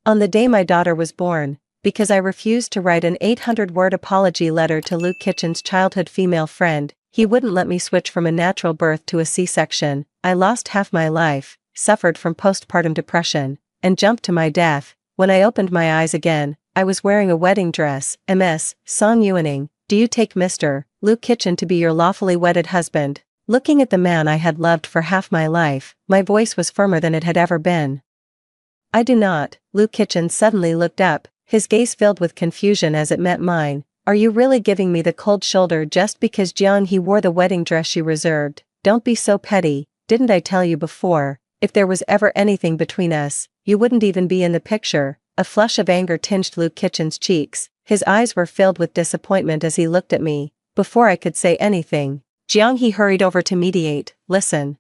On the day my daughter was born, because I refused to write an 800-word apology letter to Luke Kitchen's childhood female friend, he wouldn't let me switch from a natural birth to a C-section. I lost half my life, suffered from postpartum depression, and jumped to my death. When I opened my eyes again, I was wearing a wedding dress. MS, Song Yuaning, do you take Mr. Luke Kitchen to be your lawfully wedded husband? Looking at the man I had loved for half my life, my voice was firmer than it had ever been. I do not. Luke Kitchen suddenly looked up, his gaze filled with confusion as it met mine. Are you really giving me the cold shoulder just because Jiang He wore the wedding dress she reserved? Don't be so petty. Didn't I tell you before? If there was ever anything between us, you wouldn't even be in the picture. A flush of anger tinged Luke Kitchen's cheeks. His eyes were filled with disappointment as he looked at me. Before I could say anything, Jiang He hurried over to mediate. Listen.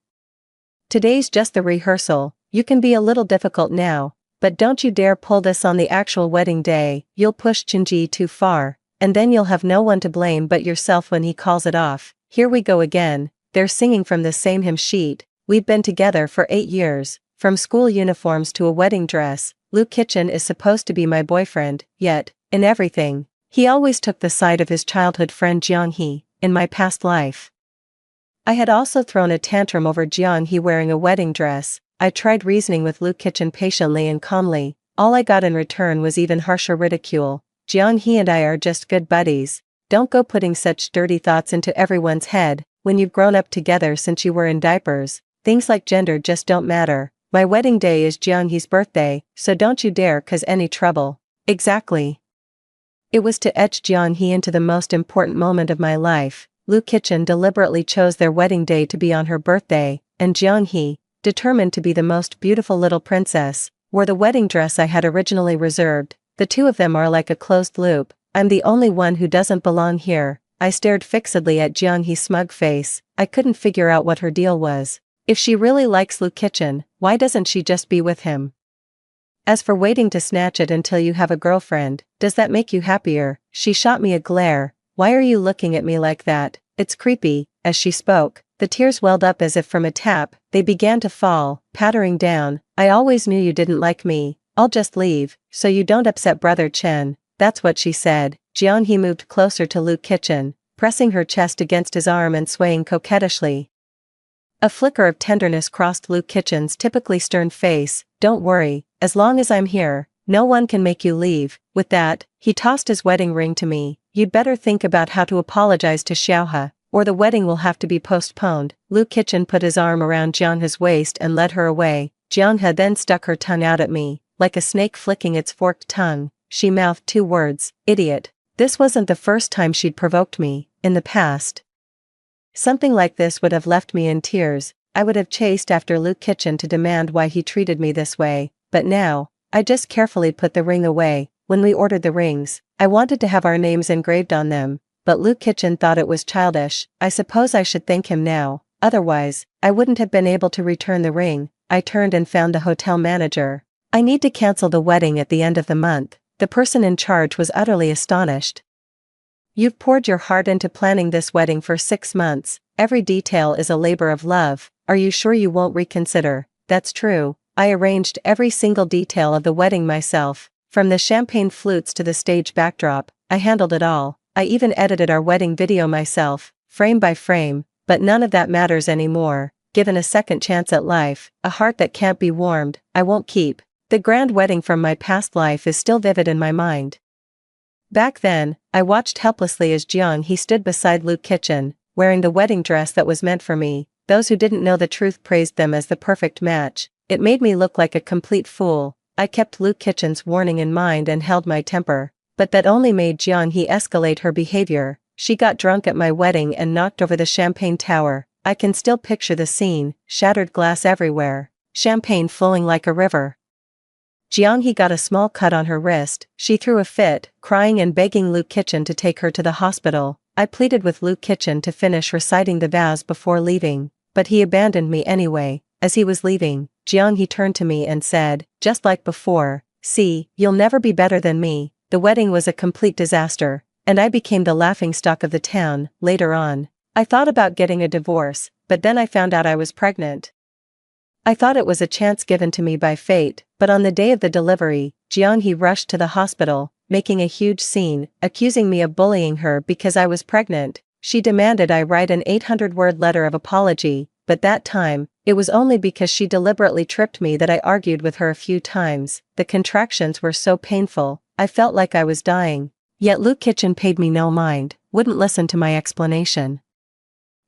Today's just the rehearsal. You can be a little difficult now, but don't you dare pull this on the actual wedding day. You'll push Chinji too far, and then you'll have no one to blame but yourself when he calls it off. Here we go again. They're singing from the same hymn sheet. We've been together for 8 years, from school uniforms to a wedding dress. Luke Kitchen is supposed to be my boyfriend, yet, in everything, he always took the side of his childhood friend Jiang He. In my past life, I had also thrown a tantrum over Jiang He wearing a wedding dress. I tried reasoning with Luke Kitchen patiently and calmly. All I got in return was even harsher ridicule. Jiang He and I are just good buddies. Don't go putting such dirty thoughts into everyone's head. When you've grown up together since you were in diapers, things like gender just don't matter. My wedding day is Jiang He's birthday, so don't you dare cause any trouble. Exactly. It was to etch Jiang He into the most important moment of my life. Luke Kitchen deliberately chose their wedding day to be on her birthday, and Jiang He, determined to be the most beautiful little princess, wore the wedding dress I had originally reserved. The two of them are like a closed loop. I'm the only one who doesn't belong here. I stared fixedly at Jiang He's smug face. I couldn't figure out what her deal was. If she really likes Luke Kitchen, why doesn't she just be with him? As for waiting to snatch it until you have a girlfriend, does that make you happier? She shot me a glare. Why are you looking at me like that? It's creepy. As she spoke, the tears welled up as if from a tap. They began to fall, pattering down. I always knew you didn't like me. I'll just leave, so you don't upset Brother Chen. That's what she said. Jiang He moved closer to Luke Kitchen, pressing her chest against his arm and swaying coquettishly. A flicker of tenderness crossed Luke Kitchen's typically stern face. Don't worry, as long as I'm here, no one can make you leave. With that, he tossed his wedding ring to me. You'd better think about how to apologize to Xiaohe, or the wedding will have to be postponed. Luke Kitchen put his arm around Jiang He's waist and led her away. Jiang He then stuck her tongue out at me, like a snake flicking its forked tongue. She mouthed 2 words, idiot. This wasn't the first time she'd provoked me. In the past, something like this would have left me in tears. I would have chased after Luke Kitchen to demand why he treated me this way, but now, I just carefully put the ring away. When we ordered the rings, I wanted to have our names engraved on them, but Luke Kitchen thought it was childish. I suppose I should thank him now, otherwise, I wouldn't have been able to return the ring. I turned and found the hotel manager. I need to cancel the wedding at the end of the month. The person in charge was utterly astonished. You've poured your heart into planning this wedding for 6 months. Every detail is a labor of love. Are you sure you won't reconsider? That's true. I arranged every single detail of the wedding myself, from the champagne flutes to the stage backdrop. I handled it all. I even edited our wedding video myself, frame by frame, but none of that matters anymore. Given a second chance at life, a heart that can't be warmed, I won't keep. The grand wedding from my past life is still vivid in my mind. Back then, I watched helplessly as Jiang He stood beside Luke Kitchen, wearing the wedding dress that was meant for me. Those who didn't know the truth praised them as the perfect match. It made me look like a complete fool. I kept Luke Kitchen's warning in mind and held my temper, but that only made Jiang He escalate her behavior. She got drunk at my wedding and knocked over the champagne tower. I can still picture the scene, shattered glass everywhere, champagne flowing like a river. Jiang He got a small cut on her wrist. She threw a fit, crying and begging Luke Kitchen to take her to the hospital. I pleaded with Luke Kitchen to finish reciting the vows before leaving, but he abandoned me anyway. As he was leaving, Jiang He turned to me and said, just like before, see, you'll never be better than me. The wedding was a complete disaster, and I became the laughingstock of the town. Later on, I thought about getting a divorce, but then I found out I was pregnant. I thought it was a chance given to me by fate, but on the day of the delivery, Jiang-hee rushed to the hospital, making a huge scene, accusing me of bullying her because I was pregnant. She demanded I write an 800-word letter of apology, but that time, it was only because she deliberately tripped me that I argued with her a few times. The contractions were so painful, I felt like I was dying. Yet Luke Kitchen paid me no mind, wouldn't listen to my explanation,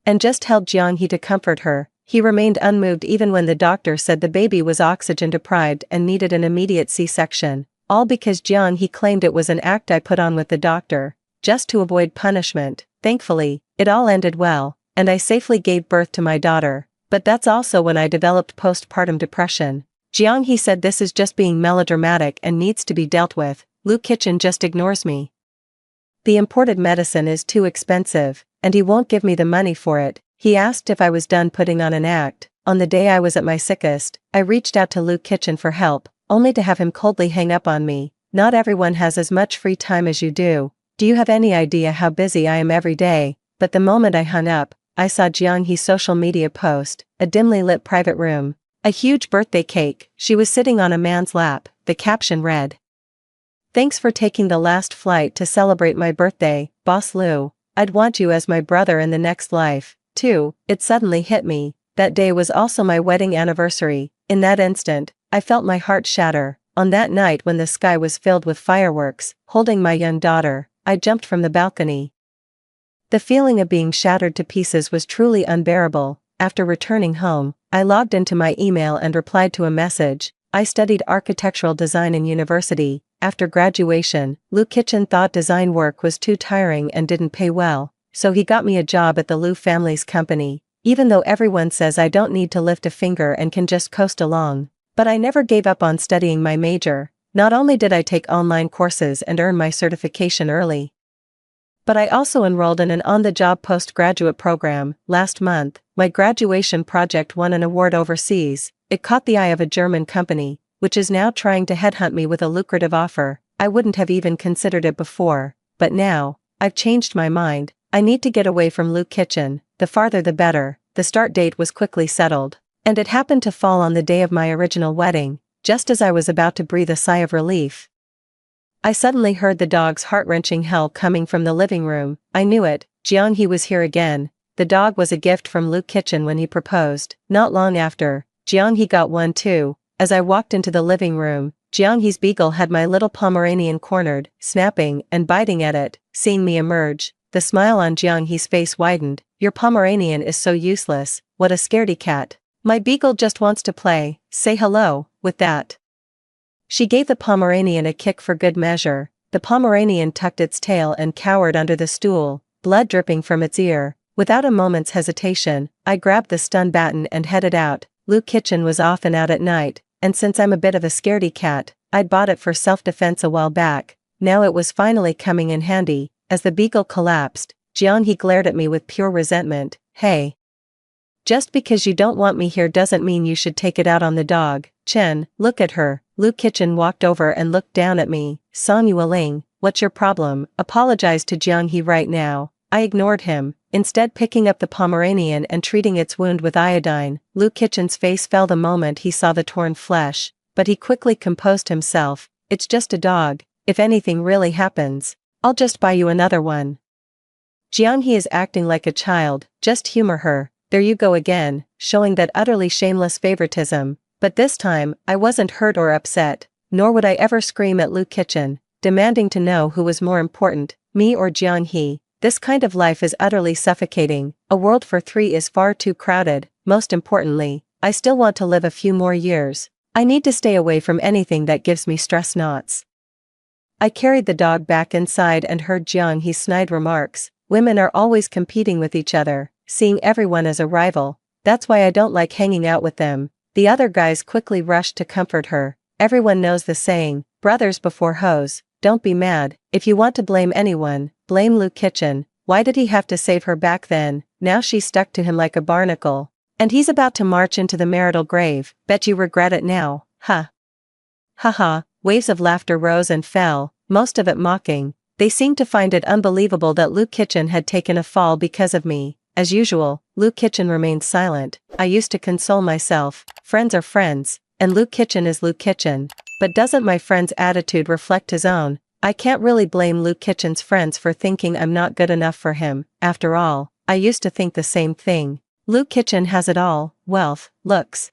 and just held Jiang-hee to comfort her. He remained unmoved even when the doctor said the baby was oxygen deprived and needed an immediate C-section, all because Jiang-hee claimed it was an act I put on with the doctor, just to avoid punishment. Thankfully, it all ended well, and I safely gave birth to my daughter, but that's also when I developed postpartum depression. Jiang-hee said this is just being melodramatic and needs to be dealt with. Luke Kitchen just ignores me. The imported medicine is too expensive, and he won't give me the money for it. He asked if I was done putting on an act. On the day I was at my sickest, I reached out to Luke Kitchen for help, only to have him coldly hang up on me. Not everyone has as much free time as you do. Do you have any idea how busy I am every day? But the moment I hung up, I saw Jiang-hee's social media post, a dimly lit private room, a huge birthday cake. She was sitting on a man's lap. The caption read, "Thanks for taking the last flight to celebrate my birthday, Boss Lou. I'd want you as my brother in the next life, too." It suddenly hit me. That day was also my wedding anniversary. In that instant, I felt my heart shatter. On that night when the sky was filled with fireworks, holding my young daughter, I jumped from the balcony. The feeling of being shattered to pieces was truly unbearable. After returning home, I logged into my email and replied to a message. I studied architectural design in university. After graduation, Luke Kitchen thought design work was too tiring and didn't pay well, so he got me a job at the Liu family's company. Even though everyone says I don't need to lift a finger and can just coast along. But I never gave up on studying my major. Not only did I take online courses and earn my certification early, but I also enrolled in an on-the-job postgraduate program. Last month, my graduation project won an award overseas. It caught the eye of a German company, which is now trying to headhunt me with a lucrative offer. I wouldn't have even considered it before, but now, I've changed my mind. I need to get away from Luke Kitchen, the farther the better. The start date was quickly settled, and it happened to fall on the day of my original wedding. Just as I was about to breathe a sigh of relief, I suddenly heard the dog's heart-wrenching howl coming from the living room. I knew it. Jiang-hee was here again. The dog was a gift from Luke Kitchen when he proposed. Not long after, Jiang-hee got one too. As I walked into the living room, Jiang-hee's beagle had my little Pomeranian cornered, snapping and biting at it. Seeing me emerge, the smile on Jiang-hee's face widened. "Your Pomeranian is so useless. What a scaredy cat. My beagle just wants to play. Say hello." With that, she gave the Pomeranian a kick for good measure. The Pomeranian tucked its tail and cowered under the stool, blood dripping from its ear. Without a moment's hesitation, I grabbed the stun baton and headed out. Luke Kitchen was often out at night, and since I'm a bit of a scaredy cat, I'd bought it for self-defense a while back. Now it was finally coming in handy. As the beagle collapsed, Jiang-hee glared at me with pure resentment. "Hey. Just because you don't want me here doesn't mean you should take it out on the dog. Chen, look at her." Luke Kitchen walked over and looked down at me. "Song Yueling, what's your problem? Apologize to Jiang-hee right now." I ignored him, instead picking up the Pomeranian and treating its wound with iodine. Luke Kitchen's face fell the moment he saw the torn flesh, but he quickly composed himself. "It's just a dog. If anything really happens, I'll just buy you another one." "Jiang-hee is acting like a child, just humor her." There you go again, showing that utterly shameless favoritism. But this time, I wasn't hurt or upset, nor would I ever scream at Luke Kitchen, demanding to know who was more important, me or Jiang-hee. This kind of life is utterly suffocating. A world for three is far too crowded. Most importantly, I still want to live a few more years. I need to stay away from anything that gives me stress knots. I carried the dog back inside and heard Jiang-hee's snide remarks. "Women are always competing with each other, seeing everyone as a rival. That's why I don't like hanging out with them." The other guys quickly rushed to comfort her. Everyone knows the saying, brothers before hoes. Don't be mad. If you want to blame anyone, blame Luke Kitchen. Why did he have to save her back then? Now she's stuck to him like a barnacle. And he's about to march into the marital grave. Bet you regret it now, huh? Haha. Waves of laughter rose and fell, most of it mocking. They seemed to find it unbelievable that Luke Kitchen had taken a fall because of me. As usual, Luke Kitchen remained silent. I used to console myself. Friends are friends, and Luke Kitchen is Luke Kitchen. But doesn't my friend's attitude reflect his own? I can't really blame Luke Kitchen's friends for thinking I'm not good enough for him. After all, I used to think the same thing. Luke Kitchen has it all: wealth, looks,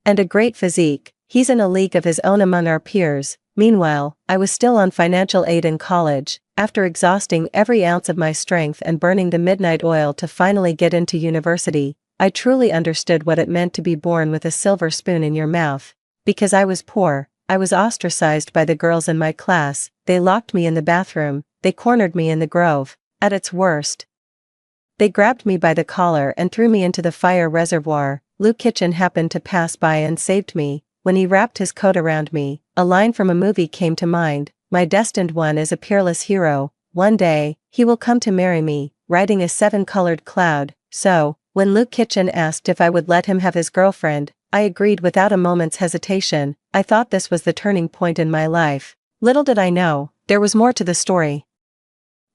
and a great physique. He's in a league of his own among our peers. Meanwhile, I was still on financial aid in college, after exhausting every ounce of my strength and burning the midnight oil to finally get into university. I truly understood what it meant to be born with a silver spoon in your mouth. Because I was poor, I was ostracized by the girls in my class. They locked me in the bathroom, they cornered me in the grove. At its worst, they grabbed me by the collar and threw me into the fire reservoir. Luke Kitchen happened to pass by and saved me. When he wrapped his coat around me, a line from a movie came to mind: my destined one is a peerless hero. One day, he will come to marry me, riding a 7-colored cloud. So, when Luke Kitchen asked if I would let him have his girlfriend, I agreed without a moment's hesitation. I thought this was the turning point in my life. Little did I know, there was more to the story.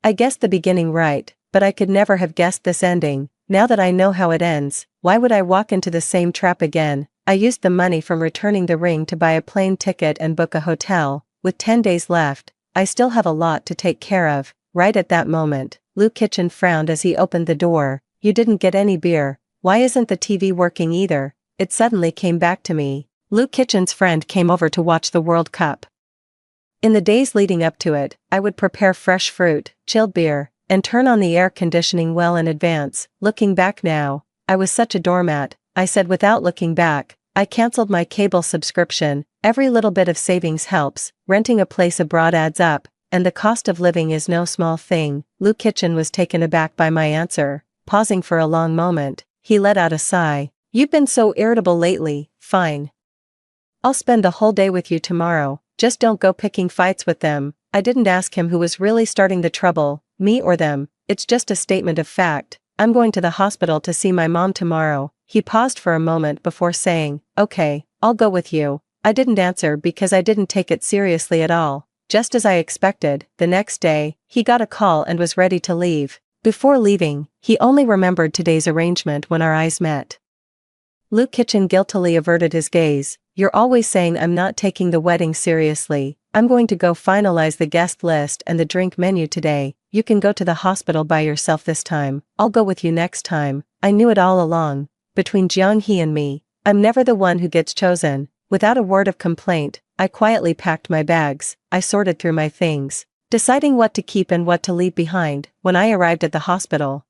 I guessed the beginning right, but I could never have guessed this ending. Now that I know how it ends, why would I walk into the same trap again? I used the money from returning the ring to buy a plane ticket and book a hotel. With 10 days left, I still have a lot to take care of. Right at that moment, Luke Kitchen frowned as he opened the door. You didn't get any beer. Why isn't the TV working either? It suddenly came back to me. Luke Kitchen's friend came over to watch the World Cup. In the days leading up to it, I would prepare fresh fruit, chilled beer, and turn on the air conditioning well in advance. Looking back now, I was such a doormat. I said without looking back. I canceled my cable subscription. Every little bit of savings helps. Renting a place abroad adds up, and the cost of living is no small thing. Luke Kitchen was taken aback by my answer. Pausing for a long moment, he let out a sigh. You've been so irritable lately. Fine. I'll spend the whole day with you tomorrow. Just don't go picking fights with them. I didn't ask him who was really starting the trouble, me or them. It's just a statement of fact. I'm going to the hospital to see my mom tomorrow. He paused for a moment before saying, okay, I'll go with you. I didn't answer because I didn't take it seriously at all. Just as I expected, the next day, he got a call and was ready to leave. Before leaving, he only remembered today's arrangement when our eyes met. Luke Kitchen guiltily averted his gaze. You're always saying I'm not taking the wedding seriously. I'm going to go finalize the guest list and the drink menu today. You can go to the hospital by yourself this time. I'll go with you next time. I knew it all along. Between Jiang-hee and me, I'm never the one who gets chosen. Without a word of complaint, I quietly packed my bags. I sorted through my things, deciding what to keep and what to leave behind. When I arrived at the hospital,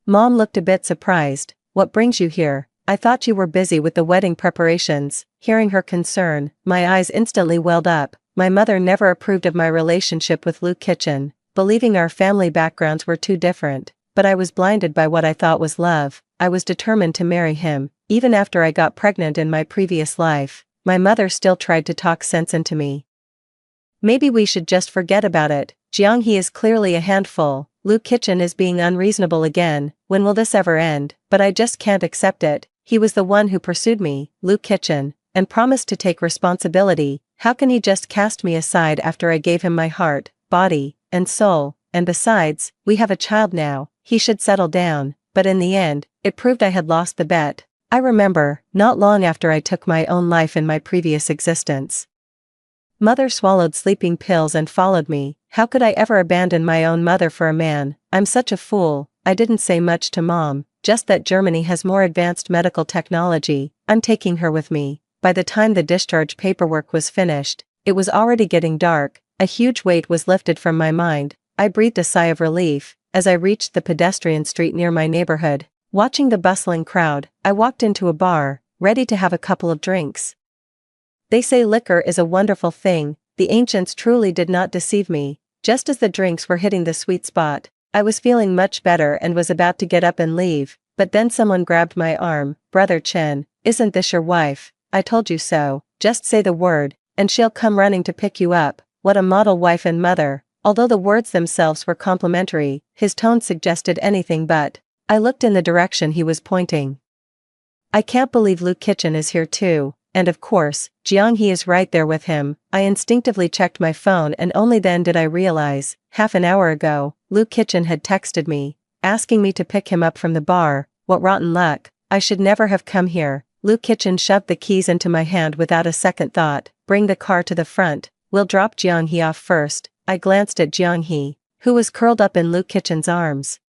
Mom looked a bit surprised. What brings you here? I thought you were busy with the wedding preparations. Hearing her concern, my eyes instantly welled up. My mother never approved of my relationship with Luke Kitchen, believing our family backgrounds were too different. But I was blinded by what I thought was love. I was determined to marry him. Even after I got pregnant in my previous life, my mother still tried to talk sense into me. Maybe we should just forget about it. Jiang-hee is clearly a handful. Luke Kitchen is being unreasonable again. When will this ever end? But I just can't accept it. He was the one who pursued me, Luke Kitchen, and promised to take responsibility. How can he just cast me aside after I gave him my heart, body, and soul? And besides, we have a child now. He should settle down. But in the end, it proved I had lost the bet. I remember, not long after I took my own life in my previous existence, Mother swallowed sleeping pills and followed me. How could I ever abandon my own mother for a man? I'm such a fool. I didn't say much to Mom, just that Germany has more advanced medical technology. I'm taking her with me. By the time the discharge paperwork was finished, it was already getting dark. A huge weight was lifted from my mind. I breathed a sigh of relief as I reached the pedestrian street near my neighborhood. Watching the bustling crowd, I walked into a bar, ready to have a couple of drinks. They say liquor is a wonderful thing. The ancients truly did not deceive me. Just as the drinks were hitting the sweet spot, I was feeling much better and was about to get up and leave, but then someone grabbed my arm. Brother Chen, isn't this your wife? I told you so. Just say the word, and she'll come running to pick you up. What a model wife and mother. Although the words themselves were complimentary, his tone suggested anything but. I looked in the direction he was pointing. I can't believe Luke Kitchen is here too, and of course, Jiang-hee is right there with him. I instinctively checked my phone and only then did I realize, half an hour ago, Luke Kitchen had texted me, asking me to pick him up from the bar. What rotten luck. I should never have come here. Luke Kitchen shoved the keys into my hand without a second thought. Bring the car to the front. We'll drop Jiang-hee off first. I glanced at Jiang-hee, who was curled up in Luke Kitchen's arms.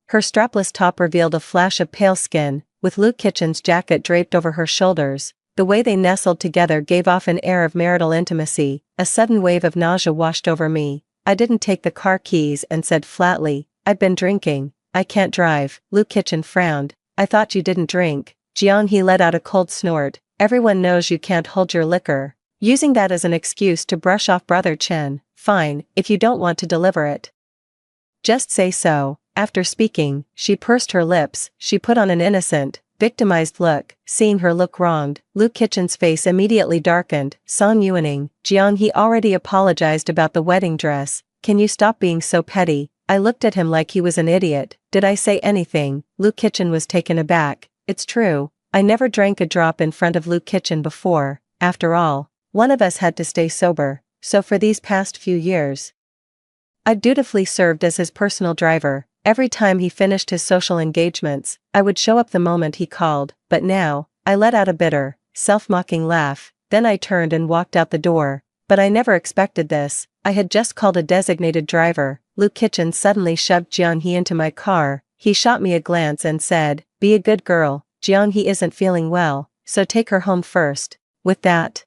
Her strapless top revealed a flash of pale skin, with Luke Kitchen's jacket draped over her shoulders. The way they nestled together gave off an air of marital intimacy. A sudden wave of nausea washed over me. I didn't take the car keys and said flatly, "I've been drinking. I can't drive." Luke Kitchen frowned. "I thought you didn't drink." Jiang-hee let out a cold snort. "Everyone knows you can't hold your liquor." Using that as an excuse to brush off Brother Chen. "Fine, if you don't want to deliver it. Just say so." After speaking, she pursed her lips. She put on an innocent, victimized look. Seeing her look wronged, Luke Kitchen's face immediately darkened. Song Yuaning, Jiang-hee already apologized about the wedding dress. Can you stop being so petty? I looked at him like he was an idiot. Did I say anything? Luke Kitchen was taken aback. It's true. I never drank a drop in front of Luke Kitchen before. After all, one of us had to stay sober. So for these past few years, I've dutifully served as his personal driver. Every time he finished his social engagements, I would show up the moment he called. But now, I let out a bitter, self-mocking laugh. Then I turned and walked out the door. But I never expected this. I had just called a designated driver. Luke Kitchen suddenly shoved Jiang-hee into my car. He shot me a glance and said, "Be a good girl. Jiang-hee isn't feeling well, so take her home first." With that,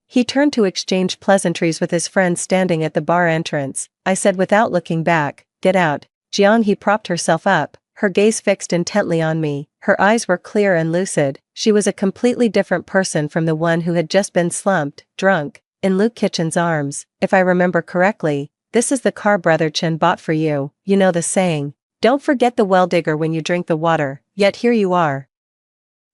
he turned to exchange pleasantries with his friend standing at the bar entrance. I said without looking back, "Get out." Jiang-hee propped herself up, her gaze fixed intently on me. Her eyes were clear and lucid. She was a completely different person from the one who had just been slumped, drunk, in Luke Kitchen's arms. "If I remember correctly, this is the car Brother Chen bought for you. You know the saying, don't forget the well digger when you drink the water." Yet here you are,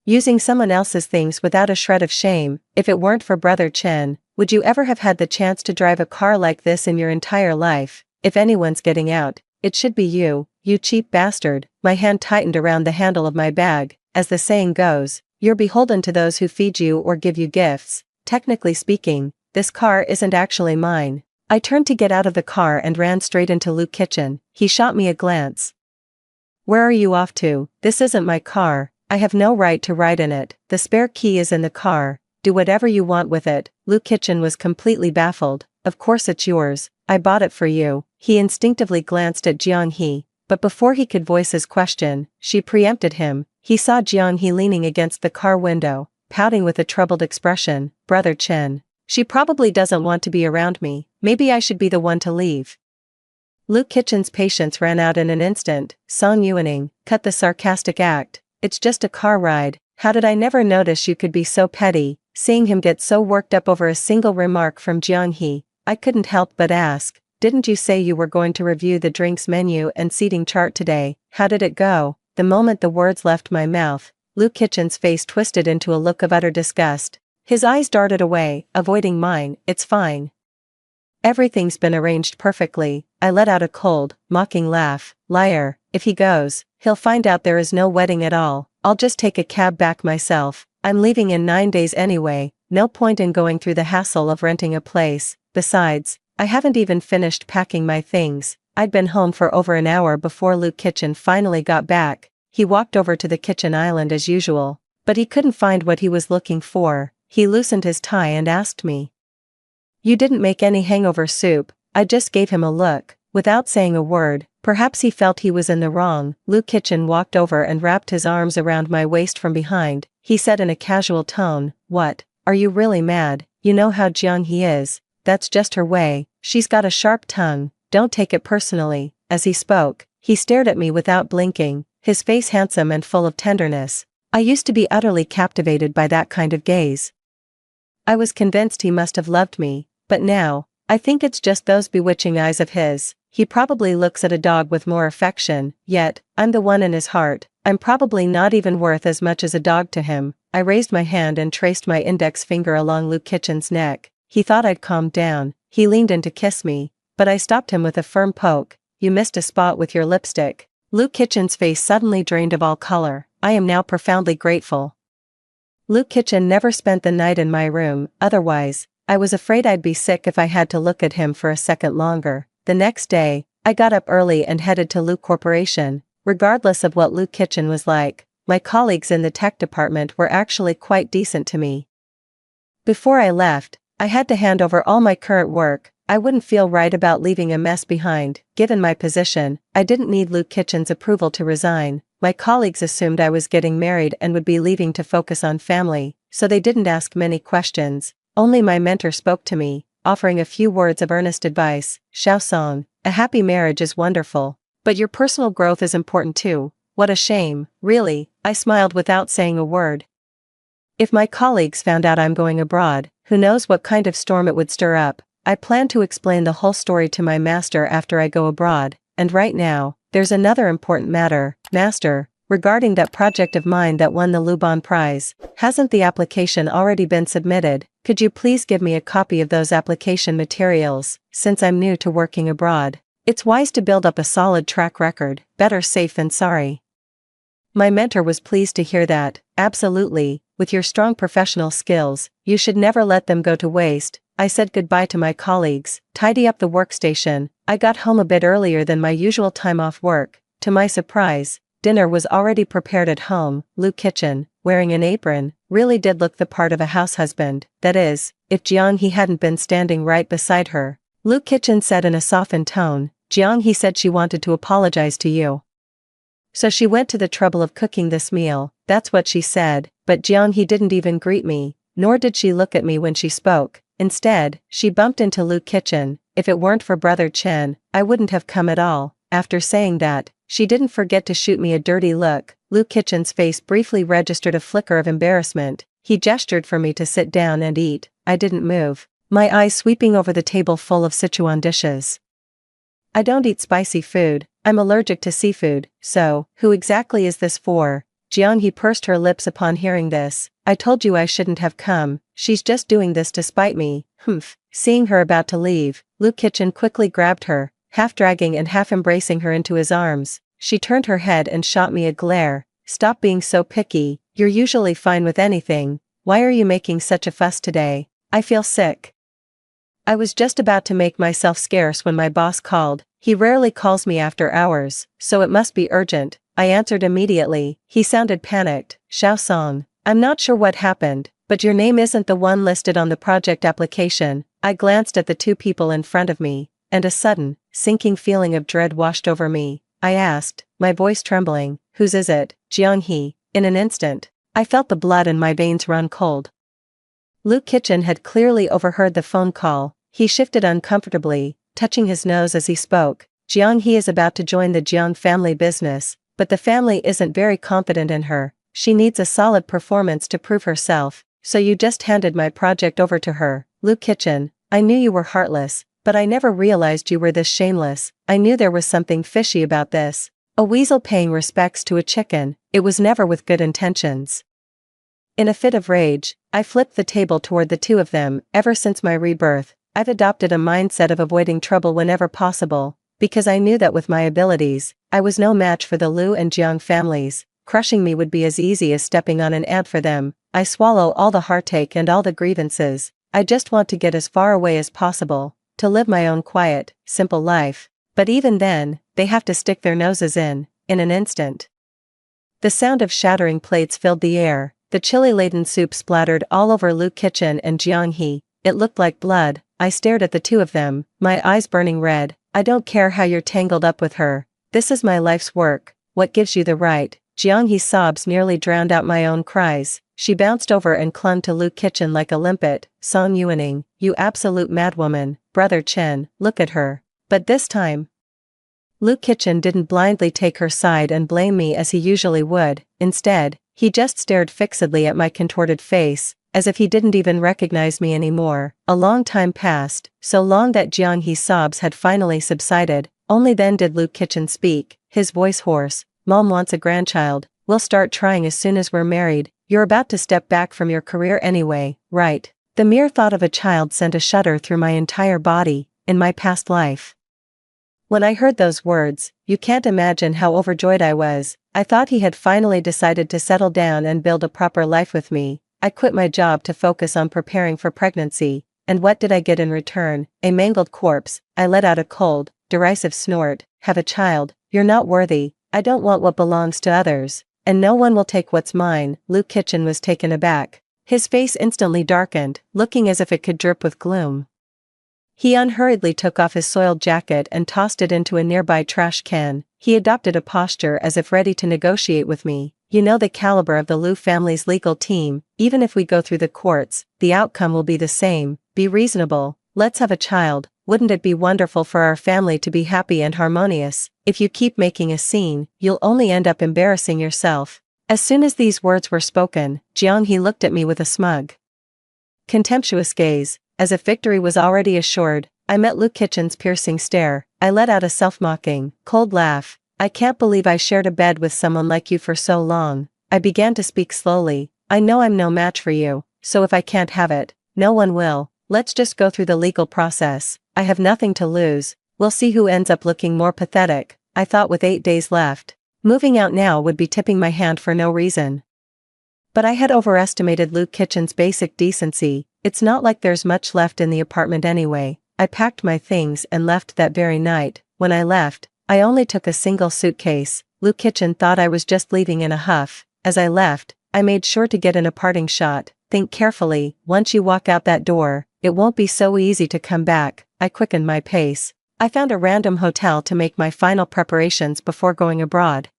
using someone else's things without a shred of shame. If it weren't for Brother Chen, would you ever have had the chance to drive a car like this in your entire life? If anyone's getting out, it should be you, you cheap bastard. My hand tightened around the handle of my bag. As the saying goes, you're beholden to those who feed you or give you gifts. Technically speaking, this car isn't actually mine. I turned to get out of the car and ran straight into Luke Kitchen. He shot me a glance. "Where are you off to? This isn't my car. I have no right to ride in it. The spare key is in the car. Do whatever you want with it." Luke Kitchen was completely baffled. "Of course it's yours. I bought it for you." He instinctively glanced at Jiang-hee, but before he could voice his question, she preempted him. He saw Jiang-hee leaning against the car window, pouting with a troubled expression. "Brother Chen. She probably doesn't want to be around me. Maybe I should be the one to leave." Luke Kitchen's patience ran out in an instant. Song Yuaning, cut the sarcastic act. "It's just a car ride. How did I never notice you could be so petty?" Seeing him get so worked up over a single remark from Jiang-hee, I couldn't help but ask, "Didn't you say you were going to review the drinks menu and seating chart today? How did it go?" The moment the words left my mouth, Luke Kitchen's face twisted into a look of utter disgust. His eyes darted away, avoiding mine. "It's fine. Everything's been arranged perfectly." I let out a cold, mocking laugh. "Liar. If he goes, he'll find out there is no wedding at all. I'll just take a cab back myself. I'm leaving in 9 days anyway. No point in going through the hassle of renting a place. Besides, I haven't even finished packing my things." I'd been home for over an hour before Luke Kitchen finally got back. He walked over to the kitchen island as usual, but he couldn't find what he was looking for. He loosened his tie and asked me, "You didn't make any hangover soup?" I just gave him a look, without saying a word. Perhaps he felt he was in the wrong. Luke Kitchen walked over and wrapped his arms around my waist from behind. He said in a casual tone, "What? Are you really mad? You know how Jiang-hee is. That's just her way. She's got a sharp tongue. Don't take it personally." As he spoke, he stared at me without blinking, his face handsome and full of tenderness. I used to be utterly captivated by that kind of gaze. I was convinced he must have loved me, but now, I think it's just those bewitching eyes of his. He probably looks at a dog with more affection, yet, I'm the one in his heart. I'm probably not even worth as much as a dog to him. I raised my hand and traced my index finger along Luke Kitchen's neck. He thought I'd calmed down. He leaned in to kiss me, but I stopped him with a firm poke. "You missed a spot with your lipstick." Luke Kitchen's face suddenly drained of all color. I am now profoundly grateful. Luke Kitchen never spent the night in my room. Otherwise, I was afraid I'd be sick if I had to look at him for a second longer. The next day, I got up early and headed to Luke Corporation. Regardless of what Luke Kitchen was like, my colleagues in the tech department were actually quite decent to me. Before I left, I had to hand over all my current work. I wouldn't feel right about leaving a mess behind. Given my position, I didn't need Luke Kitchen's approval to resign. My colleagues assumed I was getting married and would be leaving to focus on family, so they didn't ask many questions. Only my mentor spoke to me, offering a few words of earnest advice. Xiao Song, a happy marriage is wonderful, but your personal growth is important too. What a shame, really. I smiled without saying a word. If my colleagues found out I'm going abroad, who knows what kind of storm it would stir up. I plan to explain the whole story to my master after I go abroad, and right now, there's another important matter, Master, regarding that project of mine that won the Lubon Prize. Hasn't the application already been submitted? Could you please give me a copy of those application materials, since I'm new to working abroad? It's wise to build up a solid track record, better safe than sorry. My mentor was pleased to hear that. Absolutely, with your strong professional skills, you should never let them go to waste. I said goodbye to my colleagues, tidy up the workstation. I got home a bit earlier than my usual time off work. To my surprise, dinner was already prepared at home. Luke Kitchen, wearing an apron, really did look the part of a house husband. That is, if Jiang He hadn't been standing right beside her. Luke Kitchen said in a softened tone, Jiang He said she wanted to apologize to you. So she went to the trouble of cooking this meal. That's what she said, but Jiang He didn't even greet me, nor did she look at me when she spoke. Instead, she bumped into Luke Kitchen. If it weren't for Brother Chen, I wouldn't have come at all. After saying that, she didn't forget to shoot me a dirty look. Luke Kitchen's face briefly registered a flicker of embarrassment. He gestured for me to sit down and eat. I didn't move, my eyes sweeping over the table full of Sichuan dishes. I don't eat spicy food. I'm allergic to seafood, so, who exactly is this for? Jiang He pursed her lips upon hearing this. I told you I shouldn't have come. She's just doing this to spite me. Humph. Seeing her about to leave, Luke Kitchen quickly grabbed her, half dragging and half embracing her into his arms. She turned her head and shot me a glare. Stop being so picky. You're usually fine with anything. Why are you making such a fuss today? I feel sick. I was just about to make myself scarce when my boss called. He rarely calls me after hours, so it must be urgent. I answered immediately. He sounded panicked. Xiao Song, I'm not sure what happened, but your name isn't the one listed on the project application. I glanced at the two people in front of me, and a sudden, sinking feeling of dread washed over me. I asked, my voice trembling, whose is it? Jiang He. In an instant, I felt the blood in my veins run cold. Luke Kitchen had clearly overheard the phone call. He shifted uncomfortably, touching his nose as he spoke. Jiang He is about to join the Jiang family business, but the family isn't very confident in her. She needs a solid performance to prove herself, so you just handed my project over to her. Luke Kitchen, I knew you were heartless, but I never realized you were this shameless. I knew there was something fishy about this. A weasel paying respects to a chicken. It was never with good intentions. In a fit of rage, I flipped the table toward the two of them. Ever since my rebirth, I've adopted a mindset of avoiding trouble whenever possible, because I knew that with my abilities, I was no match for the Lu and Jiang families. Crushing me would be as easy as stepping on an ant for them. I swallow all the heartache and all the grievances. I just want to get as far away as possible, to live my own quiet, simple life. But even then, they have to stick their noses in an instant. The sound of shattering plates filled the air. The chili-laden soup splattered all over Luke Kitchen and Jiang He. It looked like blood. I stared at the two of them, my eyes burning red. I don't care how you're tangled up with her. This is my life's work. What gives you the right? Jiang He's sobs nearly drowned out my own cries. She bounced over and clung to Luke Kitchen like a limpet. Song Yuaning, you absolute madwoman. Brother Chen, look at her. But this time, Luke Kitchen didn't blindly take her side and blame me as he usually would. Instead, he just stared fixedly at my contorted face, as if he didn't even recognize me anymore. A long time passed, so long that Jiang He's sobs had finally subsided. Only then did Luke Kitchen speak, his voice hoarse. Mom wants a grandchild. We'll start trying as soon as we're married. You're about to step back from your career anyway, right? The mere thought of a child sent a shudder through my entire body. In my past life, when I heard those words, you can't imagine how overjoyed I was. I thought he had finally decided to settle down and build a proper life with me. I quit my job to focus on preparing for pregnancy, and what did I get in return? A mangled corpse. I let out a cold, derisive snort. Have a child? You're not worthy. I don't want what belongs to others. and no one will take what's mine." Luke Kitchen was taken aback. His face instantly darkened, looking as if it could drip with gloom. He unhurriedly took off his soiled jacket and tossed it into a nearby trash can. He adopted a posture as if ready to negotiate with me. "You know the caliber of the Liu family's legal team. Even if we go through the courts, the outcome will be the same. Be reasonable. Let's have a child. Wouldn't it be wonderful for our family to be happy and harmonious? If you keep making a scene, you'll only end up embarrassing yourself." As soon as these words were spoken, Jiang He looked at me with a smug, contemptuous gaze, as if victory was already assured. I met Luke Kitchen's piercing stare. I let out a self-mocking, cold laugh. "I can't believe I shared a bed with someone like you for so long." I began to speak slowly. "I know I'm no match for you, so if I can't have it, no one will. Let's just go through the legal process. I have nothing to lose. We'll see who ends up looking more pathetic." I thought with 8 days left. Moving out now would be tipping my hand for no reason. But I had overestimated Luke Kitchen's basic decency. It's not like there's much left in the apartment anyway. I packed my things and left that very night. When I left, I only took a single suitcase. Luke Kitchen thought I was just leaving in a huff. As I left, I made sure to get in a parting shot. "Think carefully. Once you walk out that door, it won't be so easy to come back." I quickened my pace. I found a random hotel to make my final preparations before going abroad.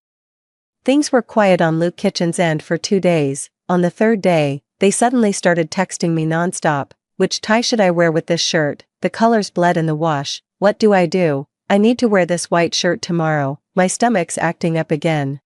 Things were quiet on Luke Kitchen's end for 2 days. On the 3rd day, they suddenly started texting me nonstop. "Which tie should I wear with this shirt? The colors bled in the wash. What do I do? I need to wear this white shirt tomorrow. My stomach's acting up again.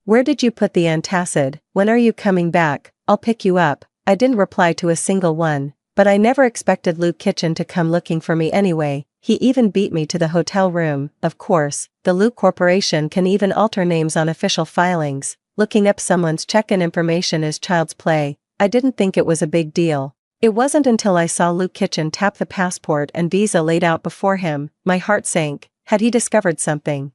Where did you put the antacid? When are you coming back? I'll pick you up." I didn't reply to a single one, but I never expected Luke Kitchen to come looking for me anyway. He even beat me to the hotel room. Of course, the Luke Corporation can even alter names on official filings. Looking up someone's check-in information is child's play. I didn't think it was a big deal. It wasn't until I saw Luke Kitchen tap the passport and visa laid out before him, my heart sank. Had he discovered something?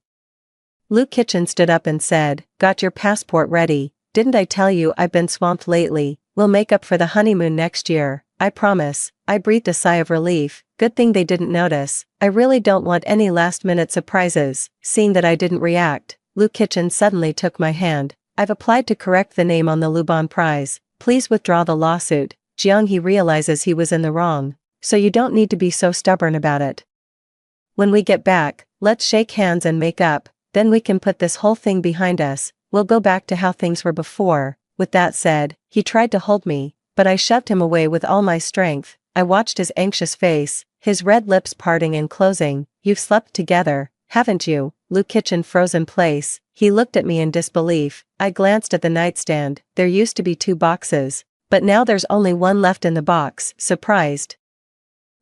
Luke Kitchen stood up and said, "Got your passport ready? Didn't I tell you I've been swamped lately? We'll make up for the honeymoon next year. I promise." I breathed a sigh of relief. Good thing they didn't notice. I really don't want any last-minute surprises. Seeing that I didn't react, Luke Kitchen suddenly took my hand. "I've applied to correct the name on the Lubon Prize. Please withdraw the lawsuit." Jiang He realizes he was in the wrong, so you don't need to be so stubborn about it. "When we get back, let's shake hands and make up. Then we can put this whole thing behind us. We'll go back to how things were before." With that said, he tried to hold me, but I shoved him away with all my strength. I watched his anxious face, his red lips parting and closing. "You've slept together, haven't you?" Luke Kitchen froze in place. He looked at me in disbelief. I glanced at the nightstand. There used to be 2 boxes, but now there's only 1 left in the box. Surprised.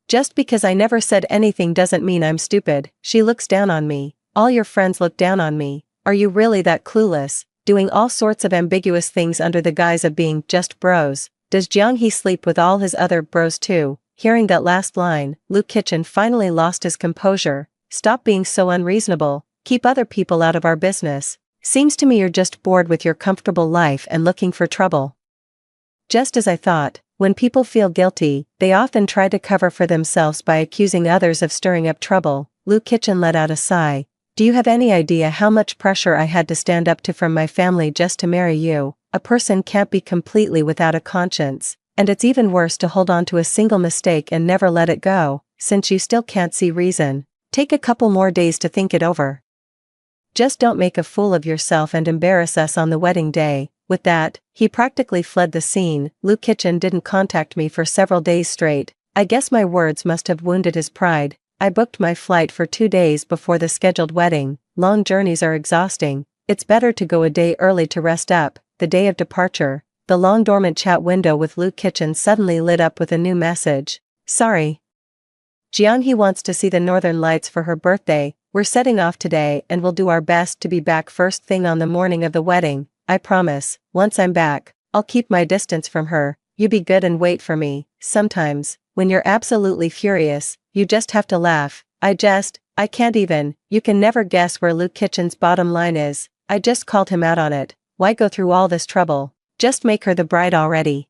"Just because I never said anything doesn't mean I'm stupid." She looks down on me. "All your friends look down on me. Are you really that clueless? Doing all sorts of ambiguous things under the guise of being just bros. Does Jiang He sleep with all his other bros too?" Hearing that last line, Luke Kitchen finally lost his composure. "Stop being so unreasonable. Keep other people out of our business. Seems to me you're just bored with your comfortable life and looking for trouble." Just as I thought, when people feel guilty, they often try to cover for themselves by accusing others of stirring up trouble. Luke Kitchen let out a sigh. "Do you have any idea how much pressure I had to stand up to from my family just to marry you? A person can't be completely without a conscience, and it's even worse to hold on to a single mistake and never let it go. Since you still can't see reason, take a couple more days to think it over. Just don't make a fool of yourself and embarrass us on the wedding day." With that, he practically fled the scene. Luke Kitchen didn't contact me for several days straight. I guess my words must have wounded his pride. I booked my flight for 2 days before the scheduled wedding. Long journeys are exhausting. It's better to go a day early to rest up. The day of departure, the long dormant chat window with Luke Kitchen suddenly lit up with a new message. "Sorry. Jiang He wants to see the northern lights for her birthday. We're setting off today and we'll do our best to be back first thing on the morning of the wedding. I promise, once I'm back, I'll keep my distance from her. You be good and wait for me." Sometimes, when you're absolutely furious, you just have to laugh. I can't even. You can never guess where Luke Kitchen's bottom line is. I just called him out on it. Why go through all this trouble? Just make her the bride already.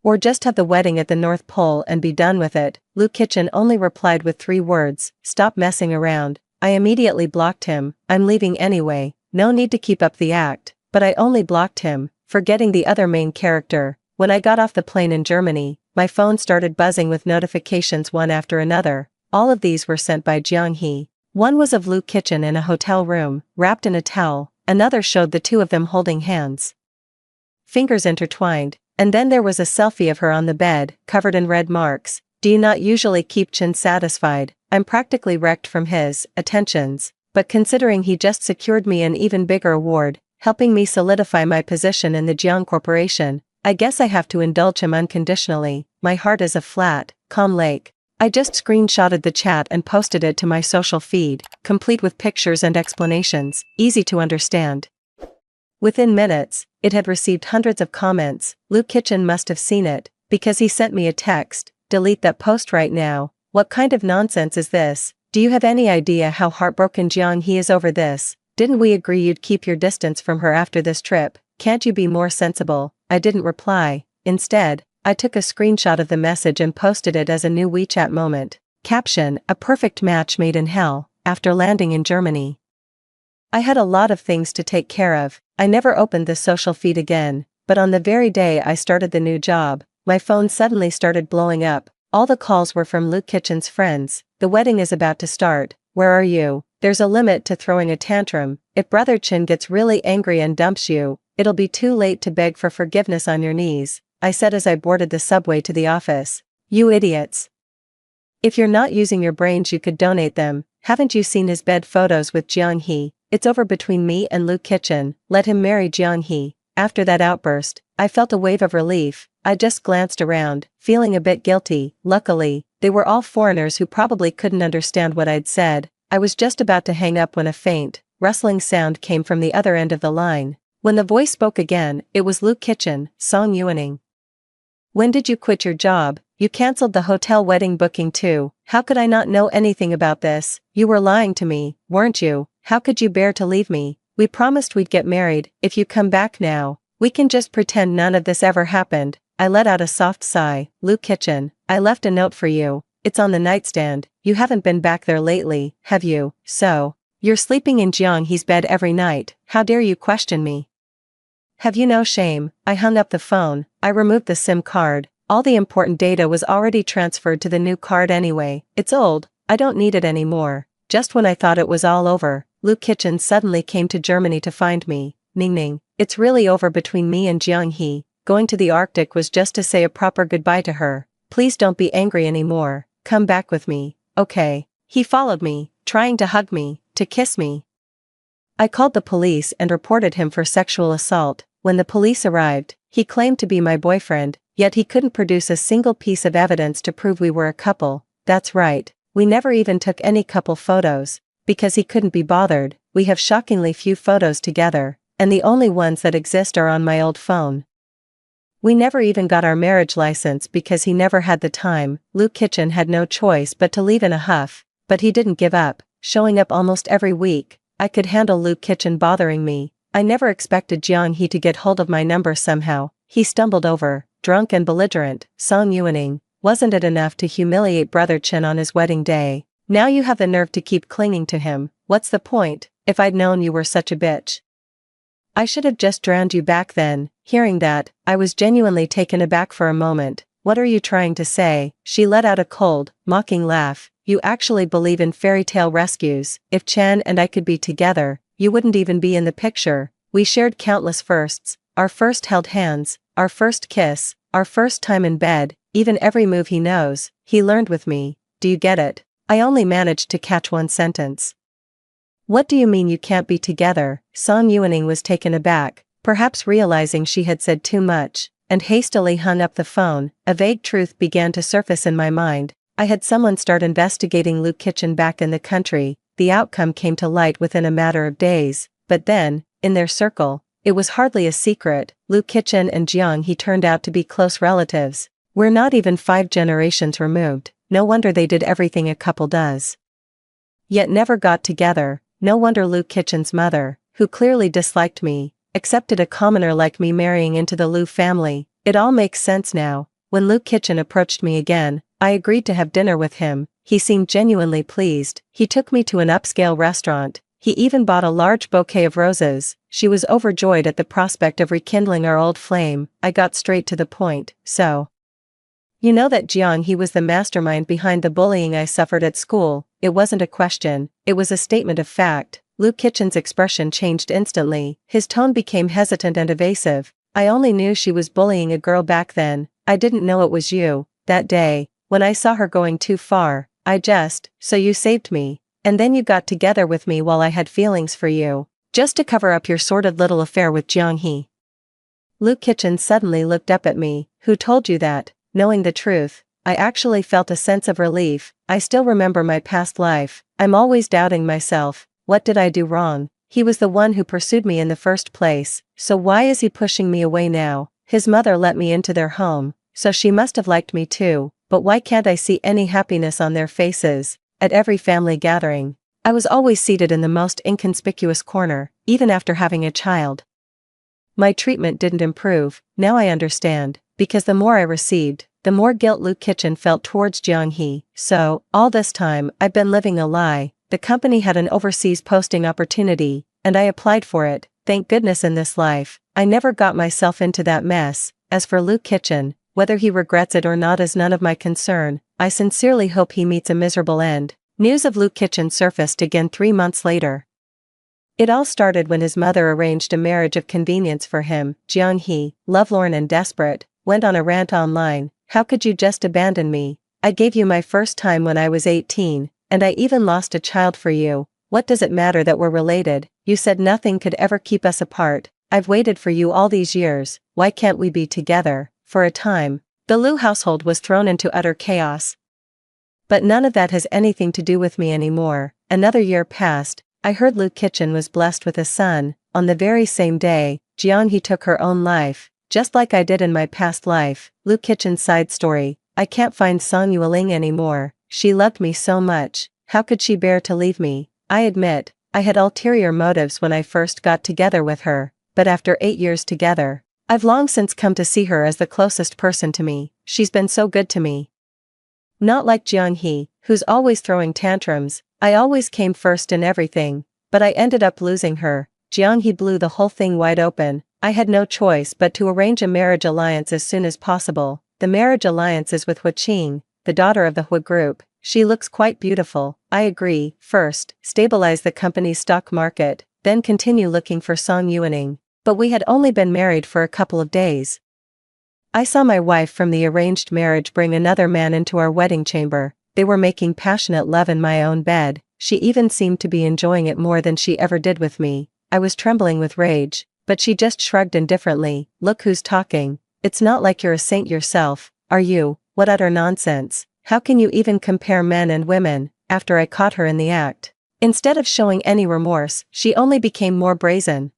Or just have the wedding at the North Pole and be done with it. Luke Kitchen only replied with 3 words, "Stop messing around." I immediately blocked him. "I'm leaving anyway. No need to keep up the act." but I only blocked him, forgetting the other main character. When I got off the plane in Germany, my phone started buzzing with notifications one after another. All of these were sent by Jiang-hee. One was of Luke Kitchen in a hotel room, wrapped in a towel. Another showed the two of them holding hands, fingers intertwined, and then there was a selfie of her on the bed, covered in red marks. Do you not usually keep Chin satisfied? I'm practically wrecked from his attentions, but considering he just secured me an even bigger award, helping me solidify my position in the Jiang Corporation, I guess I have to indulge him unconditionally. My heart is a flat, calm lake. I just screenshotted the chat and posted it to my social feed, complete with pictures and explanations, easy to understand. Within minutes, it had received hundreds of comments. Luke Kitchen must have seen it, because he sent me a text, delete that post right now. What kind of nonsense is this? Do you have any idea how heartbroken Jiang-hee is over this? Didn't we agree you'd keep your distance from her after this trip? Can't you be more sensible? I didn't reply. Instead, I took a screenshot of the message and posted it as a new WeChat moment. Caption: a perfect match made in hell, after landing in Germany. I had a lot of things to take care of. I never opened the social feed again, but on the very day I started the new job, my phone suddenly started blowing up. All the calls were from Luke Kitchen's friends. The wedding is about to start. Where are you? There's a limit to throwing a tantrum. If Brother Chin gets really angry and dumps you, it'll be too late to beg for forgiveness on your knees, I said as I boarded the subway to the office. You idiots. If you're not using your brains, you could donate them. Haven't you seen his bed photos with Jiang-hee? It's over between me and Luke Kitchen. Let him marry Jiang-hee. After that outburst, I felt a wave of relief. I just glanced around, feeling a bit guilty. Luckily, they were all foreigners who probably couldn't understand what I'd said. I was just about to hang up when a faint, rustling sound came from the other end of the line. When the voice spoke again, it was Luke Kitchen, Song Yuaning. When did you quit your job? You cancelled the hotel wedding booking too. How could I not know anything about this? You were lying to me, weren't you? How could you bear to leave me? We promised we'd get married. If you come back now, we can just pretend none of this ever happened. I let out a soft sigh. Luke Kitchen, I left a note for you. It's on the nightstand. You haven't been back there lately, have you? So, you're sleeping in Jiang-hee's bed every night. How dare you question me? Have you no shame? I hung up the phone. I removed the SIM card. All the important data was already transferred to the new card anyway. It's old. I don't need it anymore. Just when I thought it was all over, Luke Kitchen suddenly came to Germany to find me. Ning, it's really over between me and Jiang-hee. Going to the Arctic was just to say a proper goodbye to her. Please don't be angry anymore. Come back with me, okay? He followed me, trying to hug me, to kiss me. I called the police and reported him for sexual assault. When the police arrived, he claimed to be my boyfriend, yet he couldn't produce a single piece of evidence to prove we were a couple. That's right, we never even took any couple photos, because he couldn't be bothered. We have shockingly few photos together, and the only ones that exist are on my old phone. We never even got our marriage license because he never had the time. Luke Kitchen had no choice but to leave in a huff, but he didn't give up, showing up almost every week. I could handle Luke Kitchen bothering me. I never expected Jiang-hee to get hold of my number somehow. He stumbled over, drunk and belligerent. Song Yuaning, wasn't it enough to humiliate Brother Chin on his wedding day? Now you have the nerve to keep clinging to him. What's the point? If I'd known you were such a bitch, I should have just drowned you back then. Hearing that, I was genuinely taken aback for a moment. What are you trying to say? She let out a cold, mocking laugh. You actually believe in fairy tale rescues. If Chan and I could be together, you wouldn't even be in the picture. We shared countless firsts. Our first held hands, our first kiss, our first time in bed, even every move he knows, he learned with me. Do you get it? I only managed to catch one sentence. What do you mean you can't be together? Song Yuaning was taken aback, perhaps realizing she had said too much, and hastily hung up the phone. A vague truth began to surface in my mind. I had someone start investigating Luke Kitchen back in the country. The outcome came to light within a matter of days, but then, in their circle, it was hardly a secret. Luke Kitchen and Jiang-hee turned out to be close relatives. We're not even 5 generations removed. No wonder they did everything a couple does, yet never got together. No wonder Luke Kitchen's mother, who clearly disliked me, accepted a commoner like me marrying into the Liu family. It all makes sense now. When Luke Kitchen approached me again, I agreed to have dinner with him. He seemed genuinely pleased. He took me to an upscale restaurant, He even bought a large bouquet of roses. She was overjoyed at the prospect of rekindling our old flame. I got straight to the point. So, you know that Jiang He was the mastermind behind the bullying I suffered at school. It wasn't a question, it was a statement of fact. Luke Kitchen's expression changed instantly. His tone became hesitant and evasive. I only knew she was bullying a girl back then. I didn't know it was you. That day, when I saw her going too far, so you saved me. And then you got together with me while I had feelings for you, just to cover up your sordid little affair with Jiang He. Luke Kitchen suddenly looked up at me. Who told you that? Knowing the truth, I actually felt a sense of relief. I still remember my past life. I'm always doubting myself. What did I do wrong? He was the one who pursued me in the first place, so why is he pushing me away now? His mother let me into their home, so she must have liked me too, but why can't I see any happiness on their faces? At every family gathering, I was always seated in the most inconspicuous corner, even after having a child. My treatment didn't improve. Now I understand, because the more I received, the more guilt Luke Kitchen felt towards Jiang He. So, all this time, I've been living a lie. The company had an overseas posting opportunity, and I applied for it. Thank goodness in this life, I never got myself into that mess. As for Luke Kitchen, whether he regrets it or not is none of my concern. I sincerely hope he meets a miserable end. News of Luke Kitchen surfaced again 3 months later. It all started when his mother arranged a marriage of convenience for him. Jiang He, lovelorn and desperate, went on a rant online. How could you just abandon me? I gave you my first time when I was 18, and I even lost a child for you. What does it matter that we're related? You said nothing could ever keep us apart. I've waited for you all these years. Why can't we be together? For a time, the Liu household was thrown into utter chaos. But none of that has anything to do with me anymore. Another year passed. I heard Luke Kitchen was blessed with a son. On the very same day, Jiang He took her own life, just like I did in my past life. Luke Kitchen's side story. I can't find Song Yueling anymore. She loved me so much. How could she bear to leave me? I admit, I had ulterior motives when I first got together with her, but after 8 years together, I've long since come to see her as the closest person to me. She's been so good to me. Not like Jiang He, who's always throwing tantrums. I always came first in everything, but I ended up losing her. Jiang He blew the whole thing wide open. I had no choice but to arrange a marriage alliance as soon as possible. The marriage alliance is with Hu Qing, the daughter of the Hu group. She looks quite beautiful. I agree. First, stabilize the company's stock market, then continue looking for Song Yuening. But we had only been married for a couple of days. I saw my wife from the arranged marriage bring another man into our wedding chamber. They were making passionate love in my own bed. She even seemed to be enjoying it more than she ever did with me. I was trembling with rage, but she just shrugged indifferently. Look who's talking. It's not like you're a saint yourself, are you? What utter nonsense. How can you even compare men and women? After I caught her in the act, instead of showing any remorse, she only became more brazen.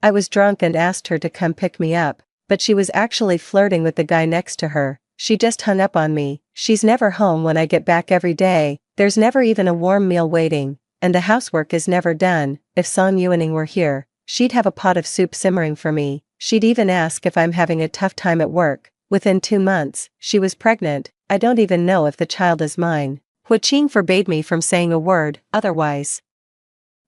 I was drunk and asked her to come pick me up, but she was actually flirting with the guy next to her. She just hung up on me. She's never home when I get back every day. There's never even a warm meal waiting, and the housework is never done. If Song Yuening were here, she'd have a pot of soup simmering for me. She'd even ask if I'm having a tough time at work. Within 2 months, she was pregnant. I don't even know if the child is mine. Hu Qing forbade me from saying a word, otherwise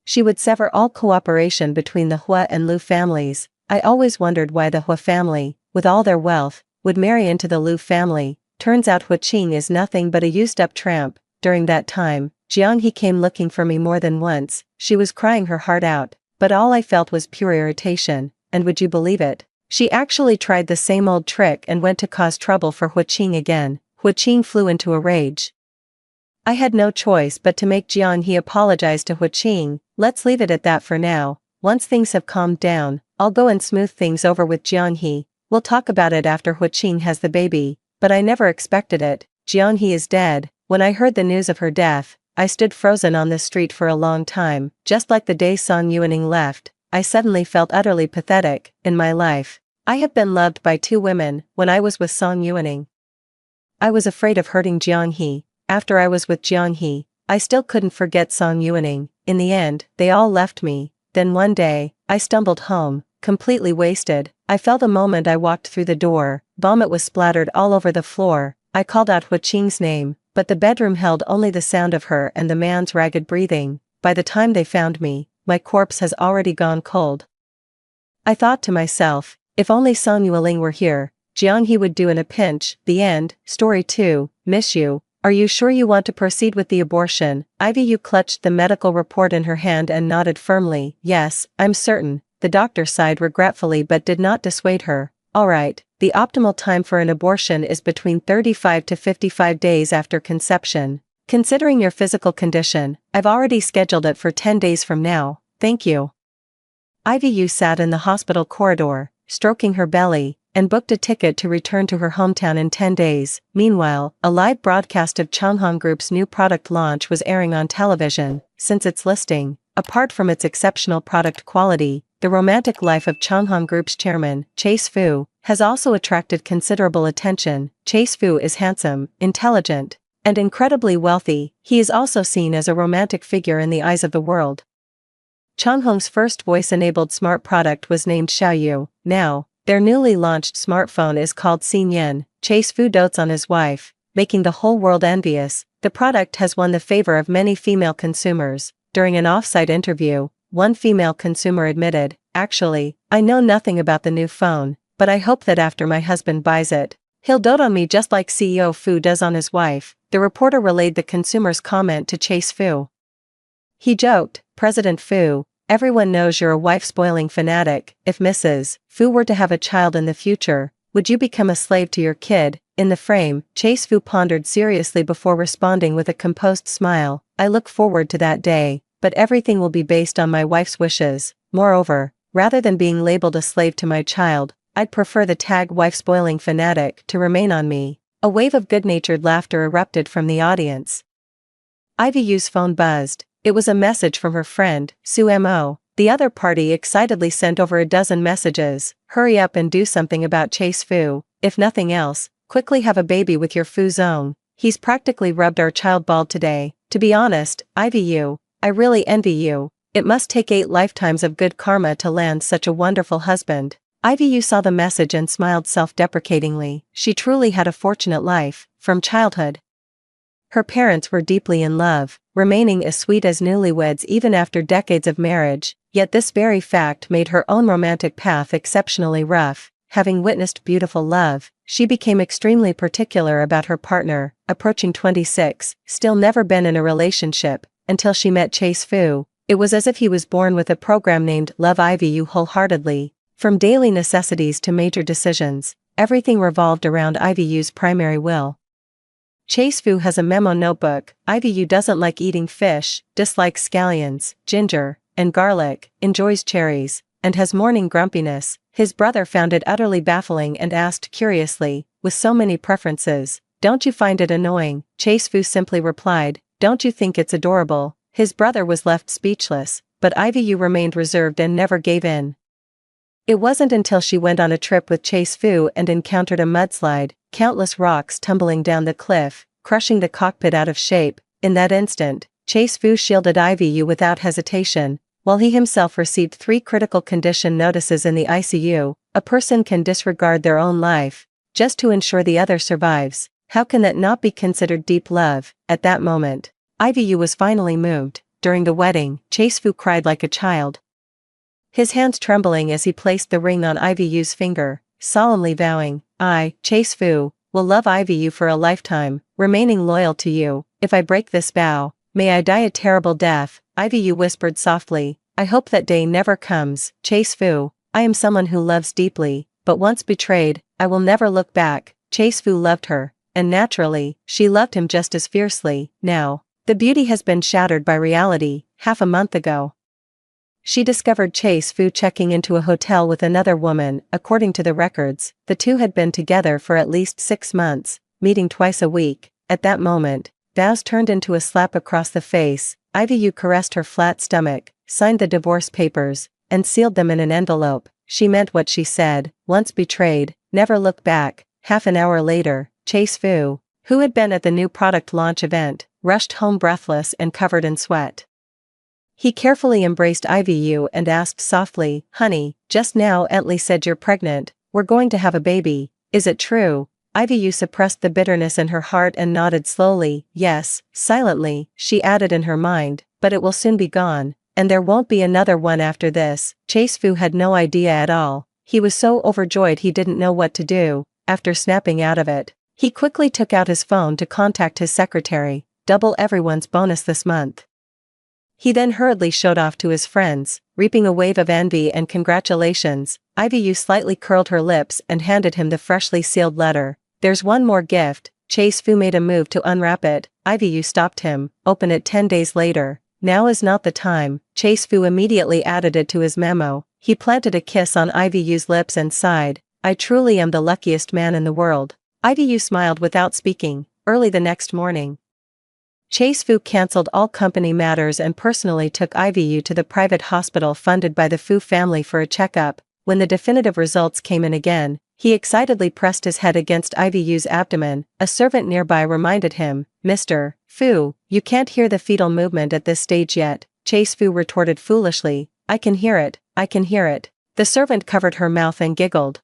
she would sever all cooperation between the Hua and Liu families. I always wondered why the Hua family, with all their wealth, would marry into the Liu family. Turns out Hu Qing is nothing but a used-up tramp. During that time, Jiang He came looking for me more than once. She was crying her heart out, but all I felt was pure irritation, and would you believe it? She actually tried the same old trick and went to cause trouble for Hu Qing again. Hu Qing flew into a rage. I had no choice but to make Jiang He apologize to Hu Qing. Let's leave it at that for now. Once things have calmed down, I'll go and smooth things over with Jiang He. We'll talk about it after Hu Qing has the baby. But I never expected it. Jiang He is dead. When I heard the news of her death, I stood frozen on the street for a long time. Just like the day Song Yuening left, I suddenly felt utterly pathetic. In my life, I have been loved by 2 women. When I was with Song Yuening, I was afraid of hurting Jiang He. After I was with Jiang He, I still couldn't forget Song Yuening. In the end, they all left me. Then one day, I stumbled home, completely wasted. I fell the moment I walked through the door. Vomit was splattered all over the floor. I called out Hu Qing's name, but the bedroom held only the sound of her and the man's ragged breathing. by the time they found me, my corpse has already gone cold. I thought to myself, if only Song Yueling were here, Jiang He would do in a pinch. The end. Story 2, Miss You. Are you sure you want to proceed with the abortion? Ivy clutched the medical report in her hand and nodded firmly. Yes, I'm certain. The doctor sighed regretfully but did not dissuade her. Alright, the optimal time for an abortion is between 35 to 55 days after conception. Considering your physical condition, I've already scheduled it for 10 days from now, thank you. Ivy sat in the hospital corridor, stroking her belly, and booked a ticket to return to her hometown in 10 days. Meanwhile, a live broadcast of Changhong Group's new product launch was airing on television. Since its listing, apart from its exceptional product quality, the romantic life of Changhong Group's chairman, Chase Fu, has also attracted considerable attention. Chase Fu is handsome, intelligent, and incredibly wealthy. He is also seen as a romantic figure in the eyes of the world. Changhong's first voice-enabled smart product was named Xiaoyu. Now, their newly launched smartphone is called Xinyan. Chase Fu dotes on his wife, making the whole world envious. The product has won the favor of many female consumers. During an off-site interview, one female consumer admitted, "Actually, I know nothing about the new phone, but I hope that after my husband buys it, he'll dote on me just like CEO Fu does on his wife." The reporter relayed the consumer's comment to Chase Fu. He joked, "President Fu, everyone knows you're a wife-spoiling fanatic. If Mrs. Fu were to have a child in the future, would you become a slave to your kid?" In the frame, Chase Fu pondered seriously before responding with a composed smile. "I look forward to that day, but everything will be based on my wife's wishes. Moreover, rather than being labeled a slave to my child, I'd prefer the tag wife-spoiling fanatic to remain on me." A wave of good-natured laughter erupted from the audience. Ivyu's phone buzzed. It was a message from her friend, Su Mo. The other party excitedly sent over a dozen messages. "Hurry up and do something about Chase Fu. If nothing else, quickly have a baby with your Fu Zong. He's practically rubbed our child bald today. To be honest, Ivy, I really envy you. It must take 8 lifetimes of good karma to land such a wonderful husband." Ivy saw the message and smiled self-deprecatingly. She truly had a fortunate life, from childhood. Her parents were deeply in love, remaining as sweet as newlyweds even after decades of marriage, yet this very fact made her own romantic path exceptionally rough. Having witnessed beautiful love, she became extremely particular about her partner, approaching 26, still never been in a relationship, until she met Chase Fu. It was as if he was born with a program named Love Ivy wholeheartedly. From daily necessities to major decisions, everything revolved around Ivyu's primary will. Chase Fu has a memo notebook. Ivy doesn't like eating fish, dislikes scallions, ginger, and garlic, enjoys cherries, and has morning grumpiness. His brother found it utterly baffling and asked curiously, "With so many preferences, don't you find it annoying?" Chase Fu simply replied, "Don't you think it's adorable?" His brother was left speechless, but Ivy remained reserved and never gave in. It wasn't until she went on a trip with Chase Fu and encountered a mudslide, countless rocks tumbling down the cliff, crushing the cockpit out of shape. In that instant, Chase Fu shielded Ivy without hesitation, while he himself received 3 critical condition notices in the ICU. A person can disregard their own life, just to ensure the other survives. How can that not be considered deep love? At that moment, Ivy was finally moved. During the wedding, Chase Fu cried like a child, his hands trembling as he placed the ring on Ivyu's finger, solemnly vowing, "I, Chase Fu, will love Ivy for a lifetime, remaining loyal to you. If I break this vow, may I die a terrible death." Ivy whispered softly, "I hope that day never comes. Chase Fu, I am someone who loves deeply, but once betrayed, I will never look back." Chase Fu loved her, and naturally, she loved him just as fiercely. Now, the beauty has been shattered by reality. Half a month ago, she discovered Chase Fu checking into a hotel with another woman. According to the records, the two had been together for at least 6 months, meeting twice a week. At that moment, vows turned into a slap across the face. Ivy caressed her flat stomach, signed the divorce papers, and sealed them in an envelope. She meant what she said. Once betrayed, never look back. Half an hour later, Chase Fu, who had been at the new product launch event, rushed home breathless and covered in sweat. He carefully embraced Ivy and asked softly, "Honey, just now Entley said you're pregnant. We're going to have a baby. Is it true?" Ivy suppressed the bitterness in her heart and nodded slowly. "Yes." Silently, she added in her mind, but it will soon be gone, and there won't be another one after this. Chase Fu had no idea at all. He was so overjoyed he didn't know what to do. After snapping out of it, he quickly took out his phone to contact his secretary. Double everyone's bonus this month. He then hurriedly showed off to his friends, reaping a wave of envy and congratulations. Ivy slightly curled her lips and handed him the freshly sealed letter. There's one more gift. Chase Fu made a move to unwrap it. Ivy stopped him. Open it 10 days later. Now is not the time. Chase Fu immediately added it to his memo. He planted a kiss on Ivy's lips and sighed. I truly am the luckiest man in the world. Ivy smiled without speaking. Early the next morning, Chase Fu cancelled all company matters and personally took Ivy to the private hospital funded by the Fu family for a checkup. When the definitive results came in again, he excitedly pressed his head against Ivy's abdomen. A servant nearby reminded him, Mr. Fu, you can't hear the fetal movement at this stage yet. Chase Fu retorted foolishly, I can hear it, I can hear it. The servant covered her mouth and giggled.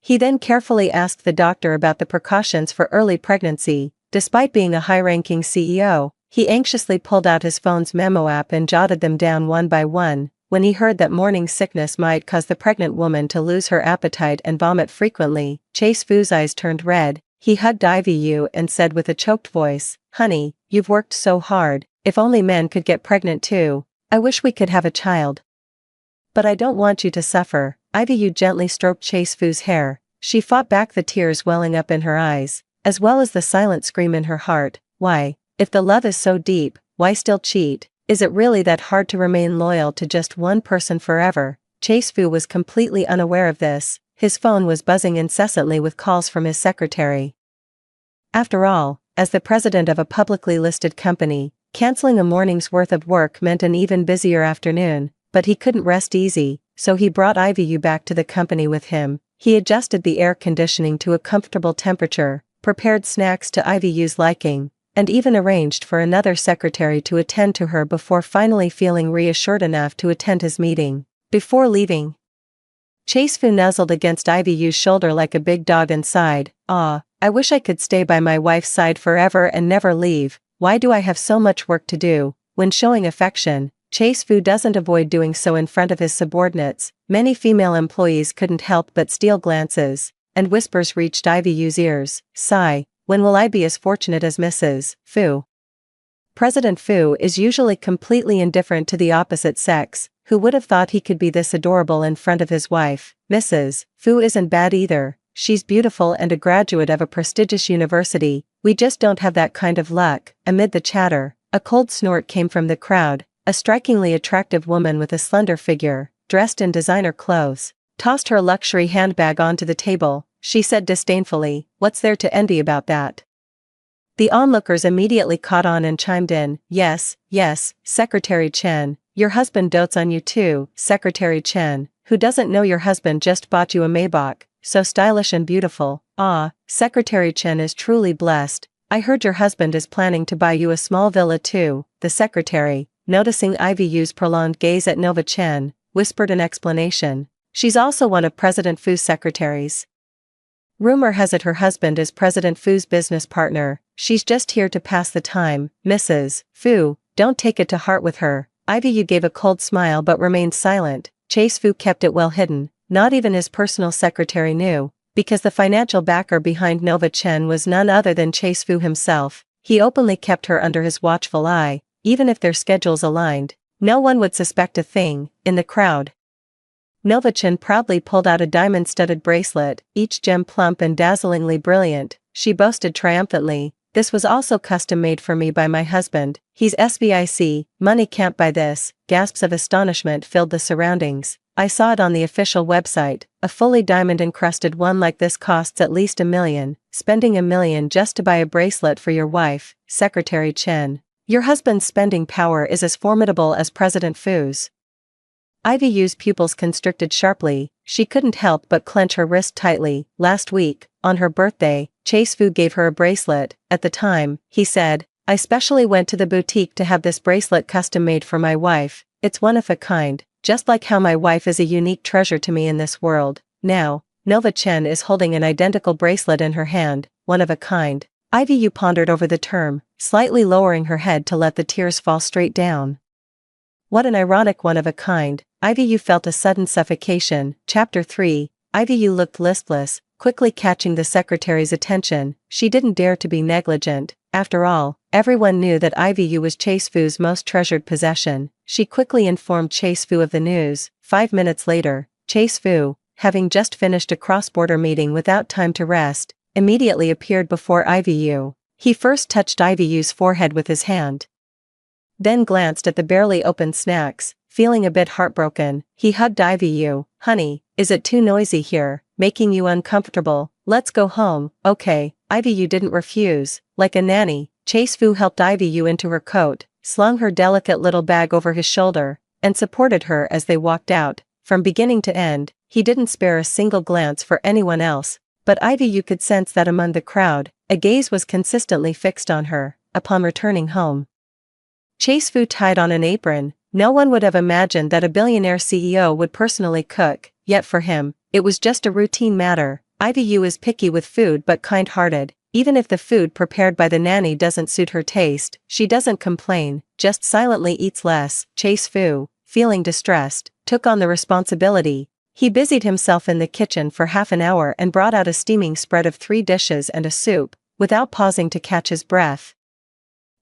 He then carefully asked the doctor about the precautions for early pregnancy. Despite being a high-ranking CEO, he anxiously pulled out his phone's memo app and jotted them down one by one. When he heard that morning sickness might cause the pregnant woman to lose her appetite and vomit frequently, Chase Fu's eyes turned red. He hugged Ivy and said with a choked voice, Honey, you've worked so hard. If only men could get pregnant too. I wish we could have a child. But I don't want you to suffer. Ivy gently stroked Chase Fu's hair. She fought back the tears welling up in her eyes, as well as the silent scream in her heart. Why, if the love is so deep, why still cheat? Is it really that hard to remain loyal to just one person forever? Chase Fu was completely unaware of this. His phone was buzzing incessantly with calls from his secretary. After all, as the president of a publicly listed company, canceling a morning's worth of work meant an even busier afternoon, but he couldn't rest easy, so he brought Ivy back to the company with him. He adjusted the air conditioning to a comfortable temperature, prepared snacks to Ivy's liking, and even arranged for another secretary to attend to her before finally feeling reassured enough to attend his meeting. Before leaving, Chase Fu nuzzled against Ivy's shoulder like a big dog and sighed, I wish I could stay by my wife's side forever and never leave. Why do I have so much work to do? When showing affection, Chase Fu doesn't avoid doing so in front of his subordinates. Many female employees couldn't help but steal glances, and whispers reached Ivy's ears. Sigh, when will I be as fortunate as Mrs. Fu? President Fu is usually completely indifferent to the opposite sex. Who would have thought he could be this adorable in front of his wife? Mrs. Fu isn't bad either. She's beautiful and a graduate of a prestigious university. We just don't have that kind of luck. Amid the chatter, a cold snort came from the crowd. A strikingly attractive woman with a slender figure, dressed in designer clothes, tossed her luxury handbag onto the table. She said disdainfully, What's there to envy about that? The onlookers immediately caught on and chimed in, Yes, Secretary Chen, your husband dotes on you too. Secretary Chen, who doesn't know your husband just bought you a Maybach, so stylish and beautiful. Secretary Chen is truly blessed. I heard your husband is planning to buy you a small villa too. The secretary, noticing Ivy's prolonged gaze at Nova Chen, whispered an explanation. She's also one of President Fu's secretaries. Rumor has it her husband is President Fu's business partner. She's just here to pass the time. Mrs. Fu, don't take it to heart with her. Ivy gave a cold smile but remained silent. Chase Fu kept it well hidden. Not even his personal secretary knew, because the financial backer behind Nova Chen was none other than Chase Fu himself. He openly kept her under his watchful eye. Even if their schedules aligned, no one would suspect a thing. In the crowd, Nova Chen proudly pulled out a diamond-studded bracelet, each gem plump and dazzlingly brilliant. She boasted triumphantly, This was also custom-made for me by my husband. He's SBIC, money can't buy this. Gasps of astonishment filled the surroundings. I saw it on the official website. A fully diamond-encrusted one like this costs at least $1 million. Spending $1 million just to buy a bracelet for your wife, Secretary Chen. Your husband's spending power is as formidable as President Fu's. Ivy's pupils constricted sharply. She couldn't help but clench her wrist tightly. Last week, on her birthday, Chase Fu gave her a bracelet. At the time, he said, I specially went to the boutique to have this bracelet custom-made for my wife. It's one of a kind, just like how my wife is a unique treasure to me in this world. Now, Nova Chen is holding an identical bracelet in her hand, one of a kind. IVU pondered over the term, slightly lowering her head to let the tears fall straight down. What an ironic one of a kind. IVU felt a sudden suffocation. Chapter 3. IVU looked listless, quickly catching the secretary's attention. She didn't dare to be negligent. After all, everyone knew that IVU was Chase Fu's most treasured possession. She quickly informed Chase Fu of the news. 5 minutes later, Chase Fu, having just finished a cross-border meeting without time to rest, immediately appeared before IVU. He first touched IVU's forehead with his hand. Then glanced at the barely opened snacks, feeling a bit heartbroken. He hugged IVU. Honey, is it too noisy here, making you uncomfortable? Let's go home. Okay. IVU didn't refuse. Like a nanny, Chase Fu helped IVU into her coat, slung her delicate little bag over his shoulder, and supported her as they walked out. From beginning to end, he didn't spare a single glance for anyone else, but IVU could sense that among the crowd, a gaze was consistently fixed on her. Upon returning home, Chase Fu tied on an apron. No one would have imagined that a billionaire CEO would personally cook, yet for him, it was just a routine matter. IVU is picky with food but kind-hearted. Even if the food prepared by the nanny doesn't suit her taste, she doesn't complain, just silently eats less. Chase Fu, feeling distressed, took on the responsibility. He busied himself in the kitchen for half an hour and brought out a steaming spread of 3 dishes and a soup, without pausing to catch his breath.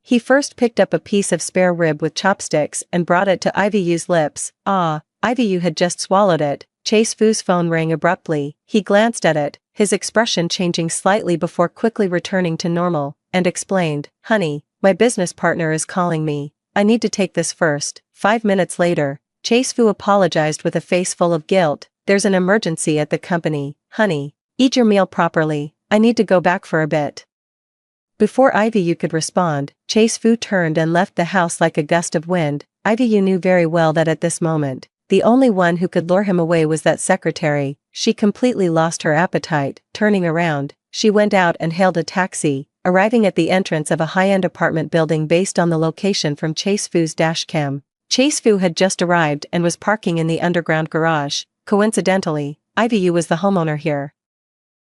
He first picked up a piece of spare rib with chopsticks and brought it to IVU's lips. IVU had just swallowed it. Chase Fu's phone rang abruptly. He glanced at it, his expression changing slightly before quickly returning to normal, and explained, Honey, my business partner is calling me. I need to take this first. 5 minutes later, Chase Fu apologized with a face full of guilt. There's an emergency at the company. Honey, eat your meal properly. I need to go back for a bit. Before IVU could respond, Chase Fu turned and left the house like a gust of wind. IVU knew very well that at this moment, the only one who could lure him away was that secretary. She completely lost her appetite. Turning around, she went out and hailed a taxi, arriving at the entrance of a high-end apartment building based on the location from Chase Fu's dashcam. Chase Fu had just arrived and was parking in the underground garage. Coincidentally, IVU was the homeowner here.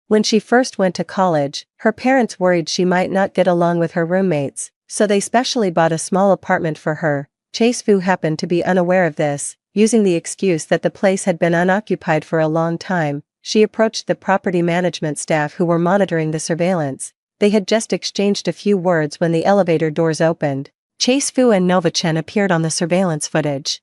When she first went to college, her parents worried she might not get along with her roommates, so they specially bought a small apartment for her. Chase Fu happened to be unaware of this. Using the excuse that the place had been unoccupied for a long time, she approached the property management staff who were monitoring the surveillance. They had just exchanged a few words when the elevator doors opened. Chase Fu and Nova Chen appeared on the surveillance footage,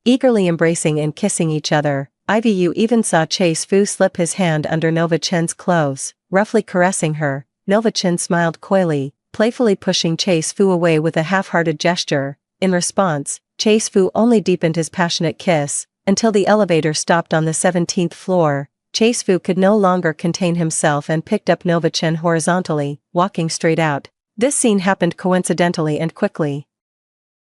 eagerly embracing and kissing each other. IVU even saw Chase Fu slip his hand under Nova Chen's clothes, roughly caressing her. Nova Chen smiled coyly, playfully pushing Chase Fu away with a half-hearted gesture. In response, Chase Fu only deepened his passionate kiss, until the elevator stopped on the 17th floor. Chase Fu could no longer contain himself and picked up Nova Chen horizontally, walking straight out. This scene happened coincidentally and quickly.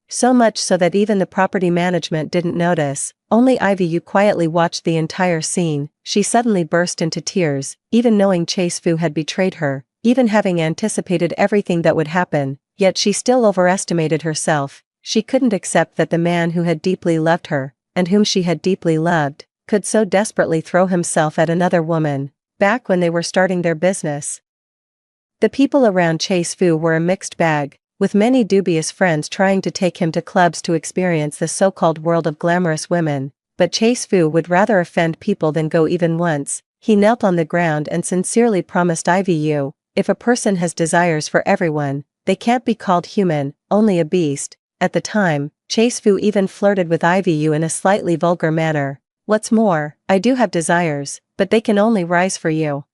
So much so that even the property management didn't notice. Only IVU quietly watched the entire scene. She suddenly burst into tears, even knowing Chase Fu had betrayed her, even having anticipated everything that would happen, yet she still overestimated herself. She couldn't accept that the man who had deeply loved her, and whom she had deeply loved, could so desperately throw himself at another woman, back when they were starting their business. The people around Chase Fu were a mixed bag, with many dubious friends trying to take him to clubs to experience the so-called world of glamorous women, but Chase Fu would rather offend people than go even once. He knelt on the ground and sincerely promised IVU, if a person has desires for everyone, they can't be called human, only a beast. At the time, Chase Fu even flirted with IVU in a slightly vulgar manner. What's more, I do have desires, but they can only rise for you.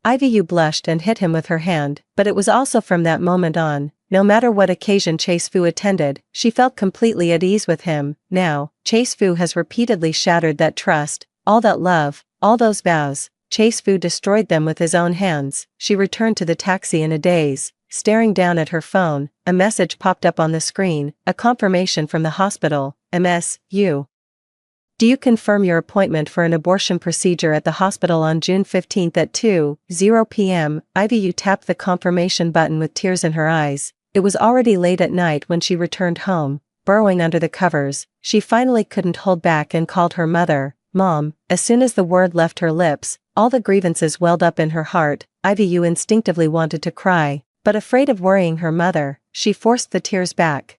IVU blushed and hit him with her hand, but it was also from that moment on, no matter what occasion Chase Fu attended, she felt completely at ease with him. Now, Chase Fu has repeatedly shattered that trust, all that love, all those vows. Chase Fu destroyed them with his own hands. She returned to the taxi in a daze, staring down at her phone. A message popped up on the screen, a confirmation from the hospital. MS.U. Do you confirm your appointment for an abortion procedure at the hospital on June 15 at 2:00 p.m.? IVU tapped the confirmation button with tears in her eyes. It was already late at night when she returned home. Burrowing under the covers, she finally couldn't hold back and called her mother. Mom. As soon as the word left her lips, All the grievances welled up in her heart. Ivy instinctively wanted to cry, but afraid of worrying her mother, she forced the tears back.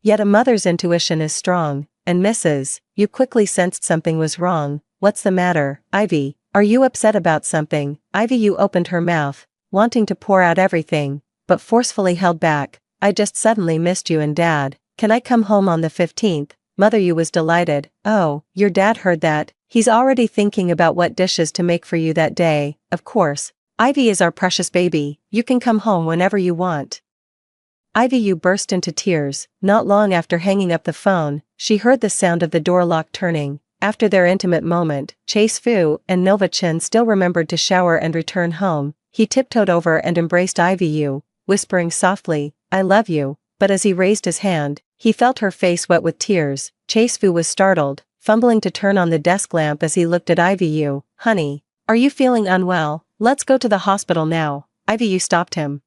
Yet a mother's intuition is strong, and Mrs. Yu quickly sensed something was wrong. What's the matter, Ivy? Are you upset about something? Ivy opened her mouth, wanting to pour out everything, but forcefully held back. I just suddenly missed you and Dad. Can I come home on the 15th? Mother Yu was delighted. Oh, your dad heard that. He's already thinking about what dishes to make for you that day. Of course. Ivy is our precious baby. You can come home whenever you want. Ivy burst into tears. Not long after hanging up the phone, she heard the sound of the door lock turning. After their intimate moment, Chase Fu and Nova Chen still remembered to shower and return home. He tiptoed over and embraced Ivy, whispering softly, I love you, but as he raised his hand, he felt her face wet with tears. Chase Fu was startled, fumbling to turn on the desk lamp as he looked at Ivy. Honey, are you feeling unwell? Let's go to the hospital now. Ivy stopped him.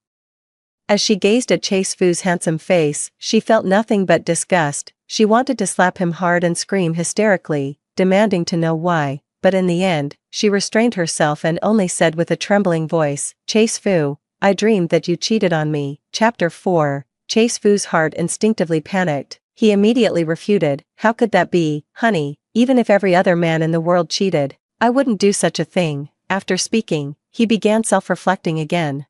As she gazed at Chase Fu's handsome face, she felt nothing but disgust. She wanted to slap him hard and scream hysterically, demanding to know why, but in the end, she restrained herself and only said with a trembling voice, Chase Fu, I dreamed that you cheated on me. Chapter 4. Chase Fu's heart instinctively panicked. He immediately refuted, how could that be, honey? Even if every other man in the world cheated, I wouldn't do such a thing. After speaking, he began self-reflecting again.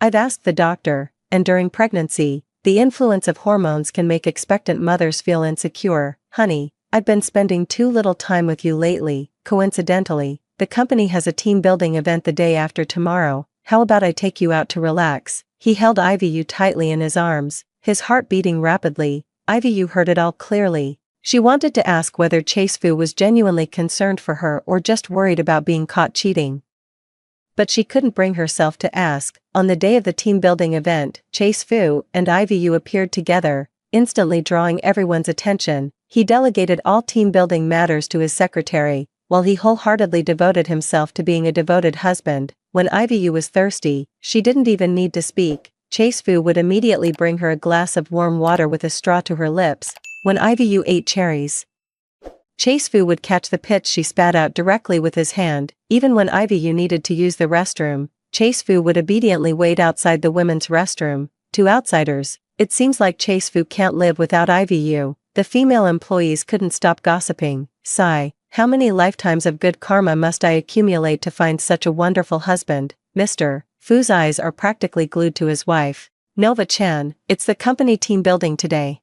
I've asked the doctor, and during pregnancy, the influence of hormones can make expectant mothers feel insecure. Honey, I've been spending too little time with you lately. Coincidentally, the company has a team-building event the day after tomorrow. How about I take you out to relax? He held Ivy tightly in his arms, his heart beating rapidly. Ivy heard it all clearly. She wanted to ask whether Chase Fu was genuinely concerned for her or just worried about being caught cheating. But she couldn't bring herself to ask. On the day of the team-building event, Chase Fu and Ivy appeared together, instantly drawing everyone's attention. He delegated all team-building matters to his secretary, while he wholeheartedly devoted himself to being a devoted husband. When Ivy was thirsty, she didn't even need to speak. Chase Fu would immediately bring her a glass of warm water with a straw to her lips. When Ivy ate cherries, Chase Fu would catch the pits she spat out directly with his hand. Even when Ivy needed to use the restroom, Chase Fu would obediently wait outside the women's restroom. To outsiders, it seems like Chase Fu can't live without Ivy. The female employees couldn't stop gossiping. Sigh, how many lifetimes of good karma must I accumulate to find such a wonderful husband? Mr. Fu's eyes are practically glued to his wife. Nova Chan, it's the company team building today.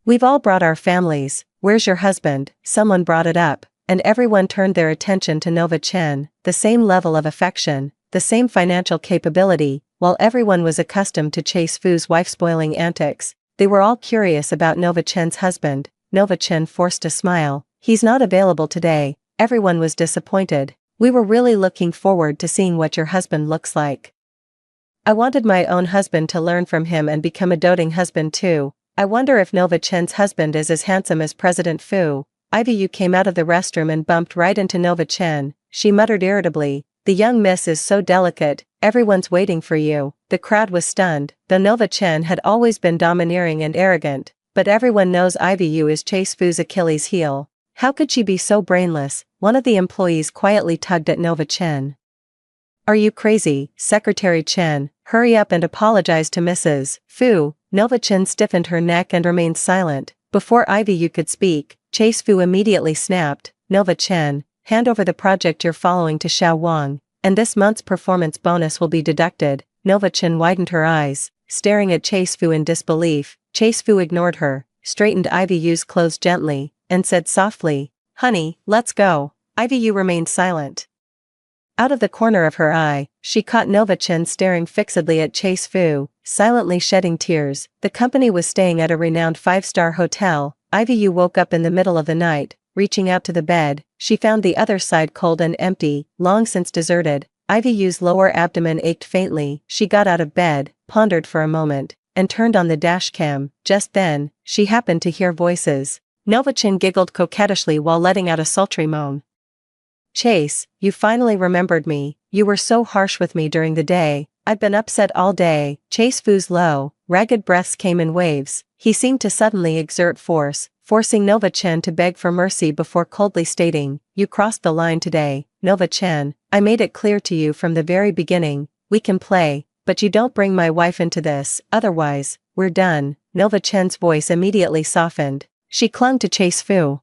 We've all brought our families. Where's your husband? Someone brought it up, and everyone turned their attention to Nova Chen. The same level of affection, the same financial capability. While everyone was accustomed to Chase Fu's wife-spoiling antics, they were all curious about Nova Chen's husband. Nova Chen forced a smile. He's not available today. Everyone was disappointed. We were really looking forward to seeing what your husband looks like. I wanted my own husband to learn from him and become a doting husband too. I wonder if Nova Chen's husband is as handsome as President Fu. Ivy came out of the restroom and bumped right into Nova Chen. She muttered irritably, the young miss is so delicate, everyone's waiting for you. The crowd was stunned. Though Nova Chen had always been domineering and arrogant, but everyone knows Ivy is Chase Fu's Achilles heel. How could she be so brainless? One of the employees quietly tugged at Nova Chen. Are you crazy, Secretary Chen? Hurry up and apologize to Mrs. Fu. Nova Chen stiffened her neck and remained silent. Before Ivy could speak, Chase Fu immediately snapped, Nova Chen, hand over the project you're following to Xiao Wang, and this month's performance bonus will be deducted. Nova Chen widened her eyes, staring at Chase Fu in disbelief. Chase Fu ignored her, straightened Ivyu's clothes gently, and said softly, honey, let's go. Ivy remained silent. Out of the corner of her eye, she caught Nova Chen staring fixedly at Chase Fu, silently shedding tears. The company was staying at a renowned 5-star hotel. Ivy woke up in the middle of the night. Reaching out to the bed, she found the other side cold and empty, long since deserted. Ivyu's lower abdomen ached faintly. She got out of bed, pondered for a moment, and turned on the dashcam. Just then, she happened to hear voices. Nova Chen giggled coquettishly while letting out a sultry moan. Chase, you finally remembered me. You were so harsh with me during the day. I've been upset all day. Chase Fu's low, ragged breaths came in waves. He seemed to suddenly exert force, forcing Nova Chen to beg for mercy before coldly stating, you crossed the line today. Nova-chan, I made it clear to you from the very beginning, we can play, but you don't bring my wife into this, otherwise, we're done. Nova-chan's voice immediately softened. She clung to Chase-fu.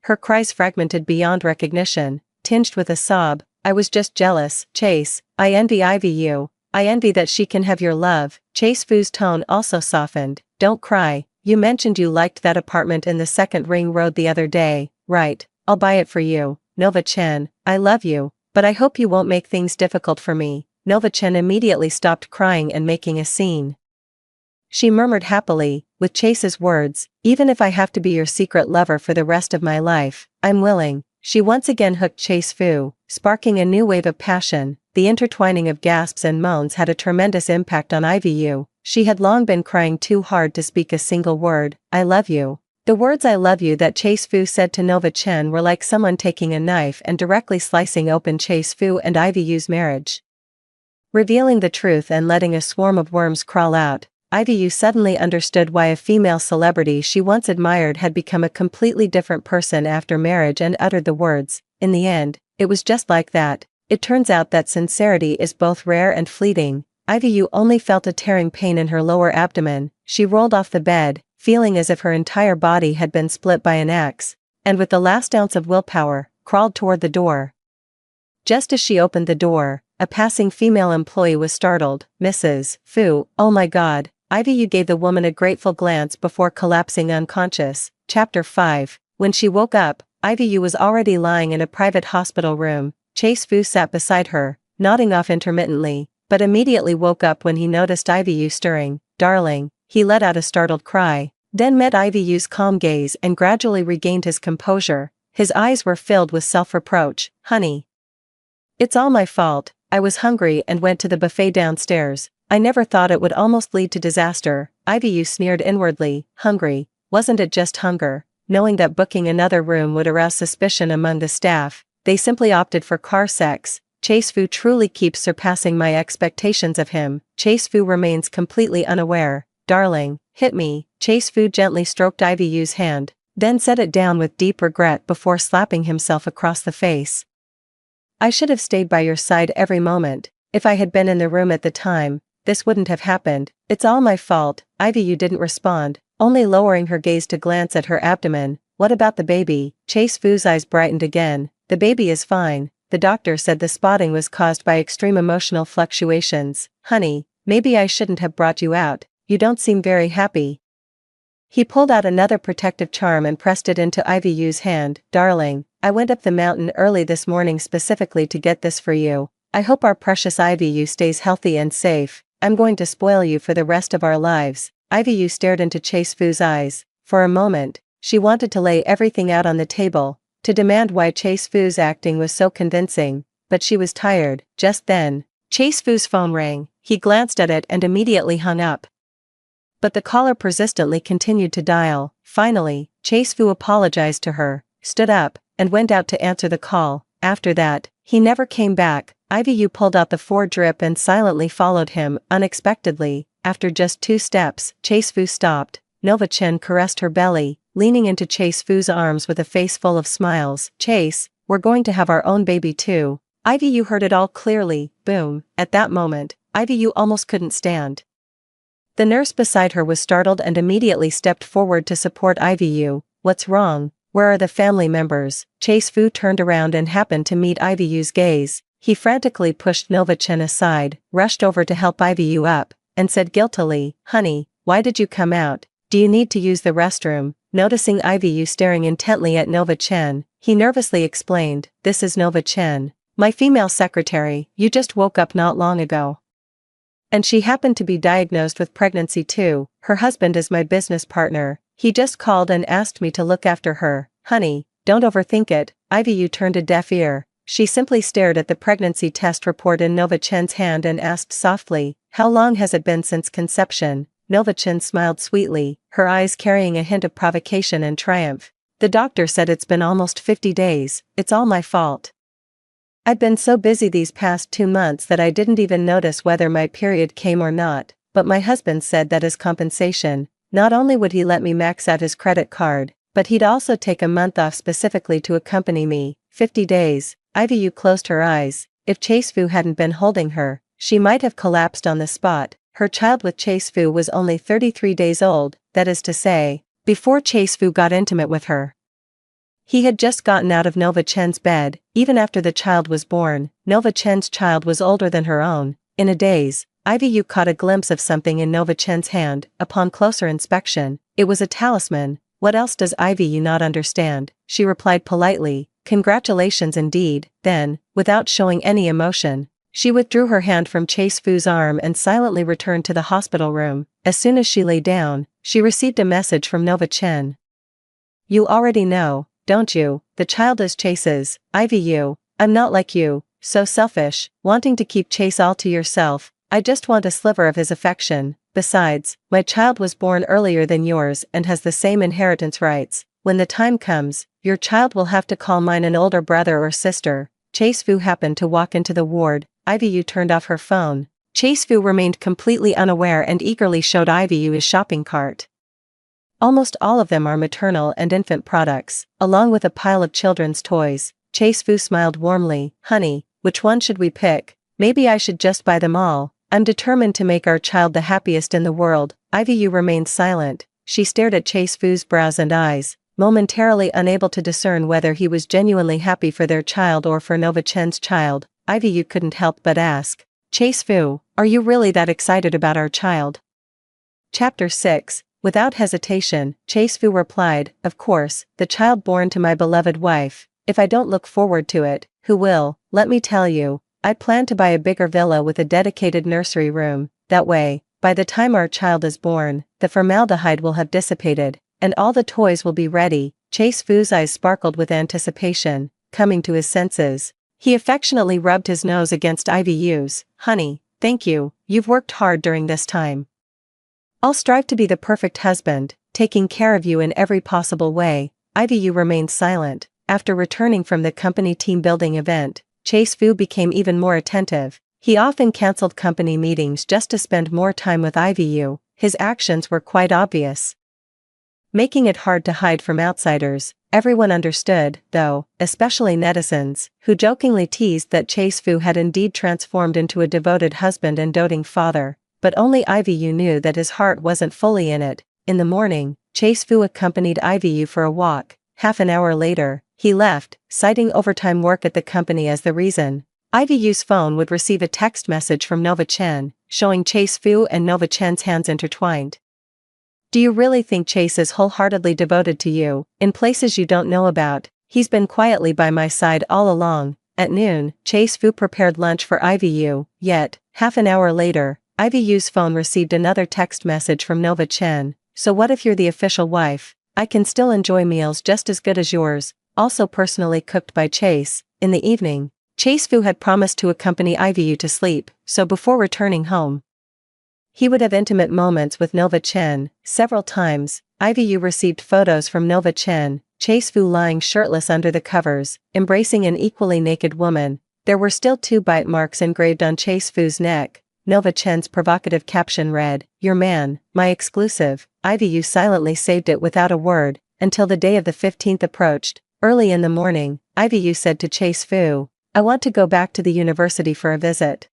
Her cries fragmented beyond recognition, tinged with a sob. I was just jealous, Chase. I envy Ivy you. I envy that she can have your love. Chase-fu's tone also softened. Don't cry. You mentioned you liked that apartment in the second ring road the other day, right? I'll buy it for you. Nova-chan, I love you, but I hope you won't make things difficult for me. Nova-chan immediately stopped crying and making a scene. She murmured happily, with Chase's words, even if I have to be your secret lover for the rest of my life, I'm willing. She once again hooked Chase-fu, sparking a new wave of passion. The intertwining of gasps and moans had a tremendous impact on Ivy Yu. She had long been crying too hard to speak a single word. I love you. The words I love you that Chase-fu said to Nova-chan were like someone taking a knife and directly slicing open Chase-fu and Ivy Yu's marriage. Revealing the truth and letting a swarm of worms crawl out, Ivy Yu suddenly understood why a female celebrity she once admired had become a completely different person after marriage and uttered the words, in the end, it was just like that. It turns out that sincerity is both rare and fleeting. Ivy Yu only felt a tearing pain in her lower abdomen. She rolled off the bed, feeling as if her entire body had been split by an axe, and with the last ounce of willpower, crawled toward the door. Just as she opened the door, a passing female employee was startled. Mrs. Fu, oh my god. Ivy Yu gave the woman a grateful glance before collapsing unconscious. Chapter 5. When she woke up, Ivy Yu was already lying in a private hospital room. Chase-fu sat beside her, nodding off intermittently, but immediately woke up when he noticed Ivy Yu stirring. Darling, he let out a startled cry, then met Ivy Yu's calm gaze and gradually regained his composure. His eyes were filled with self-reproach. Honey. It's all my fault. I was hungry and went to the buffet downstairs. I never thought it would almost lead to disaster. Ivy Yu sneered inwardly. Hungry? Wasn't it just hunger? Knowing that booking another room would arouse suspicion among the staff, they simply opted for car sex. Chase-fu truly keeps surpassing my expectations of him. Chase-fu remains completely unaware. Darling, hit me. Chase-fu gently stroked Ivy Yu's hand, then set it down with deep regret before slapping himself across the face. I should have stayed by your side every moment. If I had been in the room at the time, this wouldn't have happened. It's all my fault. Ivy Yu didn't respond, only lowering her gaze to glance at her abdomen. What about the baby? Chase-fu's eyes brightened again. The baby is fine. The doctor said the spotting was caused by extreme emotional fluctuations. Honey, maybe I shouldn't have brought you out. You don't seem very happy. He pulled out another protective charm and pressed it into Ivy Yu's hand. Darling, I went up the mountain early this morning specifically to get this for you. I hope our precious Ivy Yu stays healthy and safe. I'm going to spoil you for the rest of our lives. Ivy Yu stared into Chase-fu's eyes. For a moment, she wanted to lay everything out on the table, to demand why Chase-fu's acting was so convincing, but she was tired. Just then, Chase-fu's phone rang. He glanced at it and immediately hung up. But the caller persistently continued to dial. Finally, Chase-fu apologized to her, stood up, and went out to answer the call. After that, he never came back. Ivy Yu pulled out the 4-drip and silently followed him. Unexpectedly, after just 2 steps, Chase-fu stopped. Nova-chan caressed her belly, leaning into Chase-fu's arms with a face full of smiles. Chase, we're going to have our own baby too. Ivy Yu heard it all clearly. Boom. At that moment, Ivy Yu almost couldn't stand. The nurse beside her was startled and immediately stepped forward to support Ivy Yu. What's wrong? Where are the family members? Chase-fu turned around and happened to meet Ivy Yu's gaze. He frantically pushed Nova-chan aside, rushed over to help Ivy Yu up, and said guiltily, Honey, why did you come out? Do you need to use the restroom? Noticing Ivy Yu staring intently at Nova-chan, he nervously explained, This is Nova-chan, my female secretary. You just woke up not long ago. And she happened to be diagnosed with pregnancy too. Her husband is my business partner. He just called and asked me to look after her. Honey, don't overthink it. Ivy Yu turned a deaf ear. She simply stared at the pregnancy test report in Nova-chan's hand and asked softly, How long has it been since conception? Nova-chan smiled sweetly, her eyes carrying a hint of provocation and triumph. The doctor said it's been almost 50 days. It's all my fault. I've been so busy these past 2 months that I didn't even notice whether my period came or not, but my husband said that as compensation, not only would he let me max out his credit card, but he'd also take a month off specifically to accompany me. 50 days. Ivy Yu closed her eyes. If Chase Fu hadn't been holding her, she might have collapsed on the spot. Her child with Chase Fu was only 33 days old, that is to say, before Chase Fu got intimate with her. He had just gotten out of Nova Chen's bed. Even after the child was born, Nova Chen's child was older than her own. In a daze, Ivy Yu caught a glimpse of something in Nova Chen's hand. Upon closer inspection, it was a talisman. What else does Ivy Yu not understand? She replied politely, "Congratulations indeed." Then, without showing any emotion, she withdrew her hand from Chase Fu's arm and silently returned to the hospital room. As soon as she lay down, she received a message from Nova Chen. "You already know, don't you? The child is Chase's." "Ivy Yu, I'm not like you, so selfish, wanting to keep Chase all to yourself. I just want a sliver of his affection. Besides, my child was born earlier than yours and has the same inheritance rights. When the time comes, your child will have to call mine an older brother or sister." Chase Fu happened to walk into the ward. Ivy Yu turned off her phone. Chase Fu remained completely unaware and eagerly showed Ivy Yu his shopping cart. Almost all of them are maternal and infant products, along with a pile of children's toys. Chase Fu smiled warmly. "Honey, which one should we pick? Maybe I should just buy them all. I'm determined to make our child the happiest in the world." Ivy Yu remained silent. She stared at Chase Fu's brows and eyes, momentarily unable to discern whether he was genuinely happy for their child or for Nova Chen's child. Ivy Yu couldn't help but ask, "Chase Fu, are you really that excited about our child?" Chapter 6. Without hesitation, Chase Fu replied, "Of course, the child born to my beloved wife. If I don't look forward to it, who will? Let me tell you, I plan to buy a bigger villa with a dedicated nursery room. That way, by the time our child is born, the formaldehyde will have dissipated, and all the toys will be ready." Chase Fu's eyes sparkled with anticipation. Coming to his senses, he affectionately rubbed his nose against Ivy Yu's. "Honey, thank you, you've worked hard during this time. I'll strive to be the perfect husband, taking care of you in every possible way." Ivy Yu remained silent. After returning from the company team building event, Chase Fu became even more attentive. He often cancelled company meetings just to spend more time with Ivy Yu. His actions were quite obvious, making it hard to hide from outsiders. Everyone understood, though, especially netizens, who jokingly teased that Chase Fu had indeed transformed into a devoted husband and doting father. But only Ivy Yu knew that his heart wasn't fully in it. In the morning, Chase Fu accompanied Ivy Yu for a walk. Half an hour later, he left, citing overtime work at the company as the reason. Ivy Yu's phone would receive a text message from Nova Chen, showing Chase Fu and Nova Chen's hands intertwined. "Do you really think Chase is wholeheartedly devoted to you? In places you don't know about, he's been quietly by my side all along." At noon, Chase Fu prepared lunch for Ivy Yu. Yet, half an hour later, Ivy Yu's phone received another text message from Nova Chen. "So what if you're the official wife? I can still enjoy meals just as good as yours, also personally cooked by Chase." In the evening, Chase Fu had promised to accompany Ivy Yu to sleep, so before returning home, he would have intimate moments with Nova Chen. Several times, Ivy Yu received photos from Nova Chen, Chase Fu lying shirtless under the covers, embracing an equally naked woman. There were still 2 bite marks engraved on Chase Fu's neck. Nova Chen's provocative caption read, "Your man, my exclusive." Ivy Yu silently saved it without a word, until the day of the 15th approached. Early in the morning, Ivy Yu said to Chase Fu, "I want to go back to the university for a visit."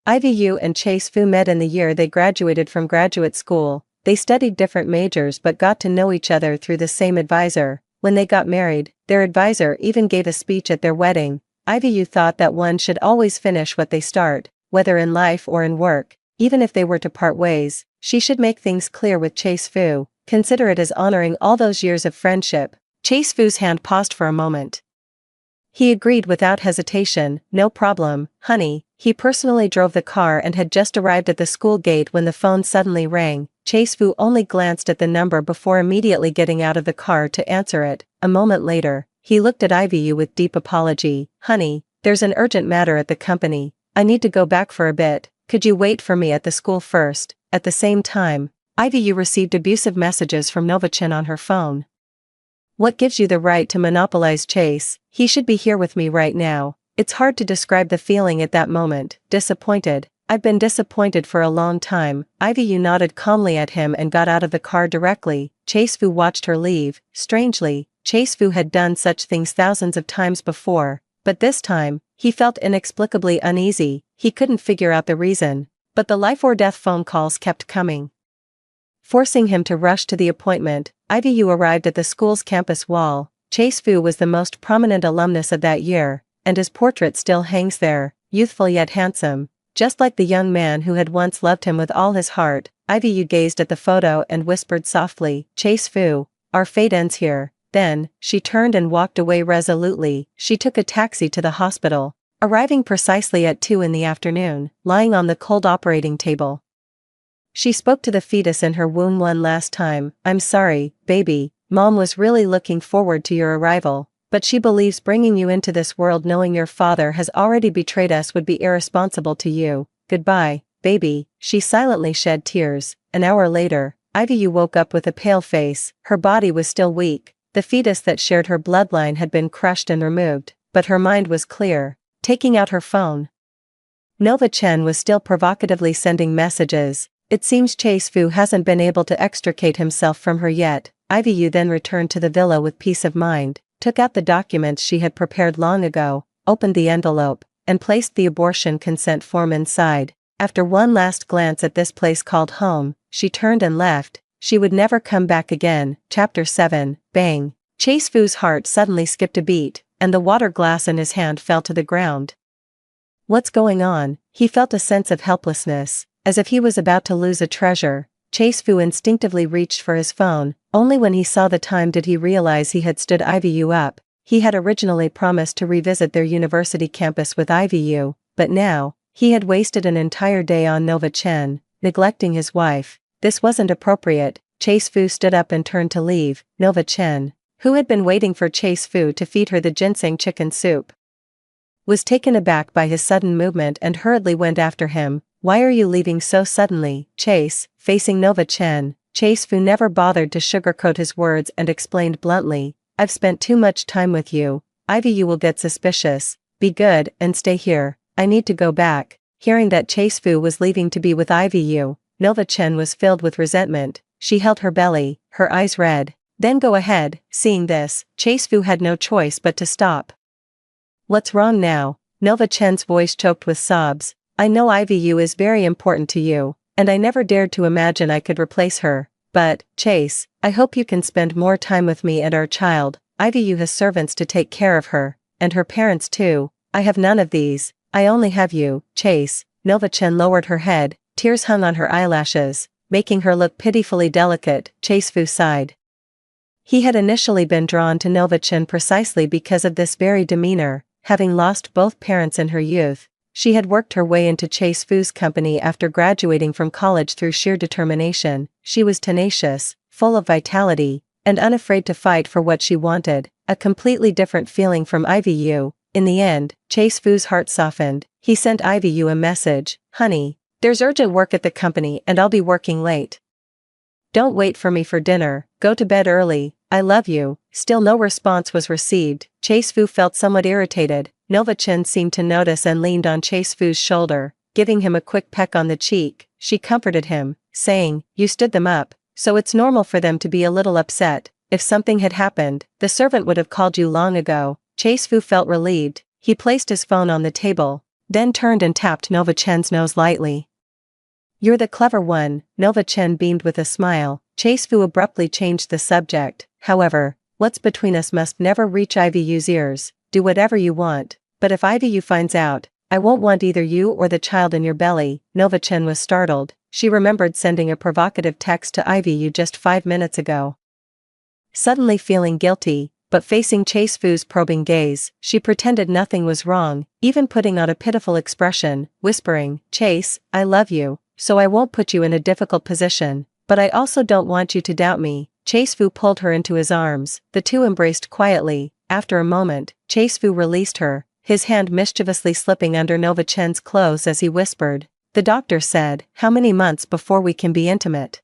Ivy Yu and Chase Fu met in the year they graduated from graduate school. They studied different majors but got to know each other through the same advisor. When they got married, their advisor even gave a speech at their wedding. Ivy Yu thought that one should always finish what they start, whether in life or in work. Even if they were to part ways, she should make things clear with Chase Fu, consider it as honoring all those years of friendship. Chase Fu's hand paused for a moment. He agreed without hesitation, "No problem, honey." He personally drove the car and had just arrived at the school gate when the phone suddenly rang. Chase Fu only glanced at the number before immediately getting out of the car to answer it. A moment later, he looked at Ivy Yu with deep apology. "Honey, there's an urgent matter at the company. I need to go back for a bit. Could you wait for me at the school first?" At the same time, Ivy Yu received abusive messages from Nova Chen on her phone. "What gives you the right to monopolize Chase? He should be here with me right now." It's hard to describe the feeling at that moment. Disappointed. "I've been disappointed for a long time." Ivy Yu nodded calmly at him and got out of the car directly. Chase Fu watched her leave. Strangely, Chase Fu had done such things thousands of times before, But this time, he felt inexplicably uneasy. He couldn't figure out the reason. But the life or death phone calls kept coming, forcing him to rush to the appointment. Yu arrived at the school's campus wall. Chase Fu was the most prominent alumnus of that year, and his portrait still hangs there, youthful yet handsome, just like the young man who had once loved him with all his heart. Yu gazed at the photo and whispered softly, "Chase Fu, our fate ends here." Then, she turned and walked away resolutely. She took a taxi to the hospital, arriving precisely at 2 in the afternoon, lying on the cold operating table. She spoke to the fetus in her womb one last time. "I'm sorry, baby. Mom was really looking forward to your arrival, but she believes bringing you into this world knowing your father has already betrayed us would be irresponsible to you. Goodbye, baby." She silently shed tears. An hour later, Yu woke up with a pale face. Her body was still weak. The fetus that shared her bloodline had been crushed and removed, but her mind was clear. Taking out her phone, Nova Chen was still provocatively sending messages. "It seems Chase Fu hasn't been able to extricate himself from her yet." Yu then returned to the villa with peace of mind, took out the documents she had prepared long ago, opened the envelope, and placed the abortion consent form inside. After one last glance at this place called home, she turned and left. She would never come back again. Chapter 7, Bang. Chase Fu's heart suddenly skipped a beat, and the water glass in his hand fell to the ground. What's going on? He felt a sense of helplessness, as if he was about to lose a treasure. Chase Fu instinctively reached for his phone. Only when he saw the time did he realize he had stood Yu up. He had originally promised to revisit their university campus with Yu, but now, he had wasted an entire day on Nova Chen, neglecting his wife. This wasn't appropriate. Chase Fu stood up and turned to leave. Nova Chen, who had been waiting for Chase Fu to feed her the ginseng chicken soup, was taken aback by his sudden movement and hurriedly went after him. "Why are you leaving so suddenly, Chase?" Facing Nova Chen, Chase Fu never bothered to sugarcoat his words and explained bluntly, "I've spent too much time with you. Yu will get suspicious. Be good and stay here. I need to go back." Hearing that Chase Fu was leaving to be with Yu, Nova Chen was filled with resentment. She held her belly, her eyes red. "Then go ahead." Seeing this, Chase Fu had no choice but to stop. "What's wrong now?" Nova Chen's voice choked with sobs. "I know Yu is very important to you, and I never dared to imagine I could replace her. But, Chase, I hope you can spend more time with me and our child. Yu has servants to take care of her, and her parents too. I have none of these. I only have you, Chase." Nova Chen lowered her head. Tears hung on her eyelashes, making her look pitifully delicate. Chase Fu sighed. He had initially been drawn to Nova Chen precisely because of this very demeanor. Having lost both parents in her youth, she had worked her way into Chase Fu's company after graduating from college through sheer determination. She was tenacious, full of vitality, and unafraid to fight for what she wanted, a completely different feeling from Yu. In the end, Chase Fu's heart softened. He sent Yu a message, "Honey, there's urgent work at the company and I'll be working late. Don't wait for me for dinner, go to bed early, I love you." Still no response was received. Chase Fu felt somewhat irritated. Nova Chen seemed to notice and leaned on Chase Fu's shoulder, giving him a quick peck on the cheek. She comforted him, saying, "You stood them up, so it's normal for them to be a little upset. If something had happened, the servant would have called you long ago." Chase Fu felt relieved. He placed his phone on the table, then turned and tapped Nova Chen's nose lightly. "You're the clever one." Nova Chen beamed with a smile. Chase Fu abruptly changed the subject. "However, what's between us must never reach Yu's ears. Do whatever you want, but if Yu finds out, I won't want either you or the child in your belly." Nova Chen was startled. She remembered sending a provocative text to Yu just 5 minutes ago. Suddenly feeling guilty, but facing Chase Fu's probing gaze, she pretended nothing was wrong, even putting on a pitiful expression, whispering, "Chase, I love you, so I won't put you in a difficult position, but I also don't want you to doubt me." Chase Fu pulled her into his arms. The two embraced quietly. After a moment, Chase Fu released her, his hand mischievously slipping under Nova Chen's clothes as he whispered, "The doctor said, how many months before we can be intimate?"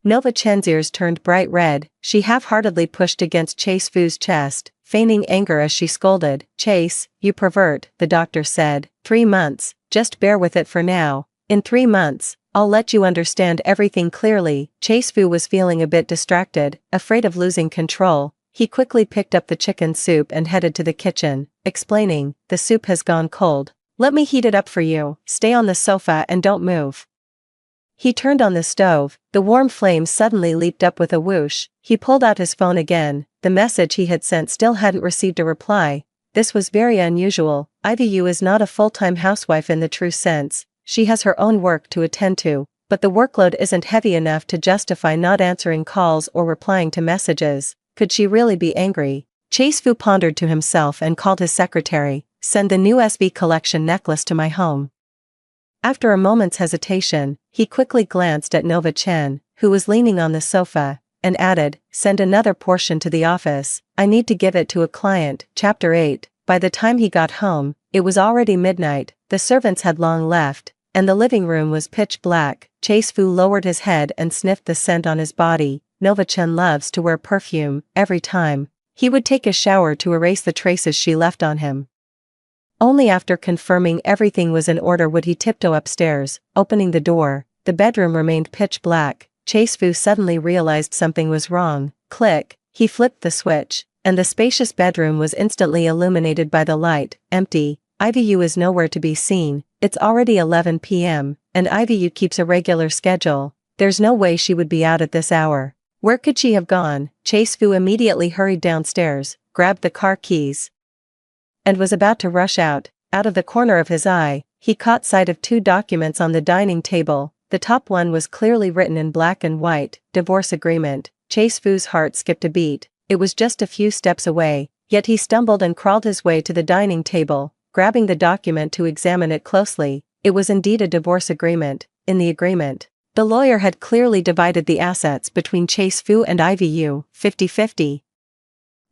Nova Chen's ears turned bright red. She half-heartedly pushed against Chase Fu's chest, feigning anger as she scolded, "Chase, you pervert," the doctor said. 3 months, just bear with it for now. In 3 months, I'll let you understand everything clearly." Chase Fu was feeling a bit distracted, afraid of losing control. he quickly picked up the chicken soup and headed to the kitchen, explaining, "The soup has gone cold. Let me heat it up for you, stay on the sofa and don't move." He turned on the stove, the warm flame suddenly leaped up with a whoosh. He pulled out his phone again, the message he had sent still hadn't received a reply. This was very unusual. Ivy is not a full-time housewife in the true sense, she has her own work to attend to, but the workload isn't heavy enough to justify not answering calls or replying to messages. Could she really be angry? Chase Fu pondered to himself and called his secretary, "Send the new SB collection necklace to my home." After a moment's hesitation, he quickly glanced at Nova Chen, who was leaning on the sofa, and added, "Send another portion to the office, I need to give it to a client." Chapter 8. By the time he got home, it was already midnight, the servants had long left, and the living room was pitch black. Chase Fu lowered his head and sniffed the scent on his body. Nova Chen loves to wear perfume. Every time he would take a shower to erase the traces she left on him. Only after confirming everything was in order would he tiptoe upstairs. Opening the door, the bedroom remained pitch black. Chase Fu suddenly realized something was wrong. Click, he flipped the switch, and the spacious bedroom was instantly illuminated by the light. Empty. Ivy is nowhere to be seen. It's already 11 p.m., and Ivy keeps a regular schedule. There's no way she would be out at this hour. Where could she have gone? Chase Fu immediately hurried downstairs, grabbed the car keys, and was about to rush out. Out of the corner of his eye, he caught sight of two documents on the dining table. The top one was clearly written in black and white, divorce agreement. Chase Fu's heart skipped a beat. It was just a few steps away, yet he stumbled and crawled his way to the dining table, grabbing the document to examine it closely. It was indeed a divorce agreement. In the agreement, the lawyer had clearly divided the assets between Chase Fu and Ivy, 50-50.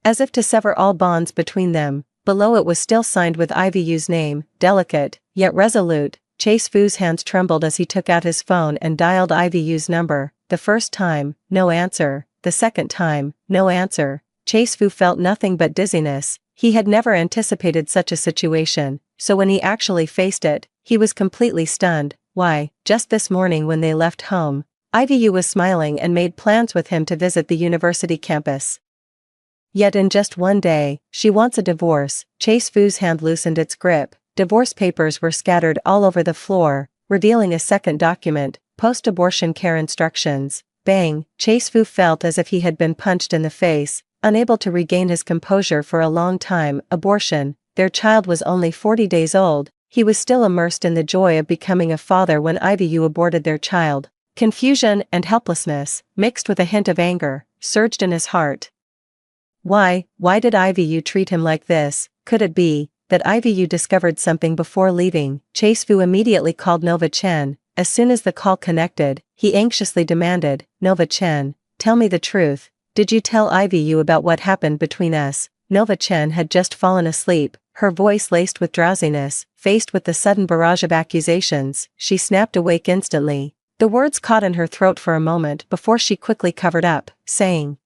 As if to sever all bonds between them, below it was still signed with Ivy's name, delicate, yet resolute. Chase Fu's hands trembled as he took out his phone and dialed Ivy's number. The first time, no answer. The second time, no answer. Chase Fu felt nothing but dizziness. He had never anticipated such a situation, so when he actually faced it, he was completely stunned. Why, just this morning when they left home, Ivy was smiling and made plans with him to visit the university campus. Yet in just one day, she wants a divorce. Chase Fu's hand loosened its grip. Divorce papers were scattered all over the floor, revealing a second document, post-abortion care instructions. Bang! Chase Fu felt as if he had been punched in the face, unable to regain his composure for a long time. Abortion. Their child was only 40 days old. He was still immersed in the joy of becoming a father when Ivy aborted their child. Confusion and helplessness, mixed with a hint of anger, surged in his heart. Why did Ivy treat him like this? Could it be that Ivy discovered something before leaving? Chase Fu immediately called Nova Chen. As soon as the call connected, he anxiously demanded, "Nova Chen, tell me the truth. Did you tell Ivy about what happened between us?" Nova Chen had just fallen asleep, her voice laced with drowsiness. Faced with the sudden barrage of accusations, she snapped awake instantly. The words caught in her throat for a moment before she quickly covered up, saying,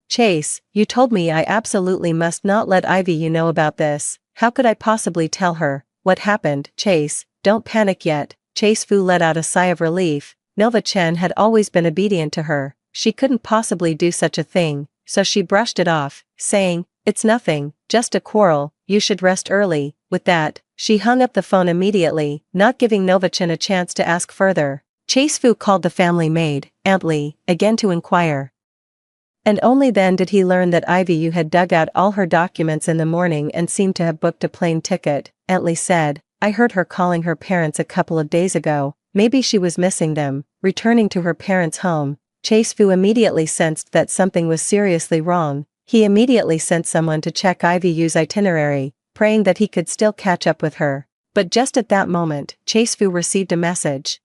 "Chase, you told me I absolutely must not let Ivy know about this. How could I possibly tell her? What happened?" "Chase, don't panic yet." Chase Fu let out a sigh of relief. Nova Chen had always been obedient to her. She couldn't possibly do such a thing, so she brushed it off, saying, "It's nothing, just a quarrel, you should rest early." With that, she hung up the phone immediately, not giving Nova Chen a chance to ask further. Chase Fu called the family maid, Aunt Lee, again to inquire. And only then did he learn that Ivy had dug out all her documents in the morning and seemed to have booked a plane ticket. Aunt Lee said, "I heard her calling her parents a couple of days ago. Maybe she was missing them, returning to her parents' home." Chase Fu immediately sensed that something was seriously wrong. He immediately sent someone to check Ivy's itinerary, praying that he could still catch up with her. But just at that moment, Chase Fu received a message.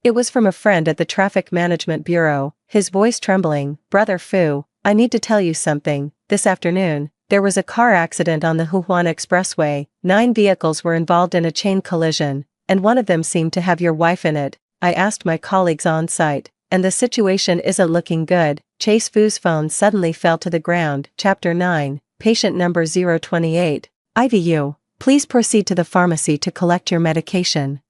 It was from a friend at the Traffic Management Bureau, his voice trembling. "Brother Fu, I need to tell you something. This afternoon, there was a car accident on the Huhuan Expressway. 9 vehicles were involved in a chain collision, and one of them seemed to have your wife in it. I asked my colleagues on site, and the situation isn't looking good." Chase Fu's phone suddenly fell to the ground. Chapter 9, Patient number 028. "Ivy, please proceed to the pharmacy to collect your medication."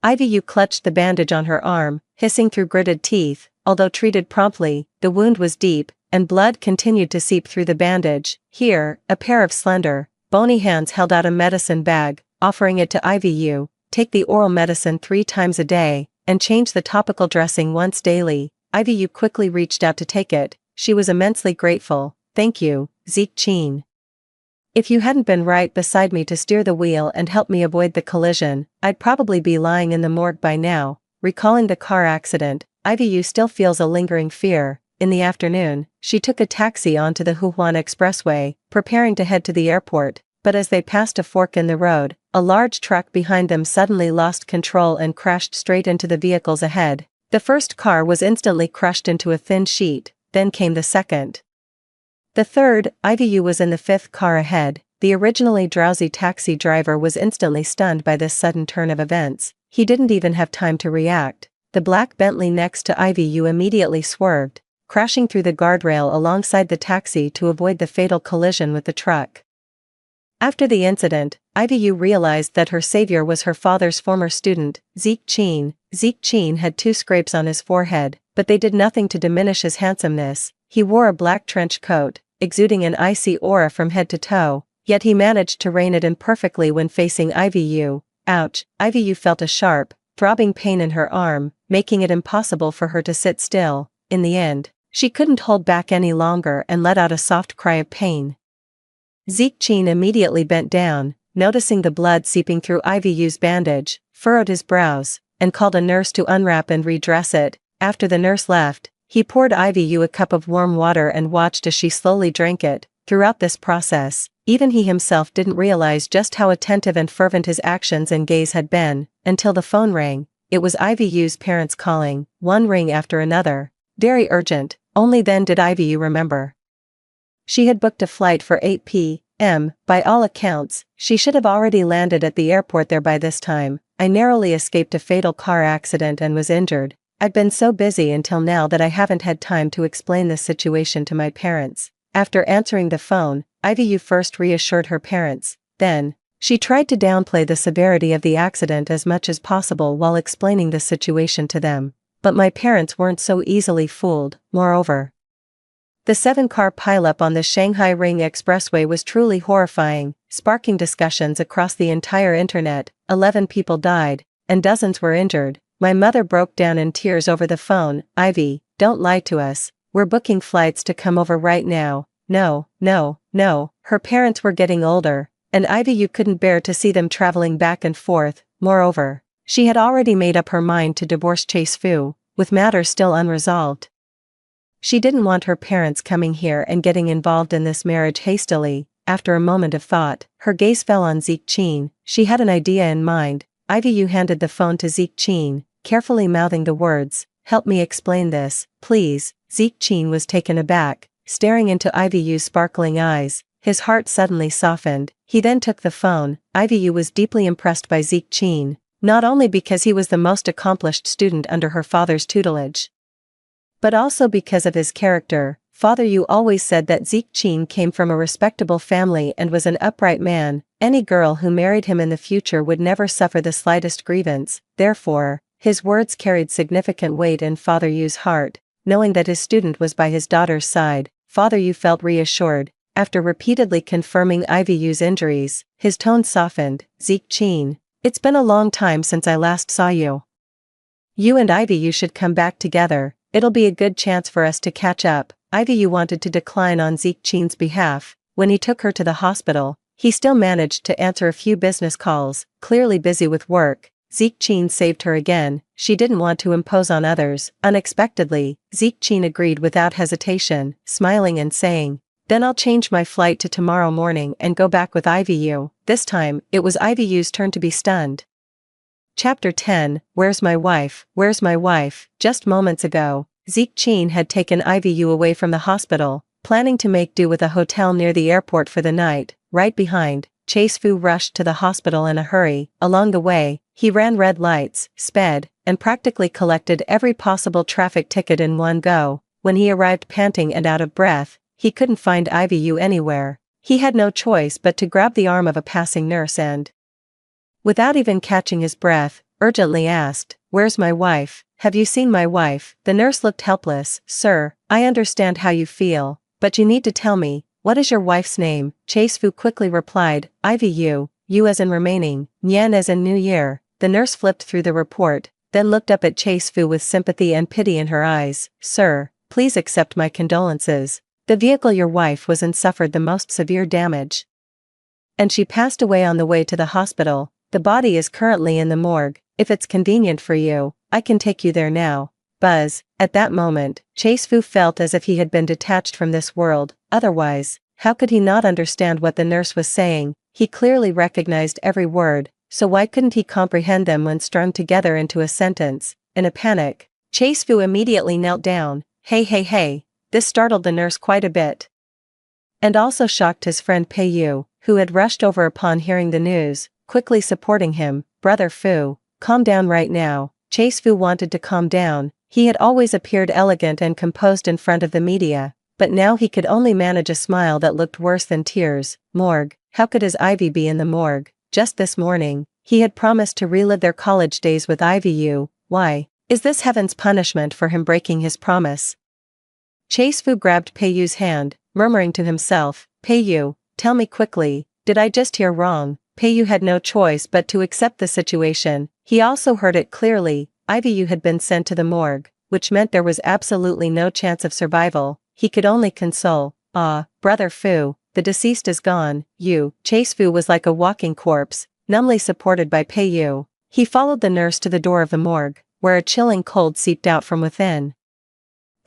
Ivy clutched the bandage on her arm, hissing through gritted teeth. Although treated promptly, the wound was deep. and blood continued to seep through the bandage. Here, a pair of slender, bony hands held out a medicine bag, offering it to IVU. Take the oral medicine 3 times a day, and change the topical dressing once daily. IVU quickly reached out to take it. She was immensely grateful. Thank you, Zeke Chin. If you hadn't been right beside me to steer the wheel and help me avoid the collision, I'd probably be lying in the morgue by now. Recalling the car accident, IVU still feels a lingering fear. In the afternoon, she took a taxi onto the Huhuan Expressway, preparing to head to the airport, but as they passed a fork in the road, a large truck behind them suddenly lost control and crashed straight into the vehicles ahead. The first car was instantly crushed into a thin sheet, then came the second. The third, IVU was in the 5th car ahead. The originally drowsy taxi driver was instantly stunned by this sudden turn of events. He didn't even have time to react. The black Bentley next to IVU immediately swerved, crashing through the guardrail alongside the taxi to avoid the fatal collision with the truck. After the incident, IVU realized that her savior was her father's former student, Zeke Chin. Zeke Chin had 2 scrapes on his forehead, but they did nothing to diminish his handsomeness. He wore a black trench coat, exuding an icy aura from head to toe, yet he managed to rein it in perfectly when facing IVU. Ouch! IVU felt a sharp, throbbing pain in her arm, making it impossible for her to sit still. In the end, she couldn't hold back any longer and let out a soft cry of pain. Zeke Chin immediately bent down, noticing the blood seeping through IVU's bandage, furrowed his brows, and called a nurse to unwrap and redress it. After the nurse left, he poured IVU a cup of warm water and watched as she slowly drank it. Throughout this process, even he himself didn't realize just how attentive and fervent his actions and gaze had been, until the phone rang. It was IVU's parents calling, one ring after another. Very urgent. Only then did IVU remember. She had booked a flight for 8 p.m. By all accounts, she should have already landed at the airport there by this time. I narrowly escaped a fatal car accident and was injured. I've been so busy until now that I haven't had time to explain this situation to my parents. After answering the phone, IVU first reassured her parents. Then, she tried to downplay the severity of the accident as much as possible while explaining the situation to them. But my parents weren't so easily fooled. Moreover, the 7-car pileup on the Shanghai Ring Expressway was truly horrifying, sparking discussions across the entire internet. 11 people died, and dozens were injured. My mother broke down in tears over the phone. Ivy, don't lie to us. We're booking flights to come over right now. No. Her parents were getting older, and IVU couldn't bear to see them traveling back and forth. Moreover, she had already made up her mind to divorce Chase Fu, with matters still unresolved. She didn't want her parents coming here and getting involved in this marriage hastily. After a moment of thought, her gaze fell on Zeke Chin. She had an idea in mind. IVU handed the phone to Zeke Chin, carefully mouthing the words, "Help me explain this, please." Zeke Chin was taken aback, staring into IVU's sparkling eyes. His heart suddenly softened. He then took the phone. IVU was deeply impressed by Zeke Chin, not only because he was the most accomplished student under her father's tutelage, but also because of his character. Father Yu always said that Zeke Chin came from a respectable family and was an upright man. Any girl who married him in the future would never suffer the slightest grievance. Therefore, his words carried significant weight in Father Yu's heart. Knowing that his student was by his daughter's side, Father Yu felt reassured. After repeatedly confirming IVU's injuries, his tone softened. Zeke Chin, it's been a long time since I last saw you. You and IVU should come back together. It'll be a good chance for us to catch up. IVU wanted to decline on Zeke Chin's behalf. When he took her to the hospital, he still managed to answer a few business calls. Clearly busy with work, Zeke Chin saved her again. She didn't want to impose on others. Unexpectedly, Zeke Chin agreed without hesitation, smiling and saying, "Then I'll change my flight to tomorrow morning and go back with IVU." This time, it was IVU's turn to be stunned. Chapter 10, Where's My Wife? Where's my wife? Just moments ago, Zeke Chin had taken IVU away from the hospital, planning to make do with a hotel near the airport for the night. Right behind, Chase Fu rushed to the hospital in a hurry. Along the way, he ran red lights, sped, and practically collected every possible traffic ticket in one go. When he arrived panting and out of breath, he couldn't find IVU anywhere. He had no choice but to grab the arm of a passing nurse and, without even catching his breath, urgently asked, "Where's my wife? Have you seen my wife?" The nurse looked helpless. "Sir, I understand how you feel, but you need to tell me, what is your wife's name? Chase Fu quickly replied, Ivy Yu, Yu as in remaining, Nyan as in New Year. The nurse flipped through the report, then looked up at Chase Fu with sympathy and pity in her eyes. Sir, please accept my condolences. The vehicle your wife was in suffered the most severe damage, and she passed away on the way to the hospital. The body is currently in the morgue. If it's convenient for you, I can take you there now. Buzz. At that moment, Chase Fu felt as if he had been detached from this world. Otherwise, how could he not understand what the nurse was saying? He clearly recognized every word, so why couldn't he comprehend them when strung together into a sentence? In a panic, Chase Fu immediately knelt down. Hey. This startled the nurse quite a bit, and also shocked his friend Pei Yu, who had rushed over upon hearing the news, quickly supporting him. Brother Fu, calm down right now. Chase Fu wanted to calm down. He had always appeared elegant and composed in front of the media, but now he could only manage a smile that looked worse than tears. Morgue. How could his Ivy be in the morgue? Just this morning, he had promised to relive their college days with Ivy Yu. Why? Is this heaven's punishment for him breaking his promise? Chase Fu grabbed Pei Yu's hand, murmuring to himself, Pei Yu, tell me quickly, did I just hear wrong? Pei Yu had no choice but to accept the situation. He also heard it clearly. Ivy Yu had been sent to the morgue, which meant there was absolutely no chance of survival. He could only console. Brother Fu, the deceased is gone. Chase Fu was like a walking corpse, numbly supported by Pei Yu. He followed the nurse to the door of the morgue, where a chilling cold seeped out from within.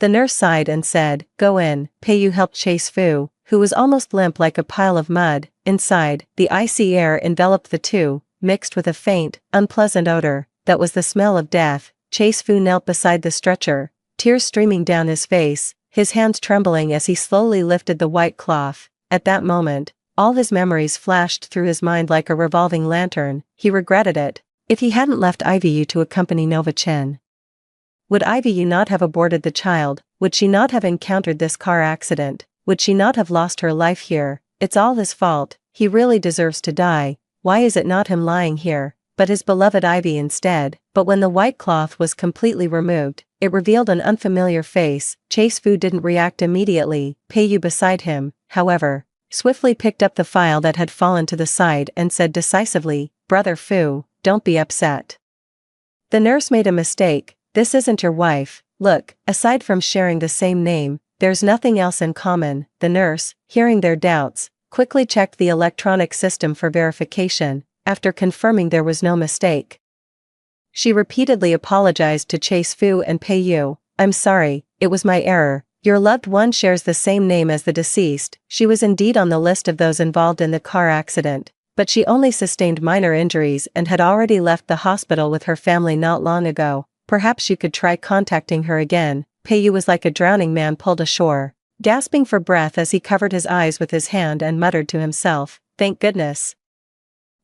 The nurse sighed and said, go in. Pei Yu helped Chase Fu, who was almost limp like a pile of mud. Inside, the icy air enveloped the two, mixed with a faint, unpleasant odor. That was the smell of death. Chase Fu knelt beside the stretcher, tears streaming down his face, his hands trembling as he slowly lifted the white cloth. At that moment, all his memories flashed through his mind like a revolving lantern. He regretted it. If he hadn't left Ivy Yu to accompany Nova Chen, would Ivy Yu not have aborted the child? Would she not have encountered this car accident? Would she not have lost her life here? It's all his fault. He really deserves to die. Why is it not him lying here, but his beloved Ivy instead? But when the white cloth was completely removed, it revealed an unfamiliar face. Chase Fu didn't react immediately. Pei Yu beside him, however, swiftly picked up the file that had fallen to the side and said decisively, Brother Fu, don't be upset. The nurse made a mistake. This isn't your wife. Look, aside from sharing the same name, there's nothing else in common. The nurse, hearing their doubts, quickly checked the electronic system for verification. After confirming there was no mistake, she repeatedly apologized to Chase Fu and Pei Yu. I'm sorry, it was my error. Your loved one shares the same name as the deceased. She was indeed on the list of those involved in the car accident, but she only sustained minor injuries and had already left the hospital with her family not long ago. Perhaps you could try contacting her again. Pei Yu was like a drowning man pulled ashore, gasping for breath as he covered his eyes with his hand and muttered to himself, Thank goodness.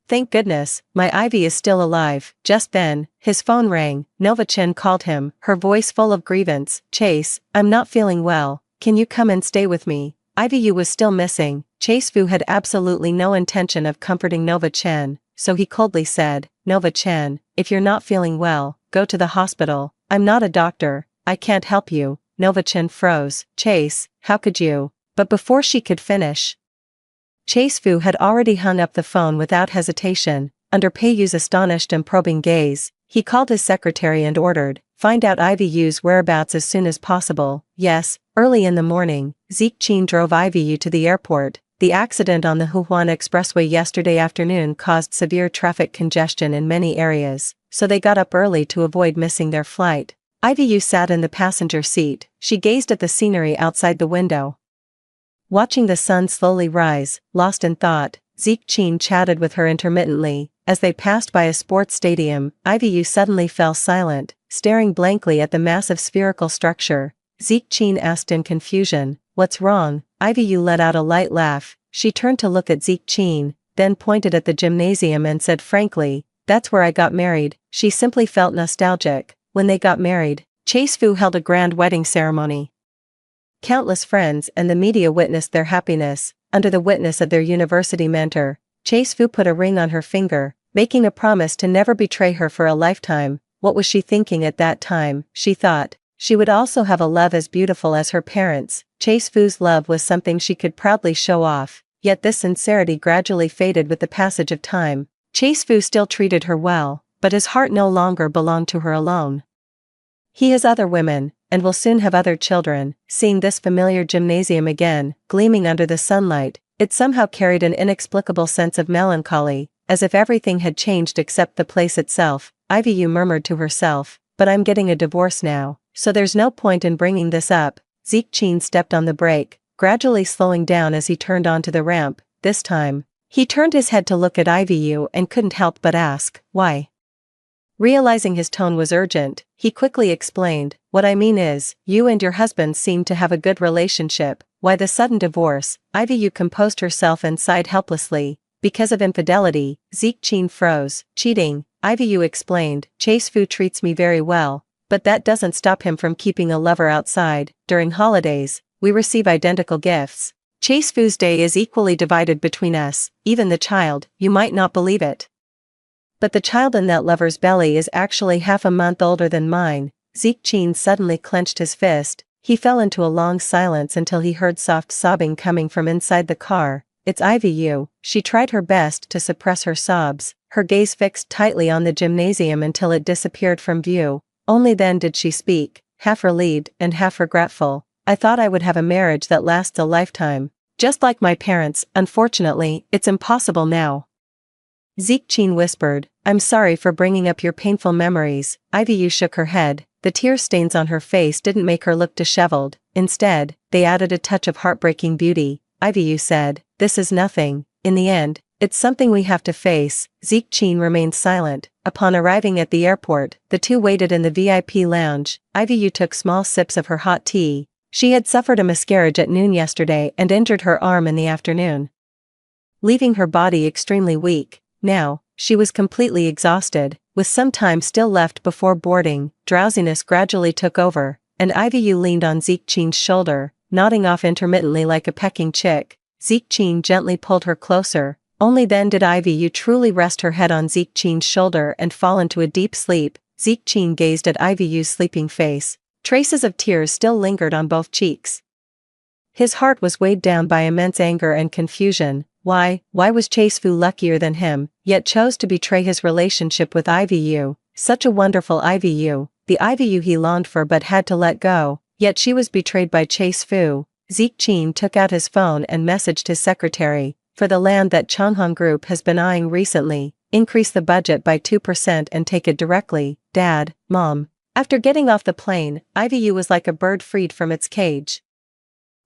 Thank goodness, my Ivy is still alive. Just then, his phone rang. Nova Chen called him, her voice full of grievance. Chase, I'm not feeling well. Can you come and stay with me? Ivy Yu was still missing. Chase Fu had absolutely no intention of comforting Nova Chen, so he coldly said, Nova Chen, if you're not feeling well, go to the hospital. I'm not a doctor. I can't help you. Nova Chen froze. Chase, how could you? But before she could finish, Chase Fu had already hung up the phone without hesitation. Under Pei Yu's astonished and probing gaze, he called his secretary and ordered, find out Ivy Yu's whereabouts as soon as possible. Yes, early in the morning, Zeke Qin drove Ivy Yu to the airport. The accident on the Huhuan Expressway yesterday afternoon caused severe traffic congestion in many areas, so they got up early to avoid missing their flight. Ivy Yu sat in the passenger seat. She gazed at the scenery outside the window, watching the sun slowly rise. Lost in thought, Zeke Qin chatted with her intermittently. As they passed by a sports stadium, Ivy Yu suddenly fell silent, staring blankly at the massive spherical structure. Zeke Qin asked in confusion, What's wrong? Ivy Yu let out a light laugh. She turned to look at Zeke Qin, then pointed at the gymnasium and said frankly, That's where I got married. She simply felt nostalgic. When they got married, Chase Fu held a grand wedding ceremony. Countless friends and the media witnessed their happiness. Under the witness of their university mentor, Chase Fu put a ring on her finger, making a promise to never betray her for a lifetime. What was she thinking at that time? She thought, she would also have a love as beautiful as her parents. Chase Fu's love was something she could proudly show off, yet this sincerity gradually faded with the passage of time. Chase Fu still treated her well, but his heart no longer belonged to her alone. He has other women, and will soon have other children. Seeing this familiar gymnasium again, gleaming under the sunlight, it somehow carried an inexplicable sense of melancholy, as if everything had changed except the place itself. Ivy murmured to herself, but I'm getting a divorce now, so there's no point in bringing this up. Zeke Chin stepped on the brake, gradually slowing down as he turned onto the ramp. This time, he turned his head to look at Ivy and couldn't help but ask, why? Realizing his tone was urgent, he quickly explained, what I mean is, you and your husband seem to have a good relationship. Why the sudden divorce? Ivy composed herself and sighed helplessly. Because of infidelity. Zeke Chin froze. Cheating, Ivy explained. Chase Fu treats me very well, but that doesn't stop him from keeping a lover outside. During holidays, we receive identical gifts. Chase Fu's day is equally divided between us, even the child, you might not believe it. But the child in that lover's belly is actually half a month older than mine. Zeke Chin suddenly clenched his fist. He fell into a long silence until he heard soft sobbing coming from inside the car. It's Ivy. She tried her best to suppress her sobs, her gaze fixed tightly on the gymnasium until it disappeared from view. Only then did she speak, half relieved and half regretful. I thought I would have a marriage that lasts a lifetime. Just like my parents, unfortunately, it's impossible now. Zeke Chin whispered, I'm sorry for bringing up your painful memories. Ivy shook her head. The tear stains on her face didn't make her look disheveled. Instead, they added a touch of heartbreaking beauty. Ivy said, this is nothing. In the end, it's something we have to face. Zeke Chin remained silent. Upon arriving at the airport, the two waited in the VIP lounge. Ivy took small sips of her hot tea. She had suffered a miscarriage at noon yesterday and injured her arm in the afternoon, leaving her body extremely weak. Now, she was completely exhausted. With some time still left before boarding, drowsiness gradually took over, and Ivy leaned on Zeke Chin's shoulder, nodding off intermittently like a pecking chick. Zeke Chin gently pulled her closer. Only then did Ivy truly rest her head on Zeke Chin's shoulder and fall into a deep sleep. Zeke Chin gazed at Ivy's sleeping face. Traces of tears still lingered on both cheeks. His heart was weighed down by immense anger and confusion. Why was Chase Fu luckier than him, yet chose to betray his relationship with Ivy? Such a wonderful Ivy, the Ivy he longed for but had to let go, yet she was betrayed by Chase Fu. Zeke Chin took out his phone and messaged his secretary, for the land that Changhong Group has been eyeing recently, increase the budget by 2% and take it directly. Dad, Mom. After getting off the plane, Ivy was like a bird freed from its cage,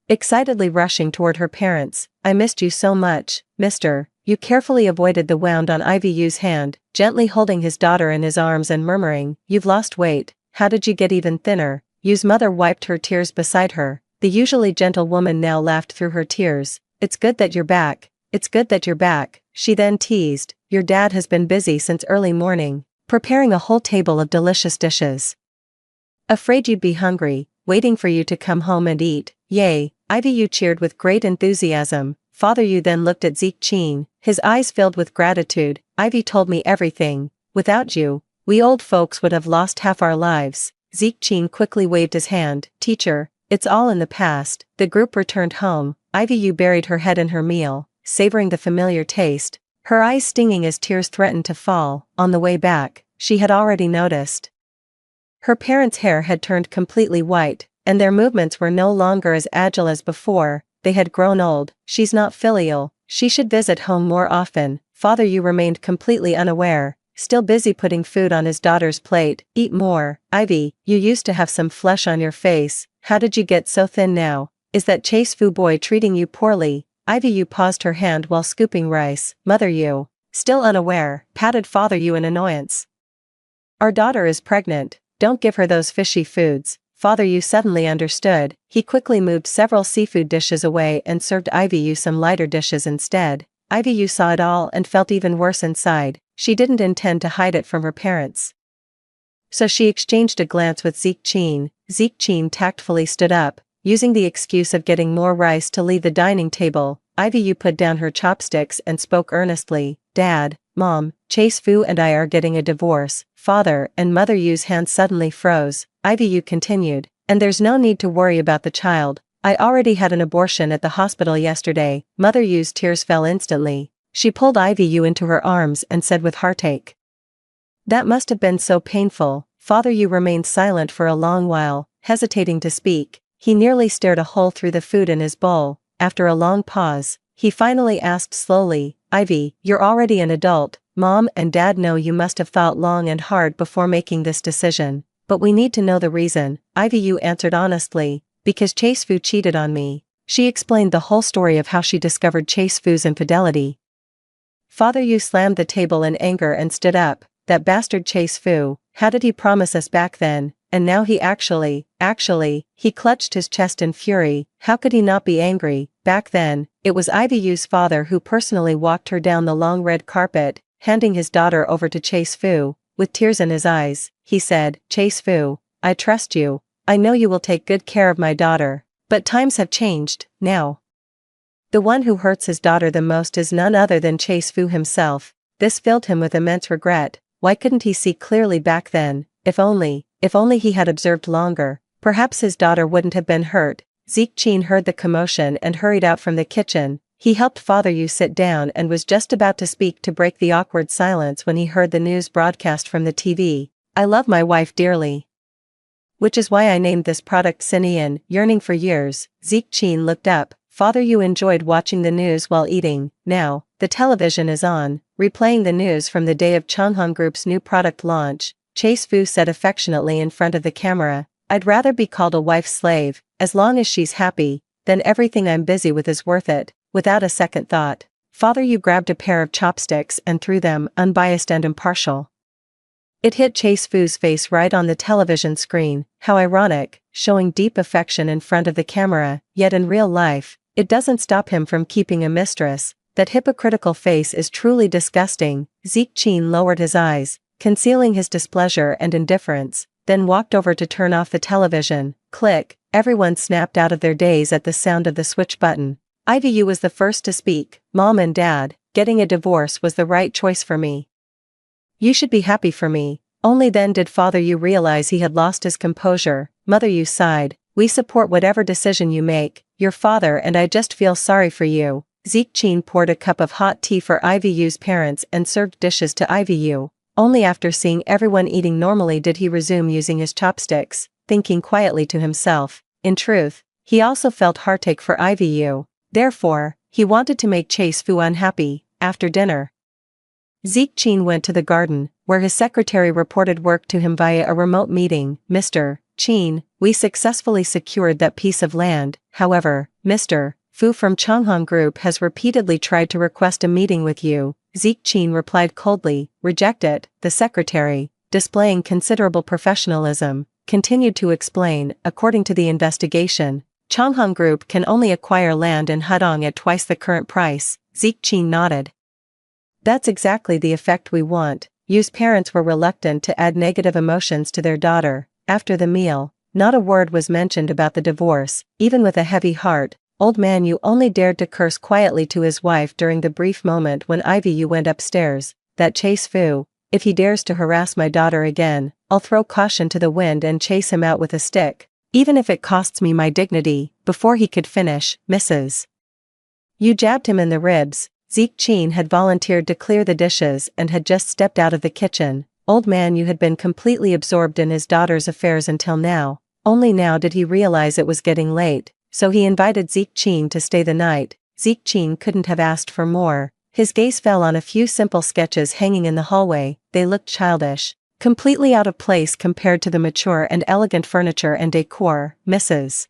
excitedly rushing toward her parents. I missed you so much, mister. You carefully avoided the wound on Ivy's hand, gently holding his daughter in his arms and murmuring, you've lost weight. How did you get even thinner? Yu's mother wiped her tears beside her. The usually gentle woman now laughed through her tears. It's good that you're back. It's good that you're back, she then teased. Your dad has been busy since early morning, preparing a whole table of delicious dishes. Afraid you'd be hungry, waiting for you to come home and eat. Yay, Ivy cheered with great enthusiasm. Father Yu then looked at Zeke Chin, his eyes filled with gratitude. Ivy told me everything. Without you, we old folks would have lost half our lives. Zeke Chin quickly waved his hand. Teacher, it's all in the past. The group returned home. Ivy buried her head in her meal, savoring the familiar taste, her eyes stinging as tears threatened to fall. On the way back, she had already noticed her parents' hair had turned completely white, and their movements were no longer as agile as before. They had grown old. She's not filial. She should visit home more often. Father Yu remained completely unaware, still busy putting food on his daughter's plate. Eat more. Ivy, you used to have some flesh on your face. How did you get so thin now? Is that Chase Fu boy treating you poorly? Ivy paused her hand while scooping rice. Mother Yu, still unaware, patted Father Yu in annoyance. Our daughter is pregnant. Don't give her those fishy foods. Father Yu suddenly understood. He quickly moved several seafood dishes away and served Ivy some lighter dishes instead. Ivy saw it all and felt even worse inside. She didn't intend to hide it from her parents, so she exchanged a glance with Zeke Chin. Zeke Chin tactfully stood up, using the excuse of getting more rice to leave the dining table. Ivy Yu put down her chopsticks and spoke earnestly. Dad, Mom, Chase Fu and I are getting a divorce. Father and Mother Yu's hands suddenly froze. Ivy Yu continued, and there's no need to worry about the child. I already had an abortion at the hospital yesterday. Mother Yu's tears fell instantly. She pulled Ivy Yu into her arms and said with heartache. That must have been so painful. Father Yu remained silent for a long while, hesitating to speak. He nearly stared a hole through the food in his bowl. After a long pause, he finally asked slowly, Ivy, you're already an adult. Mom and Dad know you must have thought long and hard before making this decision. But we need to know the reason. Ivy Yu answered honestly, because Chase Fu cheated on me. She explained the whole story of how she discovered Chase Fu's infidelity. Father Yu slammed the table in anger and stood up. That bastard Chase Fu, how did he promise us back then? And now he actually, he clutched his chest in fury. How could he not be angry? Back then, it was Ivy Yu's father who personally walked her down the long red carpet, handing his daughter over to Chase Fu. With tears in his eyes, he said, Chase Fu, I trust you. I know you will take good care of my daughter. But times have changed, now. The one who hurts his daughter the most is none other than Chase Fu himself. This filled him with immense regret. Why couldn't he see clearly back then? If only he had observed longer, perhaps his daughter wouldn't have been hurt. Zeke Chin heard the commotion and hurried out from the kitchen. He helped Father Yu sit down and was just about to speak to break the awkward silence when he heard the news broadcast from the TV. I love my wife dearly. Which is why I named this product Sinian, yearning for years. Zeke Chin looked up. Father Yu enjoyed watching the news while eating. Now, the television is on, replaying the news from the day of Changhong Group's new product launch. Chase Fu said affectionately in front of the camera, I'd rather be called a wife's slave, as long as she's happy, then everything I'm busy with is worth it. Without a second thought, Father Yu grabbed a pair of chopsticks and threw them, unbiased and impartial. It hit Chase Fu's face right on the television screen. How ironic, showing deep affection in front of the camera, yet in real life, it doesn't stop him from keeping a mistress. That hypocritical face is truly disgusting. Zeke Chin lowered his eyes, concealing his displeasure and indifference, then walked over to turn off the television. Click, everyone snapped out of their daze at the sound of the switch button. Ivy Yu was the first to speak. Mom and Dad, getting a divorce was the right choice for me. You should be happy for me. Only then did Father Yu realize he had lost his composure. Mother Yu sighed. We support whatever decision you make. Your father and I just feel sorry for you. Zeke Chin poured a cup of hot tea for Ivy Yu's parents and served dishes to Ivy Yu. Only after seeing everyone eating normally did he resume using his chopsticks, thinking quietly to himself. In truth, he also felt heartache for Ivy Yu. Therefore, he wanted to make Chase Fu unhappy. After dinner, Zeke Chin went to the garden, where his secretary reported work to him via a remote meeting. Mr. Chin, we successfully secured that piece of land. However, Mr. Fu from Changhong Group has repeatedly tried to request a meeting with you. Zeke Chin replied coldly, reject it. The secretary, displaying considerable professionalism, continued to explain, according to the investigation, Changhong Group can only acquire land in Hudong at twice the current price. Zeke Chin nodded. That's exactly the effect we want. Yu's parents were reluctant to add negative emotions to their daughter. After the meal, not a word was mentioned about the divorce. Even with a heavy heart, Old Man Yu only dared to curse quietly to his wife during the brief moment when Ivy Yu went upstairs. That Chase Fu, if he dares to harass my daughter again, I'll throw caution to the wind and chase him out with a stick, even if it costs me my dignity. Before he could finish, Mrs. Yu jabbed him in the ribs. Zeke Chin had volunteered to clear the dishes and had just stepped out of the kitchen. Old Man Yu had been completely absorbed in his daughter's affairs until now. Only now did he realize it was getting late, so he invited Zeke Chin to stay the night. Zeke Chin couldn't have asked for more. His gaze fell on a few simple sketches hanging in the hallway. They looked childish, completely out of place compared to the mature and elegant furniture and decor. Mrs.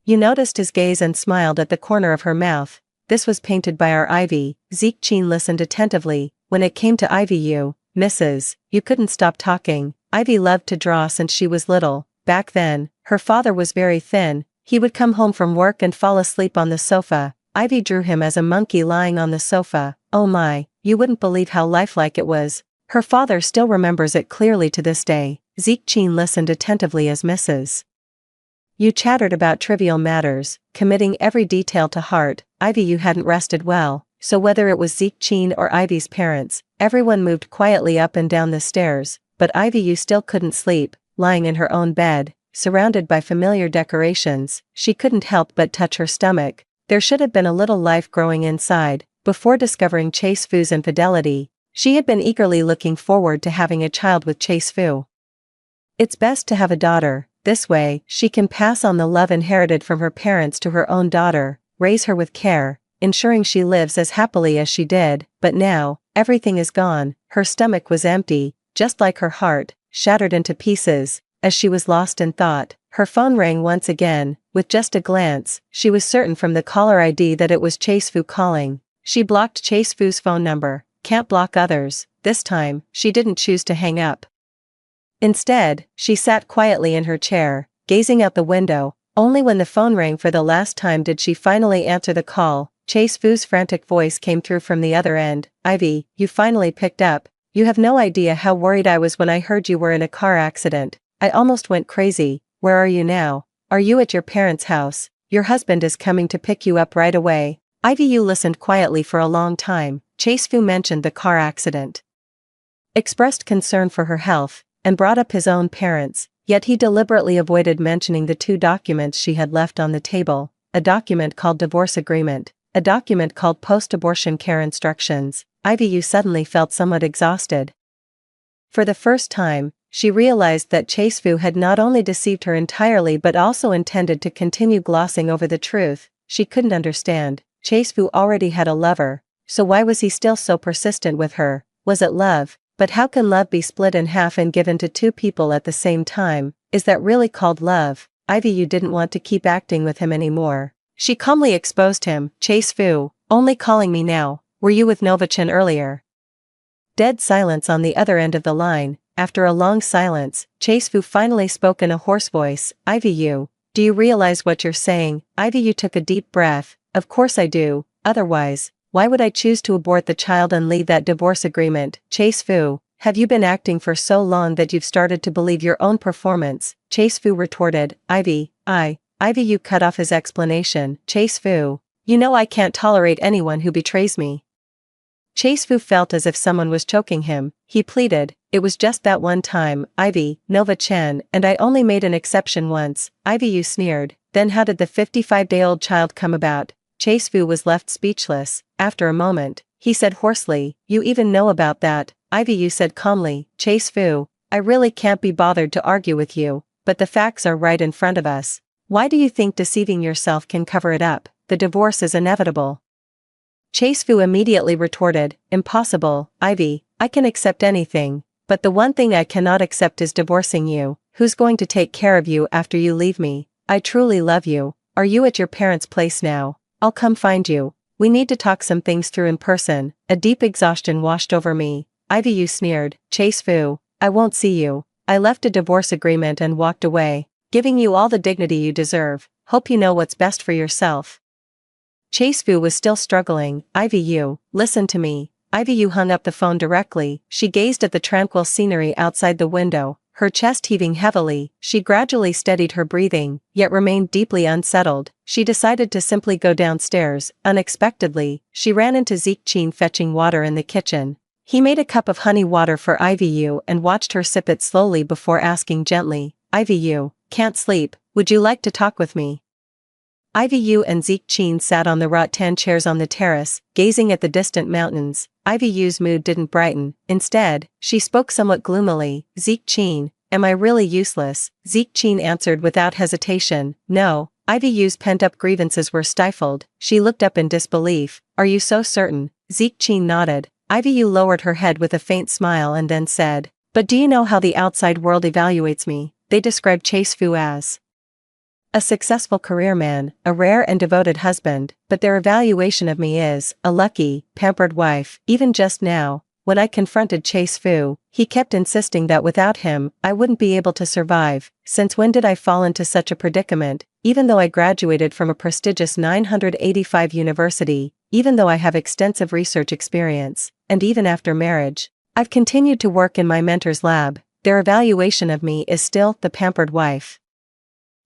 Yu noticed his gaze and smiled at the corner of her mouth. This was painted by our Ivy. Zeke Chin listened attentively. When it came to Ivy Yu, Mrs. Yu couldn't stop talking. Ivy loved to draw since she was little. Back then, her father was very thin. He would come home from work and fall asleep on the sofa. Ivy drew him as a monkey lying on the sofa. Oh my, you wouldn't believe how lifelike it was. Her father still remembers it clearly to this day. Zeke Chin listened attentively as Mrs. You chattered about trivial matters, committing every detail to heart. Ivy, you hadn't rested well, so whether it was Zeke Chin or Ivy's parents, everyone moved quietly up and down the stairs, but Ivy, you still couldn't sleep, lying in her own bed, surrounded by familiar decorations. She couldn't help but touch her stomach. There should have been a little life growing inside. Before discovering Chase Fu's infidelity, she had been eagerly looking forward to having a child with Chase Fu. It's best to have a daughter. This way, she can pass on the love inherited from her parents to her own daughter, raise her with care, ensuring she lives as happily as she did. But now, everything is gone. Her stomach was empty, just like her heart, shattered into pieces. As she was lost in thought, her phone rang once again. With just a glance, she was certain from the caller ID that it was Chase Fu calling. She blocked Chase Fu's phone number. Can't block others. This time, she didn't choose to hang up. Instead, she sat quietly in her chair, gazing out the window. Only when the phone rang for the last time did she finally answer the call. Chase Fu's frantic voice came through from the other end. Ivy, you finally picked up. You have no idea how worried I was when I heard you were in a car accident. I almost went crazy. Where are you now? Are you at your parents' house? Your husband is coming to pick you up right away. Ivy, you listened quietly for a long time. Chase Fu mentioned the car accident, expressed concern for her health, and brought up his own parents, yet he deliberately avoided mentioning the two documents she had left on the table, a document called divorce agreement, a document called post-abortion care instructions. Ivy, you suddenly felt somewhat exhausted. For the first time, she realized that Chase Fu had not only deceived her entirely but also intended to continue glossing over the truth. She couldn't understand. Chase Fu already had a lover, so why was he still so persistent with her? Was it love? But how can love be split in half and given to two people at the same time? Is that really called love? Ivy, you didn't want to keep acting with him anymore. She calmly exposed him. Chase Fu, only calling me now. Were you with Novachan earlier? Dead silence on the other end of the line. After a long silence, Chase Fu finally spoke in a hoarse voice. Ivy, do you realize what you're saying? Ivy, you took a deep breath. Of course I do. Otherwise, why would I choose to abort the child and leave that divorce agreement? Chase Fu, have you been acting for so long that you've started to believe your own performance? Chase Fu retorted. Ivy, Ivy, you cut off his explanation. Chase Fu, you know I can't tolerate anyone who betrays me. Chase Fu felt as if someone was choking him. He pleaded, it was just that one time, Ivy, Nova-chan, and I only made an exception once. Ivy, you sneered. Then how did the 55-day-old child come about? Chase Fu was left speechless. After a moment, he said hoarsely, you even know about that? Ivy, you said calmly. Chase Fu, I really can't be bothered to argue with you, but the facts are right in front of us. Why do you think deceiving yourself can cover it up? The divorce is inevitable. Chase Fu immediately retorted, impossible. Ivy, I can accept anything, but the one thing I cannot accept is divorcing you. Who's going to take care of you after you leave me? I truly love you. Are you at your parents' place now? I'll come find you. We need to talk some things through in person. A deep exhaustion washed over me. Ivy, you sneered. Chase Fu, I won't see you. I left a divorce agreement and walked away, giving you all the dignity you deserve. Hope you know what's best for yourself. Chase Fu was still struggling. Ivy, you, listen to me. Ivy, you hung up the phone directly. She gazed at the tranquil scenery outside the window, her chest heaving heavily. She gradually steadied her breathing, yet remained deeply unsettled. She decided to simply go downstairs. Unexpectedly, she ran into Zeke Chin fetching water in the kitchen. He made a cup of honey water for Ivy Yu and watched her sip it slowly before asking gently, Ivy Yu, can't sleep, would you like to talk with me? Ivy Yu and Zeke Chin sat on the rattan chairs on the terrace, gazing at the distant mountains. Ivy Yu's mood didn't brighten. Instead, she spoke somewhat gloomily. Zeke Chin, am I really useless? Zeke Chin answered without hesitation, no. Ivy Yu's pent-up grievances were stifled. She looked up in disbelief. Are you so certain? Zeke Chin nodded. Ivy Yu lowered her head with a faint smile and then said, but do you know how the outside world evaluates me? They describe Chase Fu as a successful career man, a rare and devoted husband, but their evaluation of me is a lucky, pampered wife. Even just now, when I confronted Chase Fu, he kept insisting that without him, I wouldn't be able to survive. Since when did I fall into such a predicament? Even though I graduated from a prestigious 985 university, even though I have extensive research experience, and even after marriage, I've continued to work in my mentor's lab, their evaluation of me is still the pampered wife.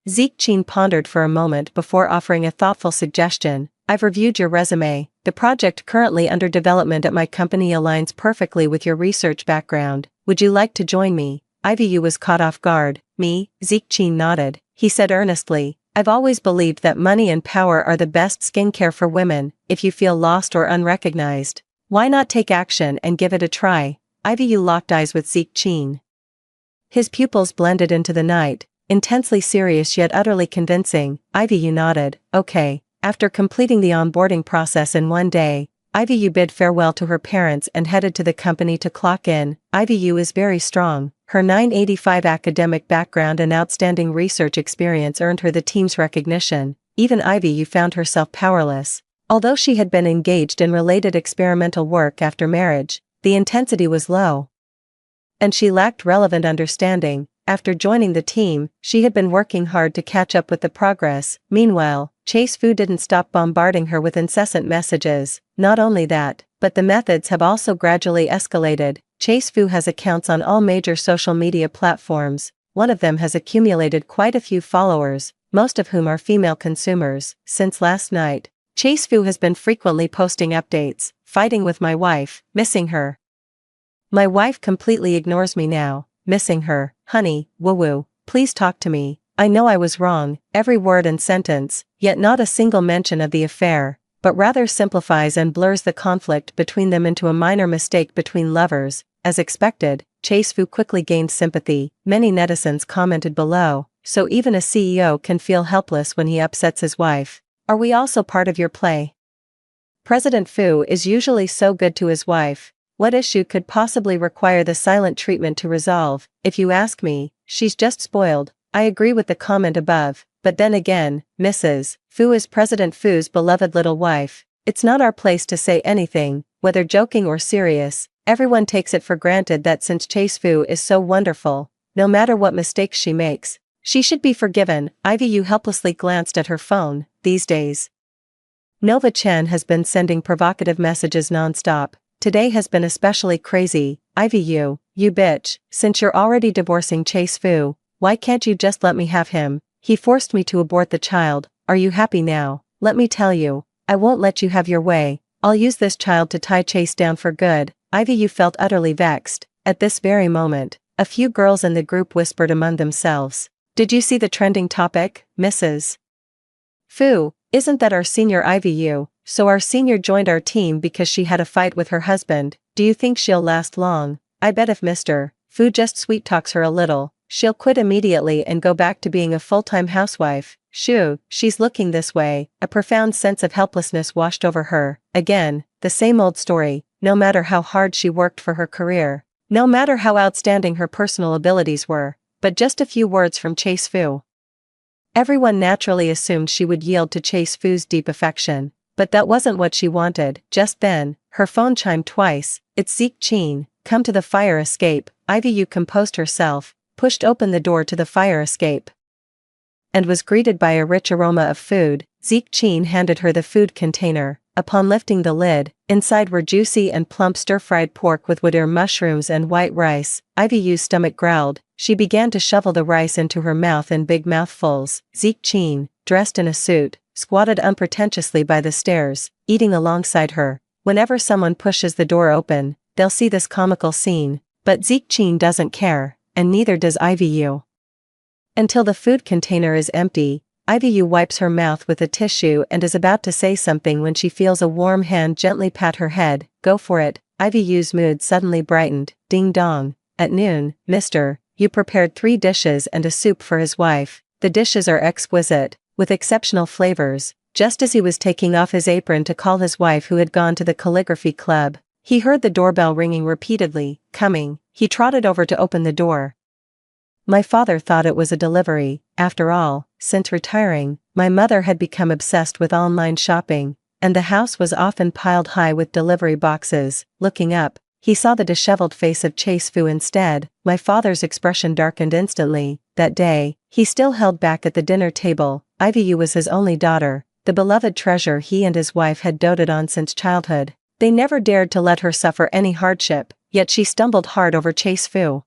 Zeke Chin pondered for a moment before offering a thoughtful suggestion. I've reviewed your resume. The project currently under development at my company aligns perfectly with your research background. Would you like to join me? Ivy was caught off guard. Me? Zeke Chin nodded. He said earnestly, I've always believed that money and power are the best skincare for women. If you feel lost or unrecognized, why not take action and give it a try? Ivy locked eyes with Zeke Chin. His pupils blended into the night, intensely serious yet utterly convincing. Ivy nodded. Okay. After completing the onboarding process in one day, Ivy bid farewell to her parents and headed to the company to clock in. Ivy is very strong. Her 985 academic background and outstanding research experience earned her the team's recognition. Even Ivy found herself powerless. Although she had been engaged in related experimental work after marriage, the intensity was low, and she lacked relevant understanding. After joining the team, she had been working hard to catch up with the progress. Meanwhile, Chase Fu didn't stop bombarding her with incessant messages. Not only that, but the methods have also gradually escalated. Chase Fu has accounts on all major social media platforms. One of them has accumulated quite a few followers, most of whom are female consumers. Since last night, Chase Fu has been frequently posting updates. Fighting with my wife, missing her. My wife completely ignores me now. Missing her. Honey, woo-woo, please talk to me. I know I was wrong, every word and sentence, yet not a single mention of the affair, but rather simplifies and blurs the conflict between them into a minor mistake between lovers. As expected, Chase Fu quickly gained sympathy. Many netizens commented below, so even a CEO can feel helpless when he upsets his wife. Are we also part of your play? President Fu is usually so good to his wife. What issue could possibly require the silent treatment to resolve? If you ask me, she's just spoiled. I agree with the comment above, but then again, Mrs. Fu is President Fu's beloved little wife. It's not our place to say anything, whether joking or serious. Everyone takes it for granted that since Chase Fu is so wonderful, no matter what mistakes she makes, she should be forgiven. Ivy helplessly glanced at her phone. These days, Nova Chen has been sending provocative messages non-stop. Today has been especially crazy. Ivy you bitch, since you're already divorcing Chase Fu, why can't you just let me have him? He forced me to abort the child. Are you happy now? Let me tell you, I won't let you have your way. I'll use this child to tie Chase down for good. Ivy felt utterly vexed. At this very moment, a few girls in the group whispered among themselves. Did you see the trending topic, Mrs. Fu? Isn't that our senior Ivy? So our senior joined our team because she had a fight with her husband. Do you think she'll last long? I bet if Mr. Fu just sweet talks her a little, she'll quit immediately and go back to being a full-time housewife. Shoo, she's looking this way. A profound sense of helplessness washed over her. Again, the same old story. No matter how hard she worked for her career, no matter how outstanding her personal abilities were, but just a few words from Chase Fu. Everyone naturally assumed she would yield to Chase Fu's deep affection. But that wasn't what she wanted. Just then, her phone chimed twice. It's Zeke Chin. Come to the fire escape. Ivy composed herself, pushed open the door to the fire escape, and was greeted by a rich aroma of food. Zeke Chin handed her the food container. Upon lifting the lid, inside were juicy and plump stir-fried pork with wood ear mushrooms and white rice. Ivy's stomach growled. She began to shovel the rice into her mouth in big mouthfuls. Zeke Chin, dressed in a suit, squatted unpretentiously by the stairs, eating alongside her. Whenever someone pushes the door open, they'll see this comical scene. But Zeke Chin doesn't care, and neither does Ivy. Until the food container is empty, Ivy wipes her mouth with a tissue and is about to say something when she feels a warm hand gently pat her head. Go for it. Ivy's mood suddenly brightened. Ding dong. At noon, Mr. You prepared 3 dishes and a soup for his wife. The dishes are exquisite, with exceptional flavors. Just as he was taking off his apron to call his wife who had gone to the calligraphy club, he heard the doorbell ringing repeatedly. Coming. He trotted over to open the door. My father thought it was a delivery. After all, since retiring, my mother had become obsessed with online shopping, and the house was often piled high with delivery boxes. Looking up, he saw the disheveled face of Chase Fu instead. My father's expression darkened instantly. That day, he still held back at the dinner table. Ivy was his only daughter, the beloved treasure he and his wife had doted on since childhood. They never dared to let her suffer any hardship, yet she stumbled hard over Chase Fu.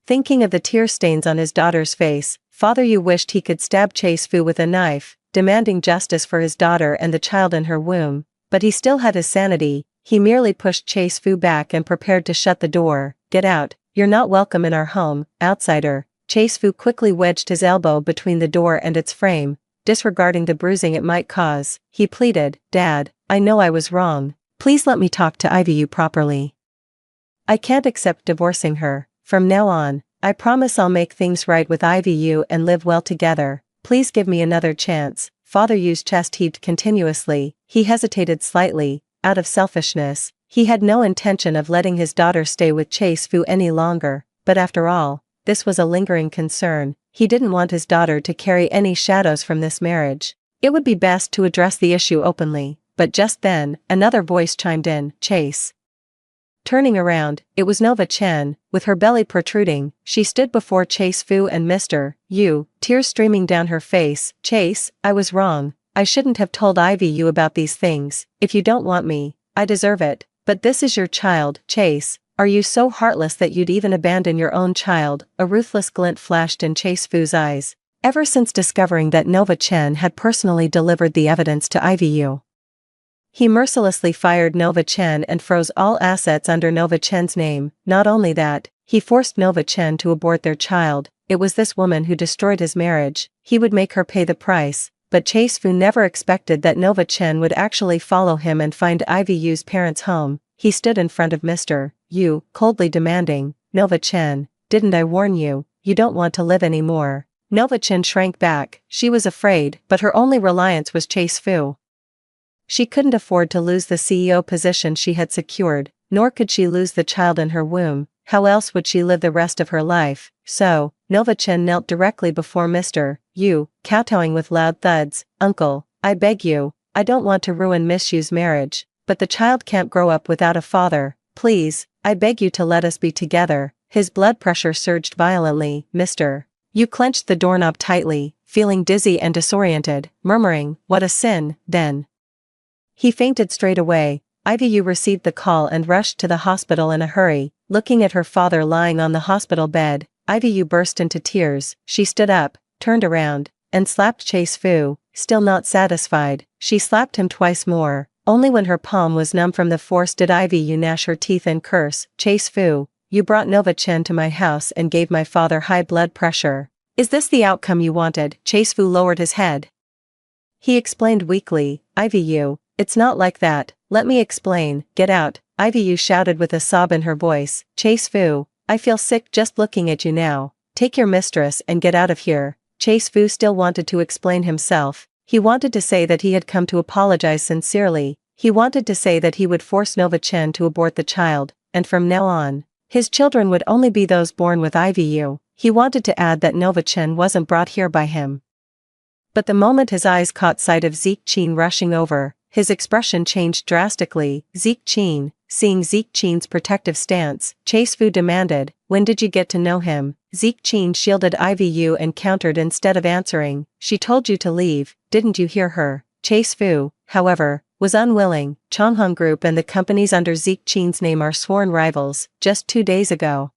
Thinking of the tear stains on his daughter's face, Father Yu wished he could stab Chase Fu with a knife, demanding justice for his daughter and the child in her womb, but he still had his sanity. He merely pushed Chase Fu back and prepared to shut the door. "Get out, you're not welcome in our home, outsider." Chase Fu quickly wedged his elbow between the door and its frame, disregarding the bruising it might cause. He pleaded, "Dad, I know I was wrong. Please let me talk to Ivy Yu properly. I can't accept divorcing her. From now on, I promise I'll make things right with Ivy Yu and live well together. Please give me another chance." Father Yu's chest heaved continuously. He hesitated slightly. Out of selfishness, he had no intention of letting his daughter stay with Chase Fu any longer, but after all, this was a lingering concern. He didn't want his daughter to carry any shadows from this marriage. It would be best to address the issue openly, but just then, another voice chimed in, "Chase." Turning around, it was Nova Chen. With her belly protruding, she stood before Chase Fu and Mr. Yu, tears streaming down her face. "Chase, I was wrong. I shouldn't have told Ivy Yu about these things. If you don't want me, I deserve it. But this is your child, Chase. Are you so heartless that you'd even abandon your own child?" A ruthless glint flashed in Chase Fu's eyes. Ever since discovering that Nova Chen had personally delivered the evidence to Ivy Yu, he mercilessly fired Nova Chen and froze all assets under Nova Chen's name. Not only that, he forced Nova Chen to abort their child. It was this woman who destroyed his marriage. He would make her pay the price. But Chase Fu never expected that Nova Chen would actually follow him and find Ivy Yu's parents' home. He stood in front of Mr. Yu, coldly demanding, "Nova Chen, didn't I warn you? You don't want to live anymore." Nova Chen shrank back. She was afraid, but her only reliance was Chase Fu. She couldn't afford to lose the CEO position she had secured, nor could she lose the child in her womb. How else would she live the rest of her life? So, Nova Chen knelt directly before Mr. Yu, kowtowing with loud thuds. "Uncle, I beg you, I don't want to ruin Miss Yu's marriage, but the child can't grow up without a father. Please, I beg you to let us be together." His blood pressure surged violently. Mr. Yu clenched the doorknob tightly, feeling dizzy and disoriented, murmuring, "What a sin." Then he fainted straight away. Ivy Yu received the call and rushed to the hospital in a hurry. Looking at her father lying on the hospital bed, Ivy Yu burst into tears. She stood up, turned around, and slapped Chase Fu. Still not satisfied, she slapped him twice more. Only when her palm was numb from the force did Ivy Yu gnash her teeth and curse, "Chase Fu, you brought Nova Chen to my house and gave my father high blood pressure. Is this the outcome you wanted?" Chase Fu lowered his head. He explained weakly, "Ivy Yu, it's not like that. Let me explain." "Get out," Ivy Yu shouted with a sob in her voice. "Chase Fu, I feel sick just looking at you now. Take your mistress and get out of here." Chase Fu still wanted to explain himself. He wanted to say that he had come to apologize sincerely. He wanted to say that he would force Nova Chen to abort the child, and from now on, his children would only be those born with Ivy Yu. He wanted to add that Nova Chen wasn't brought here by him. But the moment his eyes caught sight of Zeke Qin rushing over, his expression changed drastically. "Zeke Qin." Seeing Zeke Qin's protective stance, Chase Fu demanded, "When did you get to know him?" Zeke Qin shielded Ivy Yu and countered instead of answering, "She told you to leave, didn't you hear her?" Chase Fu, however, was unwilling. Changhong Group and the companies under Zeke Qin's name are sworn rivals. Just 2 days ago,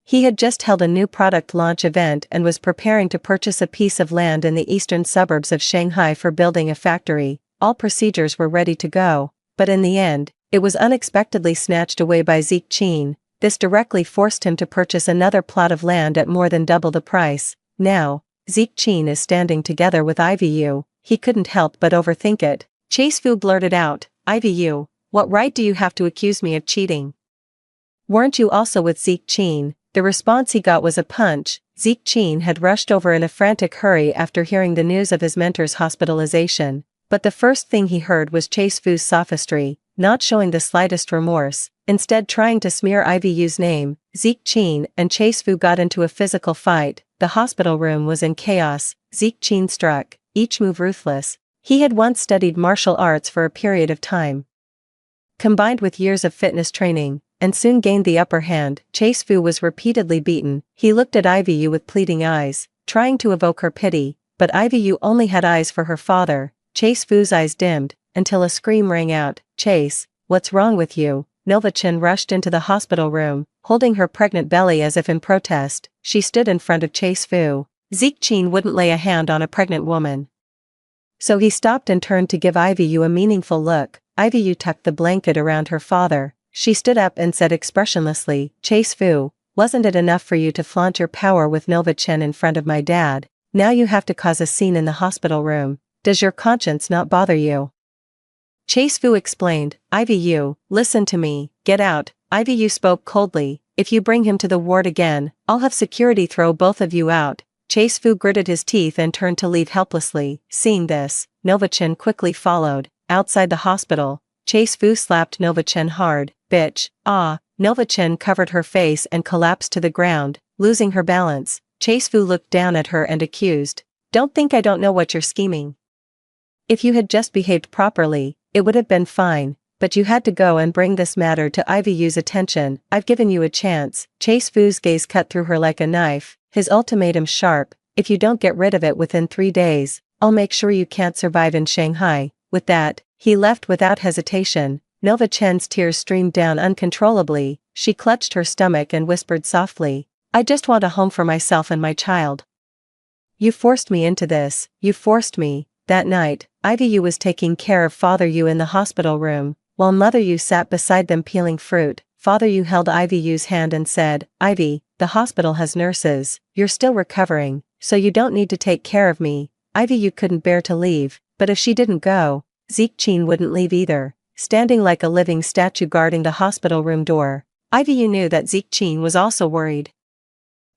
he had just held a new product launch event and was preparing to purchase a piece of land in the eastern suburbs of Shanghai for building a factory. All procedures were ready to go, but in the end, it was unexpectedly snatched away by Zeke Qin. This directly forced him to purchase another plot of land at more than double the price. Now, Zeke Qin is standing together with Ivy Yu. He couldn't help but overthink it. Chase Fu blurted out, "Ivy Yu, what right do you have to accuse me of cheating? Weren't you also with Zeke Qin?" The response he got was a punch. Zeke Qin had rushed over in a frantic hurry after hearing the news of his mentor's hospitalization. But the first thing he heard was Chase Fu's sophistry, not showing the slightest remorse, instead trying to smear Ivy Yu's name. Zeke Qin and Chase Fu got into a physical fight. The hospital room was in chaos. Zeke Qin struck, each move ruthless. He had once studied martial arts for a period of time, combined with years of fitness training, and soon gained the upper hand. Chase Fu was repeatedly beaten. He looked at Ivy Yu with pleading eyes, trying to evoke her pity, but Ivy Yu only had eyes for her father. Chase Fu's eyes dimmed, until a scream rang out, "Chase, what's wrong with you?" Nova Chen rushed into the hospital room, holding her pregnant belly as if in protest. She stood in front of Chase Fu. Zeke Qin wouldn't lay a hand on a pregnant woman. So he stopped and turned to give Ivy Yu a meaningful look. Ivy Yu tucked the blanket around her father. She stood up and said expressionlessly, Chase Fu, wasn't it enough for you to flaunt your power with Nova Chen in front of my dad? Now you have to cause a scene in the hospital room. Does your conscience not bother you? Chase Fu explained, Ivy Yu, listen to me, get out. Ivy Yu spoke coldly, if you bring him to the ward again, I'll have security throw both of you out. Chase Fu gritted his teeth and turned to leave helplessly. Seeing this, Nova Chen quickly followed. Outside the hospital, Chase Fu slapped Nova Chen hard. Bitch, ah. Nova Chen covered her face and collapsed to the ground, losing her balance. Chase Fu looked down at her and accused, don't think I don't know what you're scheming. If you had just behaved properly, it would have been fine, but you had to go and bring this matter to Ivy Yu's attention. I've given you a chance. Chase Fu's gaze cut through her like a knife, his ultimatum sharp, if you don't get rid of it within 3 days, I'll make sure you can't survive in Shanghai. With that, he left without hesitation. Nova Chen's tears streamed down uncontrollably. She clutched her stomach and whispered softly, I just want a home for myself and my child. You forced me into this, you forced me. That night, Ivy Yu was taking care of Father Yu in the hospital room, while Mother Yu sat beside them peeling fruit. Father Yu held Ivy Yu's hand and said, Ivy, the hospital has nurses, you're still recovering, so you don't need to take care of me. Ivy Yu couldn't bear to leave, but if she didn't go, Zeke Qin wouldn't leave either. Standing like a living statue guarding the hospital room door, Ivy Yu knew that Zeke Qin was also worried.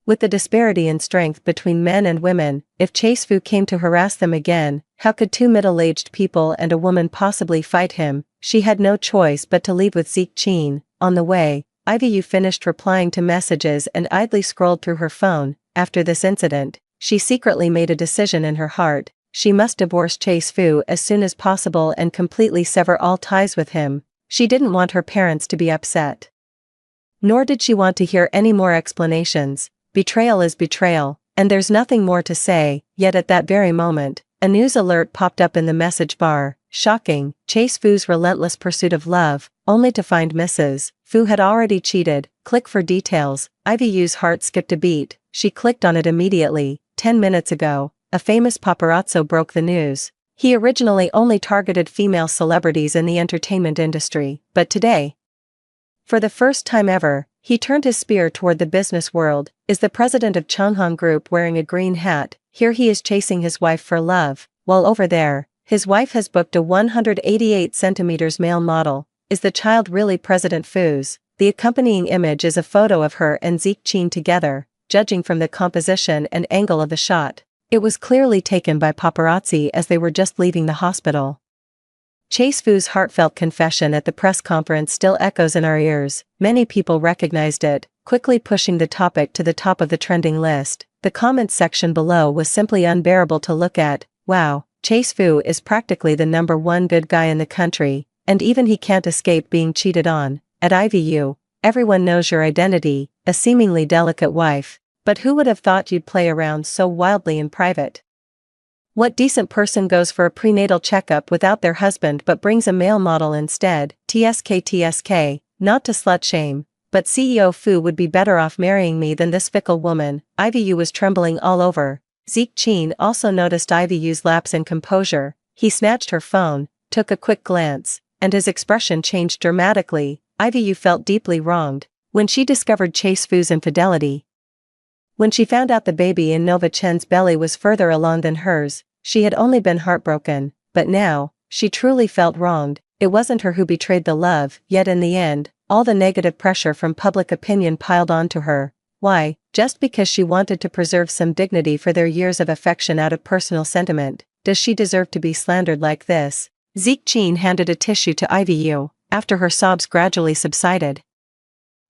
With the disparity in strength between men and women, if Chase Fu came to harass them again, how could 2 middle-aged people and a woman possibly fight him? She had no choice but to leave with Zeke Qin. On the way, Ivy Yu finished replying to messages and idly scrolled through her phone. After this incident, she secretly made a decision in her heart. She must divorce Chase Fu as soon as possible and completely sever all ties with him. She didn't want her parents to be upset. Nor did she want to hear any more explanations. Betrayal is betrayal, and there's nothing more to say. Yet at that very moment, a news alert popped up in the message bar. Shocking, Chase Fu's relentless pursuit of love, only to find Mrs. Fu had already cheated. Click for details. Ivy Yu's heart skipped a beat. She clicked on it immediately. 10 minutes ago, a famous paparazzo broke the news. He originally only targeted female celebrities in the entertainment industry, but today, for the first time ever, he turned his spear toward the business world. Is the president of Changhong Group wearing a green hat? Here he is chasing his wife for love, while over there, his wife has booked a 188 centimeters male model. Is the child really President Fu's? The accompanying image is a photo of her and Zeke Qin together. Judging from the composition and angle of the shot, it was clearly taken by paparazzi as they were just leaving the hospital. Chase Fu's heartfelt confession at the press conference still echoes in our ears. Many people recognized it, quickly pushing the topic to the top of the trending list. The comments section below was simply unbearable to look at. Wow, Chase Fu is practically the #1 good guy in the country, and even he can't escape being cheated on. At Ivy Yu, everyone knows your identity, a seemingly delicate wife. But who would have thought you'd play around so wildly in private? What decent person goes for a prenatal checkup without their husband but brings a male model instead? TSK, not to slut shame, but CEO Fu would be better off marrying me than this fickle woman. Ivy Yu was trembling all over. Zeke Qin also noticed Ivy Yu's lapse in composure. He snatched her phone, took a quick glance, and his expression changed dramatically. Ivy Yu felt deeply wronged when she discovered Chase Fu's infidelity. When she found out the baby in Nova Chen's belly was further along than hers, she had only been heartbroken, but now, she truly felt wronged. It wasn't her who betrayed the love, yet in the end, all the negative pressure from public opinion piled onto her. Why? Just because she wanted to preserve some dignity for their years of affection out of personal sentiment, does she deserve to be slandered like this? Zeke Qin handed a tissue to Ivy Yu, after her sobs gradually subsided.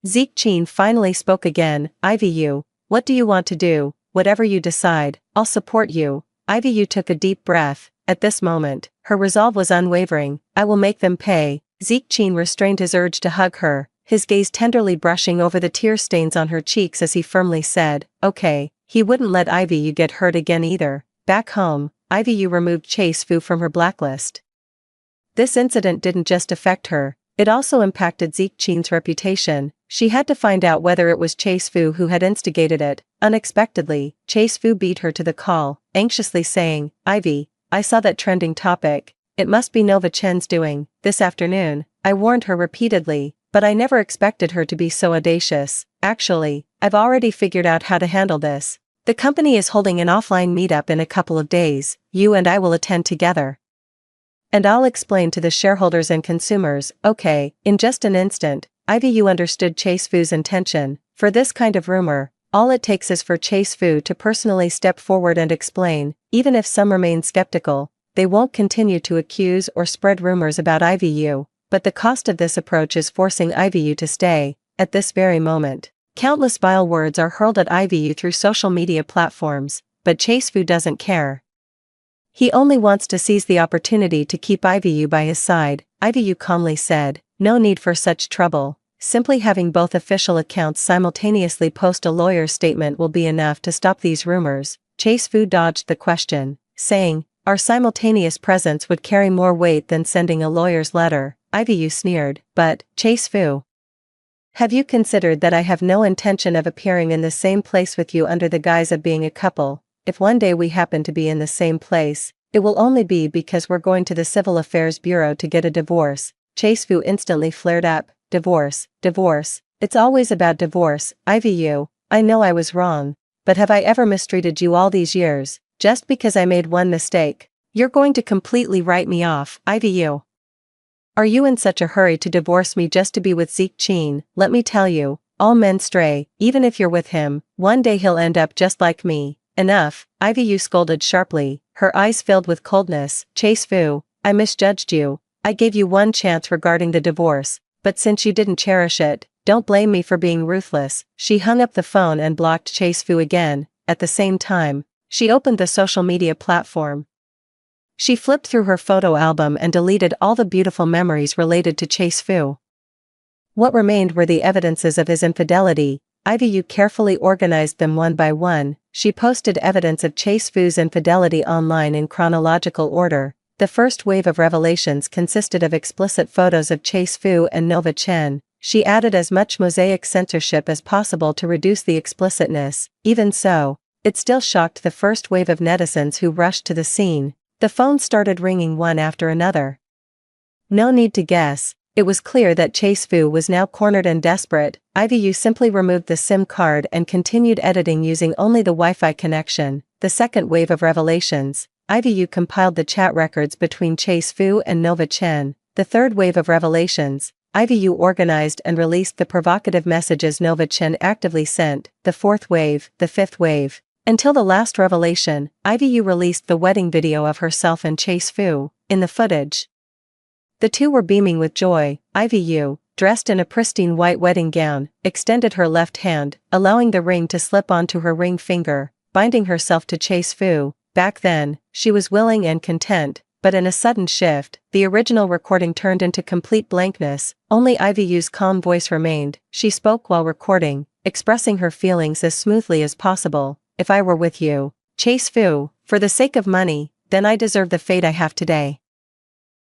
Zeke Qin finally spoke again. Ivy Yu, what do you want to do? Whatever you decide, I'll support you. Ivy Yu took a deep breath. At this moment, her resolve was unwavering. I will make them pay. Zeke Qin restrained his urge to hug her, his gaze tenderly brushing over the tear stains on her cheeks as he firmly said, okay. He wouldn't let Ivy Yu get hurt again either. Back home, Ivy Yu removed Chase Fu from her blacklist. This incident didn't just affect her, It also impacted Zeke Chen's reputation. She had to find out whether it was Chase Fu who had instigated it. Unexpectedly, Chase Fu beat her to the call, anxiously saying, "Ivy, I saw that trending topic. It must be Nova Chen's doing. This afternoon, I warned her repeatedly, but I never expected her to be so audacious. Actually, I've already figured out how to handle this. The company is holding an offline meetup in a couple of days. You and I will attend together. And I'll explain to the shareholders and consumers." Okay, in just an instant, Ivy Yu understood Chase Fu's intention. For this kind of rumor, all it takes is for Chase Fu to personally step forward and explain. Even if some remain skeptical, they won't continue to accuse or spread rumors about Ivy Yu. But the cost of this approach is forcing Ivy Yu to stay. At this very moment, countless vile words are hurled at Ivy Yu through social media platforms, but Chase Fu doesn't care. He only wants to seize the opportunity to keep Ivy Yu by his side. Ivy Yu calmly said, "No need for such trouble. Simply having both official accounts simultaneously post a lawyer's statement will be enough to stop these rumors." Chase Fu dodged the question, saying, "Our simultaneous presence would carry more weight than sending a lawyer's letter." Ivy Yu sneered, "But, Chase Fu, have you considered that I have no intention of appearing in the same place with you under the guise of being a couple? If one day we happen to be in the same place, it will only be because we're going to the Civil Affairs Bureau to get a divorce." Chase Fu instantly flared up. "Divorce, divorce. It's always about divorce. Ivy Yu, I know I was wrong, but have I ever mistreated you all these years? Just because I made one mistake, you're going to completely write me off? Ivy Yu, are you in such a hurry to divorce me just to be with Zeke Chen? Let me tell you, all men stray. Even if you're with him, one day he'll end up just like me." "Enough," Ivy Yu scolded sharply, her eyes filled with coldness. "Chase Fu, I misjudged you. I gave you one chance regarding the divorce, but since you didn't cherish it, don't blame me for being ruthless." She hung up the phone and blocked Chase Fu again. At the same time, she opened the social media platform. She flipped through her photo album and deleted all the beautiful memories related to Chase Fu. What remained were the evidences of his infidelity. Ivy Yu carefully organized them one by one. She posted evidence of Chase Fu's infidelity online in chronological order. The first wave of revelations consisted of explicit photos of Chase Fu and Nova Chen. She added as much mosaic censorship as possible to reduce the explicitness. Even so, it still shocked the first wave of netizens who rushed to the scene. The phones started ringing one after another. No need to guess, it was clear that Chase Fu was now cornered and desperate. Ivy Yu simply removed the SIM card and continued editing using only the Wi-Fi connection. The second wave of revelations, Ivy Yu compiled the chat records between Chase Fu and Nova Chen. The third wave of revelations, Ivy Yu organized and released the provocative messages Nova Chen actively sent. The fourth wave, the fifth wave. Until the last revelation, Ivy Yu released the wedding video of herself and Chase Fu. In the footage, the two were beaming with joy. Ivy Yu, dressed in a pristine white wedding gown, extended her left hand, allowing the ring to slip onto her ring finger, binding herself to Chase Fu. Back then, she was willing and content, but in a sudden shift, the original recording turned into complete blankness. Only Ivy Yu's calm voice remained. She spoke while recording, expressing her feelings as smoothly as possible. "If I were with you, Chase Fu, for the sake of money, then I deserve the fate I have today.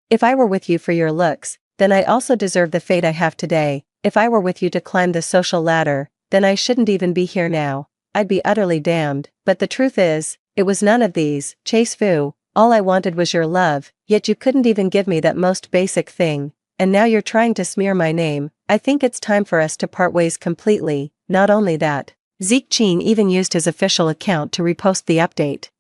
If I were with you for your looks, then I also deserve the fate I have today. If I were with you to climb the social ladder, then I shouldn't even be here now. I'd be utterly damned. But the truth is, it was none of these. Chase Fu, all I wanted was your love, yet you couldn't even give me that most basic thing. And now you're trying to smear my name. I think it's time for us to part ways completely." Not only that, Zeke Chen even used his official account to repost the update,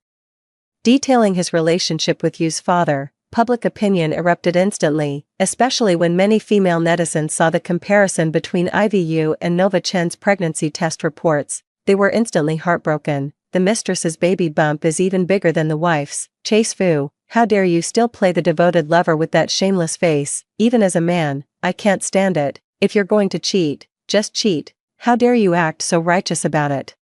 detailing his relationship with Yu's father. Public opinion erupted instantly, especially when many female netizens saw the comparison between Ivy Yu and Nova Chen's pregnancy test reports. They were instantly heartbroken. "The mistress's baby bump is even bigger than the wife's. Chase Fu, how dare you still play the devoted lover with that shameless face? Even as a man, I can't stand it. If you're going to cheat, just cheat. How dare you act so righteous about it?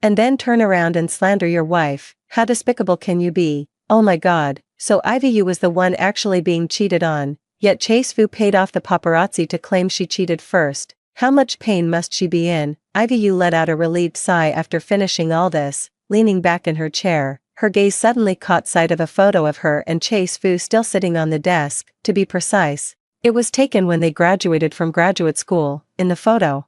And then turn around and slander your wife. How despicable can you be? Oh my God." So Ivy Yu was the one actually being cheated on, yet Chase Fu paid off the paparazzi to claim she cheated first. How much pain must she be in? Ivy Yu let out a relieved sigh after finishing all this. Leaning back in her chair, her gaze suddenly caught sight of a photo of her and Chase Fu still sitting on the desk. To be precise, It was taken when they graduated from graduate school. In the photo,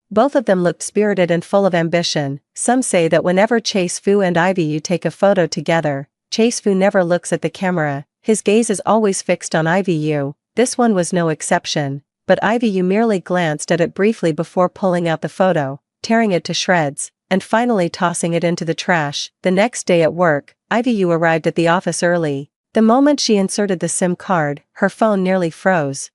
both of them looked spirited and full of ambition. Some say that whenever Chase Fu and Ivy Yu take a photo together, Chase Fu never looks at the camera, his gaze is always fixed on Ivy Yu. This one was no exception, but Ivy Yu merely glanced at it briefly before pulling out the photo, tearing it to shreds, and finally tossing it into the trash. The next day at work, Ivy Yu arrived at the office early. The moment she inserted the SIM card, her phone nearly froze.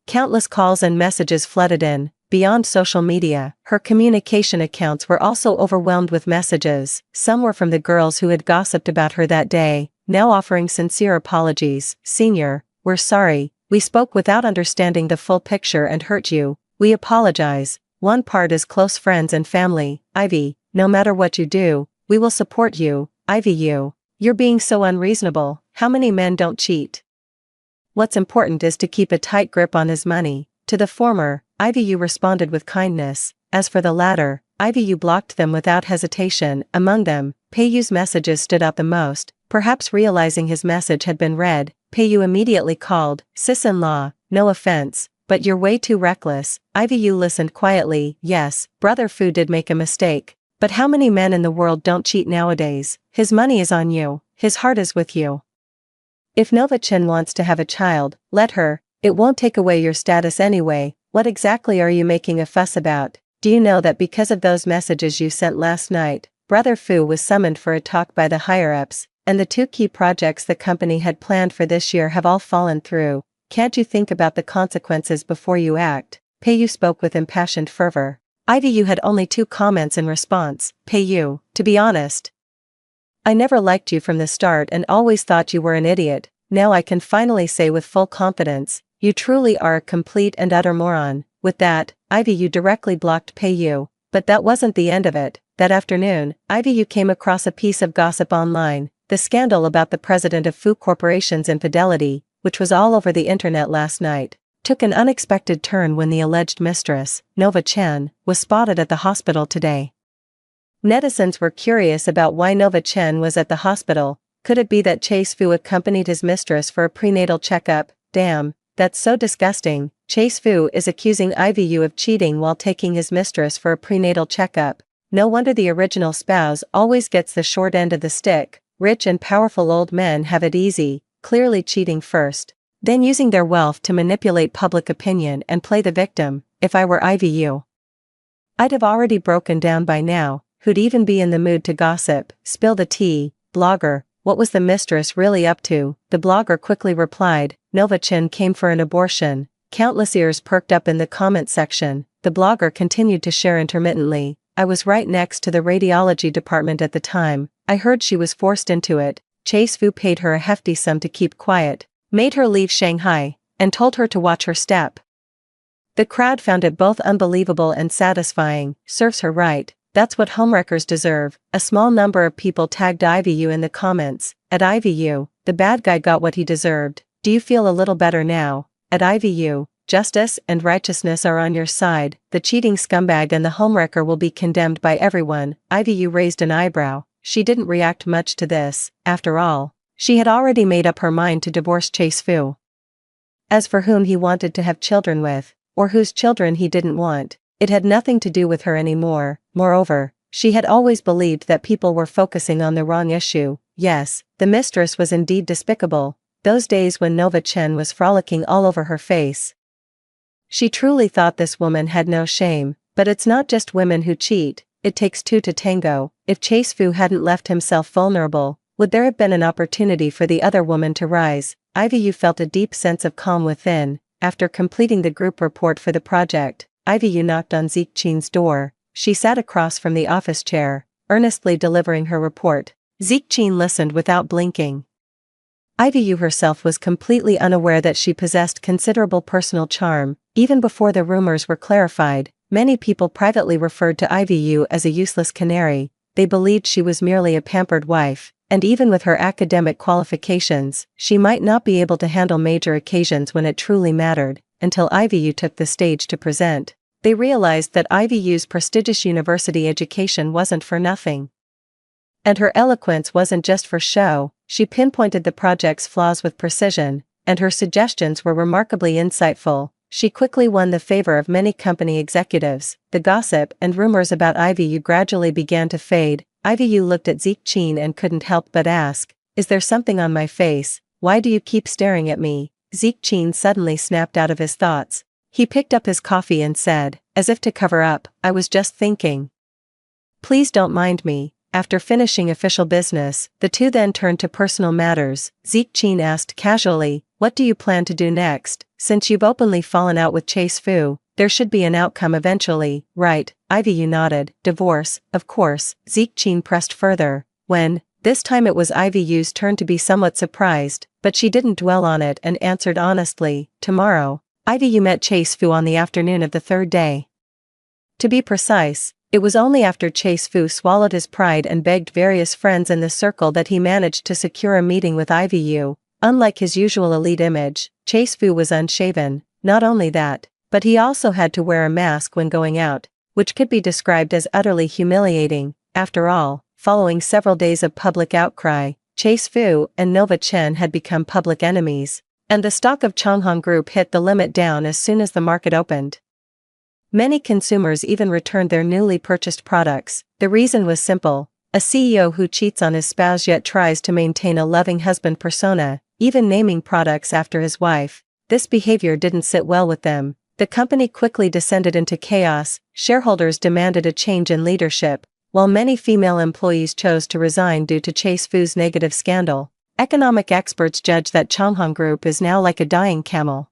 Countless calls and messages flooded in. Beyond social media, her communication accounts were also overwhelmed with messages. Some were from the girls who had gossiped about her that day, now offering sincere apologies. "Senior, we're sorry, we spoke without understanding the full picture and hurt you. We apologize." One part is close friends and family. "Ivy, no matter what you do, we will support you." "Ivy Yu, you're being so unreasonable. How many men don't cheat? What's important is to keep a tight grip on his money." To the former, Ivy Yu responded with kindness. As for the latter, Ivy Yu blocked them without hesitation. Among them, Pei Yu's messages stood out the most. Perhaps realizing his message had been read, Pei Yu immediately called, "Sis-in-law, no offense, but you're way too reckless." Ivy Yu listened quietly. "Yes, Brother Fu did make a mistake. But how many men in the world don't cheat nowadays? His money is on you. His heart is with you. If Nova Chen wants to have a child, let her. It won't take away your status anyway. What exactly are you making a fuss about? Do you know that because of those messages you sent last night, Brother Fu was summoned for a talk by the higher-ups, and the 2 key projects the company had planned for this year have all fallen through? Can't you think about the consequences before you act?" Pei Yu spoke with impassioned fervor. Ivy Yu had only 2 comments in response. "Pei Yu, to be honest, I never liked you from the start and always thought you were an idiot. Now I can finally say with full confidence, you truly are a complete and utter moron." With that, Ivy Yu directly blocked Pei Yu. But that wasn't the end of it. That afternoon, Ivy Yu came across a piece of gossip online, the scandal about the president of Fu Corporation's infidelity, which was all over the internet last night, took an unexpected turn when the alleged mistress, Nova Chen, was spotted at the hospital today. Netizens were curious about why Nova Chen was at the hospital. Could it be that Chase Fu accompanied his mistress for a prenatal checkup? Damn, that's so disgusting. Chase Fu is accusing Ivy Yu of cheating while taking his mistress for a prenatal checkup. No wonder the original spouse always gets the short end of the stick. Rich and powerful old men have it easy, clearly cheating first, then using their wealth to manipulate public opinion and play the victim. If I were Ivy Yu, I'd have already broken down by now. Who'd even be in the mood to gossip? Spill the tea. Blogger, what was the mistress really up to? The blogger quickly replied, Nova Chen came for an abortion. Countless ears perked up in the comment section. The blogger continued to share intermittently. I was right next to the radiology department at the time. I heard she was forced into it. Chase Fu paid her a hefty sum to keep quiet, made her leave Shanghai, and told her to watch her step. The crowd found it both unbelievable and satisfying. Serves her right. That's what homewreckers deserve. A small number of people tagged Ivy Yu in the comments. At Ivy Yu, the bad guy got what he deserved. Do you feel a little better now? At Ivy Yu, justice and righteousness are on your side. The cheating scumbag and the homewrecker will be condemned by everyone. Ivy Yu raised an eyebrow. She didn't react much to this. After all, she had already made up her mind to divorce Chase Fu. As for whom he wanted to have children with, or whose children he didn't want, it had nothing to do with her anymore. Moreover, she had always believed that people were focusing on the wrong issue. Yes, the mistress was indeed despicable. Those days when Nova Chen was frolicking all over her face. She truly thought this woman had no shame. But it's not just women who cheat, it takes two to tango. If Chase Fu hadn't left himself vulnerable, would there have been an opportunity for the other woman to rise? Ivy Yu felt a deep sense of calm within. After completing the group report for the project, Ivy Yu knocked on Ziqing's door. She sat across from the office chair, earnestly delivering her report. Ziqing listened without blinking. Ivy Yu herself was completely unaware that she possessed considerable personal charm. Even before the rumors were clarified, many people privately referred to Ivy Yu as a useless canary. They believed she was merely a pampered wife, and even with her academic qualifications, she might not be able to handle major occasions when it truly mattered. Until Ivy Yu took the stage to present, they realized that Ivy Yu's prestigious university education wasn't for nothing. And her eloquence wasn't just for show. She pinpointed the project's flaws with precision, and her suggestions were remarkably insightful. She quickly won the favor of many company executives. The gossip and rumors about Ivy gradually began to fade. Ivy looked at Zeke Chin and couldn't help but ask, "Is there something on my face? Why do you keep staring at me?" Zeke Chin suddenly snapped out of his thoughts. He picked up his coffee and said, as if to cover up, "I was just thinking. Please don't mind me." After finishing official business, the two then turned to personal matters. Zeke Chin asked casually, "What do you plan to do next? Since you've openly fallen out with Chase Fu, there should be an outcome eventually, right?" Ivy nodded. "Divorce, of course." Zeke Chin pressed further. When, this time it was Ivy's turn to be somewhat surprised, but she didn't dwell on it and answered honestly, "Tomorrow." Ivy met Chase Fu on the afternoon of the third day. To be precise, it was only after Chase Fu swallowed his pride and begged various friends in the circle that he managed to secure a meeting with Ivy. Unlike his usual elite image, Chase Fu was unshaven. Not only that, but he also had to wear a mask when going out, which could be described as utterly humiliating. After all, following several days of public outcry, Chase Fu and Nova Chen had become public enemies, and the stock of Changhong Group hit the limit down as soon as the market opened. Many consumers even returned their newly purchased products. The reason was simple: a CEO who cheats on his spouse yet tries to maintain a loving husband persona, even naming products after his wife. This behavior didn't sit well with them. The company quickly descended into chaos. Shareholders demanded a change in leadership, while many female employees chose to resign due to Chase Fu's negative scandal. Economic experts judge that Changhong Group is now like a dying camel.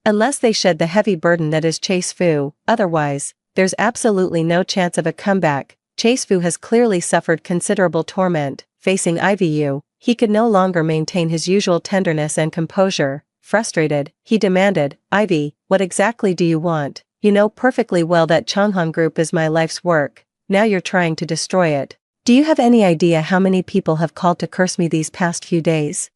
Unless they shed the heavy burden that is Chase Fu, otherwise, there's absolutely no chance of a comeback. Chase Fu has clearly suffered considerable torment. Facing Ivy, he could no longer maintain his usual tenderness and composure. Frustrated, he demanded, "Ivy, what exactly do you want? You know perfectly well that Changhong Group is my life's work. Now you're trying to destroy it. Do you have any idea how many people have called to curse me these past few days?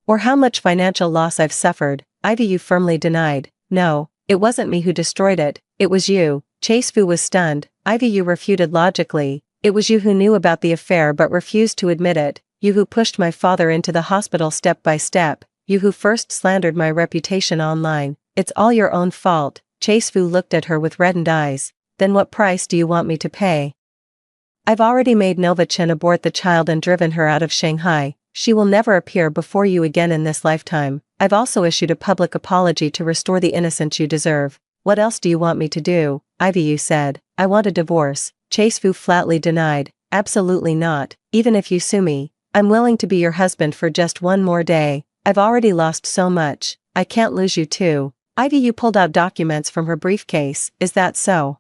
Or how much financial loss I've suffered?" Ivy firmly denied. "No, it wasn't me who destroyed it, it was you." Chase Fu was stunned. Ivy refuted logically, "It was you who knew about the affair but refused to admit it, you who pushed my father into the hospital step by step, you who first slandered my reputation online. It's all your own fault." Chase Fu looked at her with reddened eyes. "Then what price do you want me to pay?" "I've already made Nova Chen abort the child and driven her out of Shanghai. She will never appear before you again in this lifetime. I've also issued a public apology to restore the innocence you deserve." "What else do you want me to do?" Ivy said. "I want a divorce." Chase Fu flatly denied. "Absolutely not. Even if you sue me, I'm willing to be your husband for just one more day. I've already lost so much, I can't lose you too." Ivy pulled out documents from her briefcase. "Is that so?"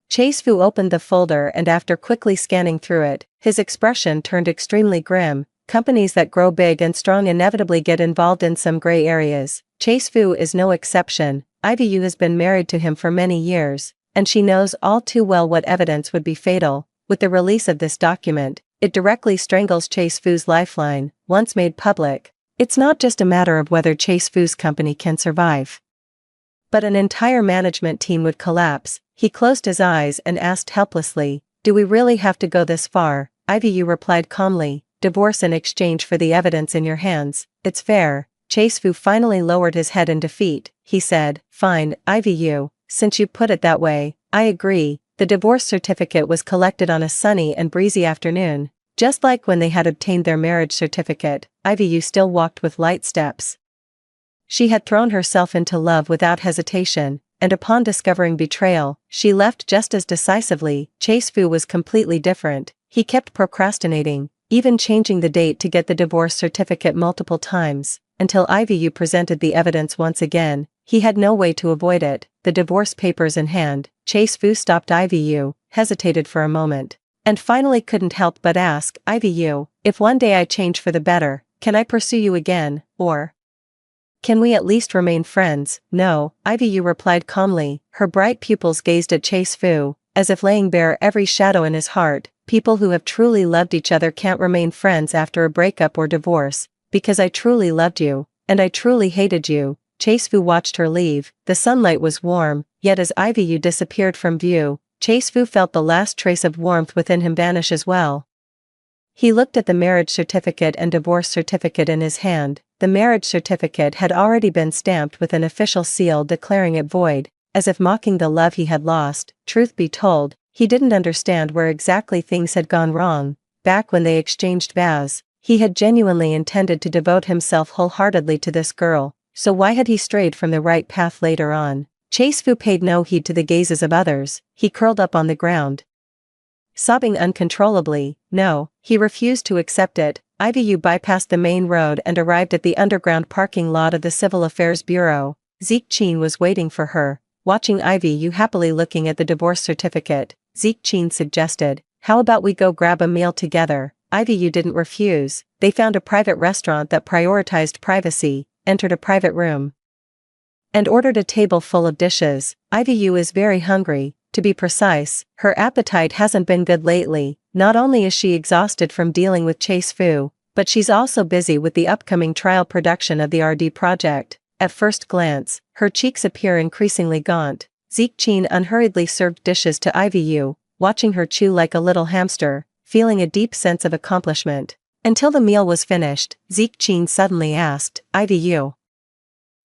Chase Fu opened the folder and after quickly scanning through it, his expression turned extremely grim. Companies that grow big and strong inevitably get involved in some gray areas. Chase Fu is no exception. Ivy has been married to him for many years, and she knows all too well what evidence would be fatal. With the release of this document, it directly strangles Chase Fu's lifeline. Once made public, it's not just a matter of whether Chase Fu's company can survive, but an entire management team would collapse. He closed his eyes and asked helplessly, "Do we really have to go this far?" Ivy replied calmly, "Divorce in exchange for the evidence in your hands. It's fair." Chase Fu finally lowered his head in defeat. He said, "Fine, Ivy, since you put it that way, I agree." The divorce certificate was collected on a sunny and breezy afternoon. Just like when they had obtained their marriage certificate, Ivy still walked with light steps. She had thrown herself into love without hesitation, and upon discovering betrayal, she left just as decisively. Chase Fu was completely different. He kept procrastinating, even changing the date to get the divorce certificate multiple times, until Ivy presented the evidence once again. He had no way to avoid it. The divorce papers in hand, Chase Fu stopped Ivy, hesitated for a moment, and finally couldn't help but ask, "Ivy, if one day I change for the better, can I pursue you again, or can we at least remain friends?" "No," Ivy replied calmly. Her bright pupils gazed at Chase Fu, as if laying bare every shadow in his heart. "People who have truly loved each other can't remain friends after a breakup or divorce, because I truly loved you, and I truly hated you." Chase Fu watched her leave. The sunlight was warm, yet as Ivy disappeared from view, Chase Fu felt the last trace of warmth within him vanish as well. He looked at the marriage certificate and divorce certificate in his hand. the marriage certificate had already been stamped with an official seal declaring it void, as if mocking the love he had lost. Truth be told, he didn't understand where exactly things had gone wrong. Back when they exchanged vows, he had genuinely intended to devote himself wholeheartedly to this girl, so why had he strayed from the right path later on? Chase Fu paid no heed to the gazes of others. He curled up on the ground, sobbing uncontrollably. No, he refused to accept it. Ivy bypassed the main road and arrived at the underground parking lot of the Civil Affairs Bureau. Zeke Chin was waiting for her, watching Ivy happily looking at the divorce certificate. Zeke Chin suggested, "How about we go grab a meal together?" Ivy didn't refuse. They found a private restaurant that prioritized privacy, entered a private room, and ordered a table full of dishes. Ivy is very hungry. To be precise, her appetite hasn't been good lately. Not only is she exhausted from dealing with Chase Fu, but she's also busy with the upcoming trial production of the RD project. At first glance, her cheeks appear increasingly gaunt. Zeke Chin unhurriedly served dishes to Ivy, watching her chew like a little hamster, feeling a deep sense of accomplishment. Until the meal was finished, Zeke Chin suddenly asked, "Ivy,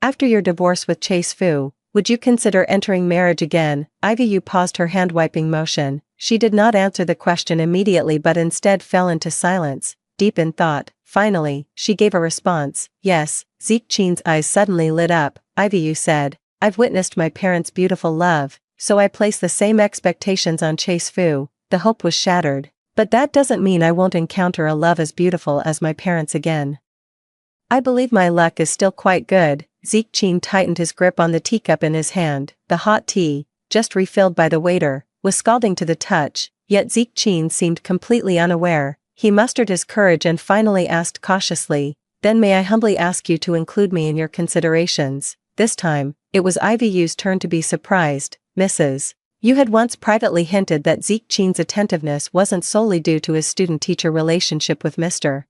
after your divorce with Chase Fu, would you consider entering marriage again?" Ivy paused her hand-wiping motion. She did not answer the question immediately but instead fell into silence, deep in thought. Finally, she gave a response, "Yes." Zeke Chin's eyes suddenly lit up. Ivy said, "I've witnessed my parents' beautiful love, so I place the same expectations on Chase Fu." The hope was shattered. "But that doesn't mean I won't encounter a love as beautiful as my parents again. I believe my luck is still quite good." Zeke Chin tightened his grip on the teacup in his hand. The hot tea, just refilled by the waiter, was scalding to the touch, yet Zeke Chin seemed completely unaware. He mustered his courage and finally asked cautiously, "Then may I humbly ask you to include me in your considerations?" This time, it was Ivyu's turn to be surprised. "Mrs. You had once privately hinted that Zeke Chin's attentiveness wasn't solely due to his student-teacher relationship with Mr.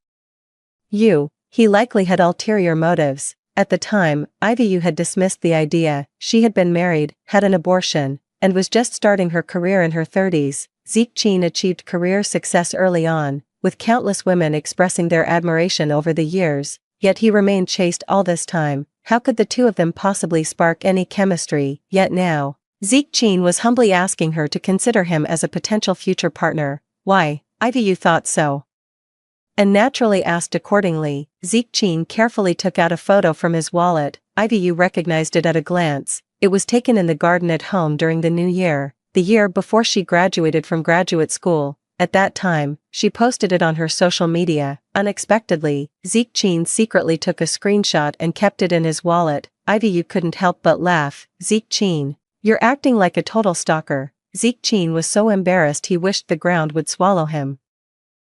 Yu. He likely had ulterior motives." At the time, Ivy had dismissed the idea. She had been married, had an abortion, and was just starting her career in her 30s. Zeke Chin achieved career success early on, with countless women expressing their admiration over the years, yet he remained chaste all this time. How could the two of them possibly spark any chemistry? Yet now, Zeke Chin was humbly asking her to consider him as a potential future partner. Why? Ivy thought so, and naturally asked accordingly. Zeke Chin carefully took out a photo from his wallet. Ivy recognized it at a glance. It was taken in the garden at home during the new year, the year before she graduated from graduate school. At that time, she posted it on her social media. Unexpectedly, Zeke Chin secretly took a screenshot and kept it in his wallet. Ivy couldn't help but laugh. "Zeke Chin, you're acting like a total stalker." Zeke Chin was so embarrassed he wished the ground would swallow him.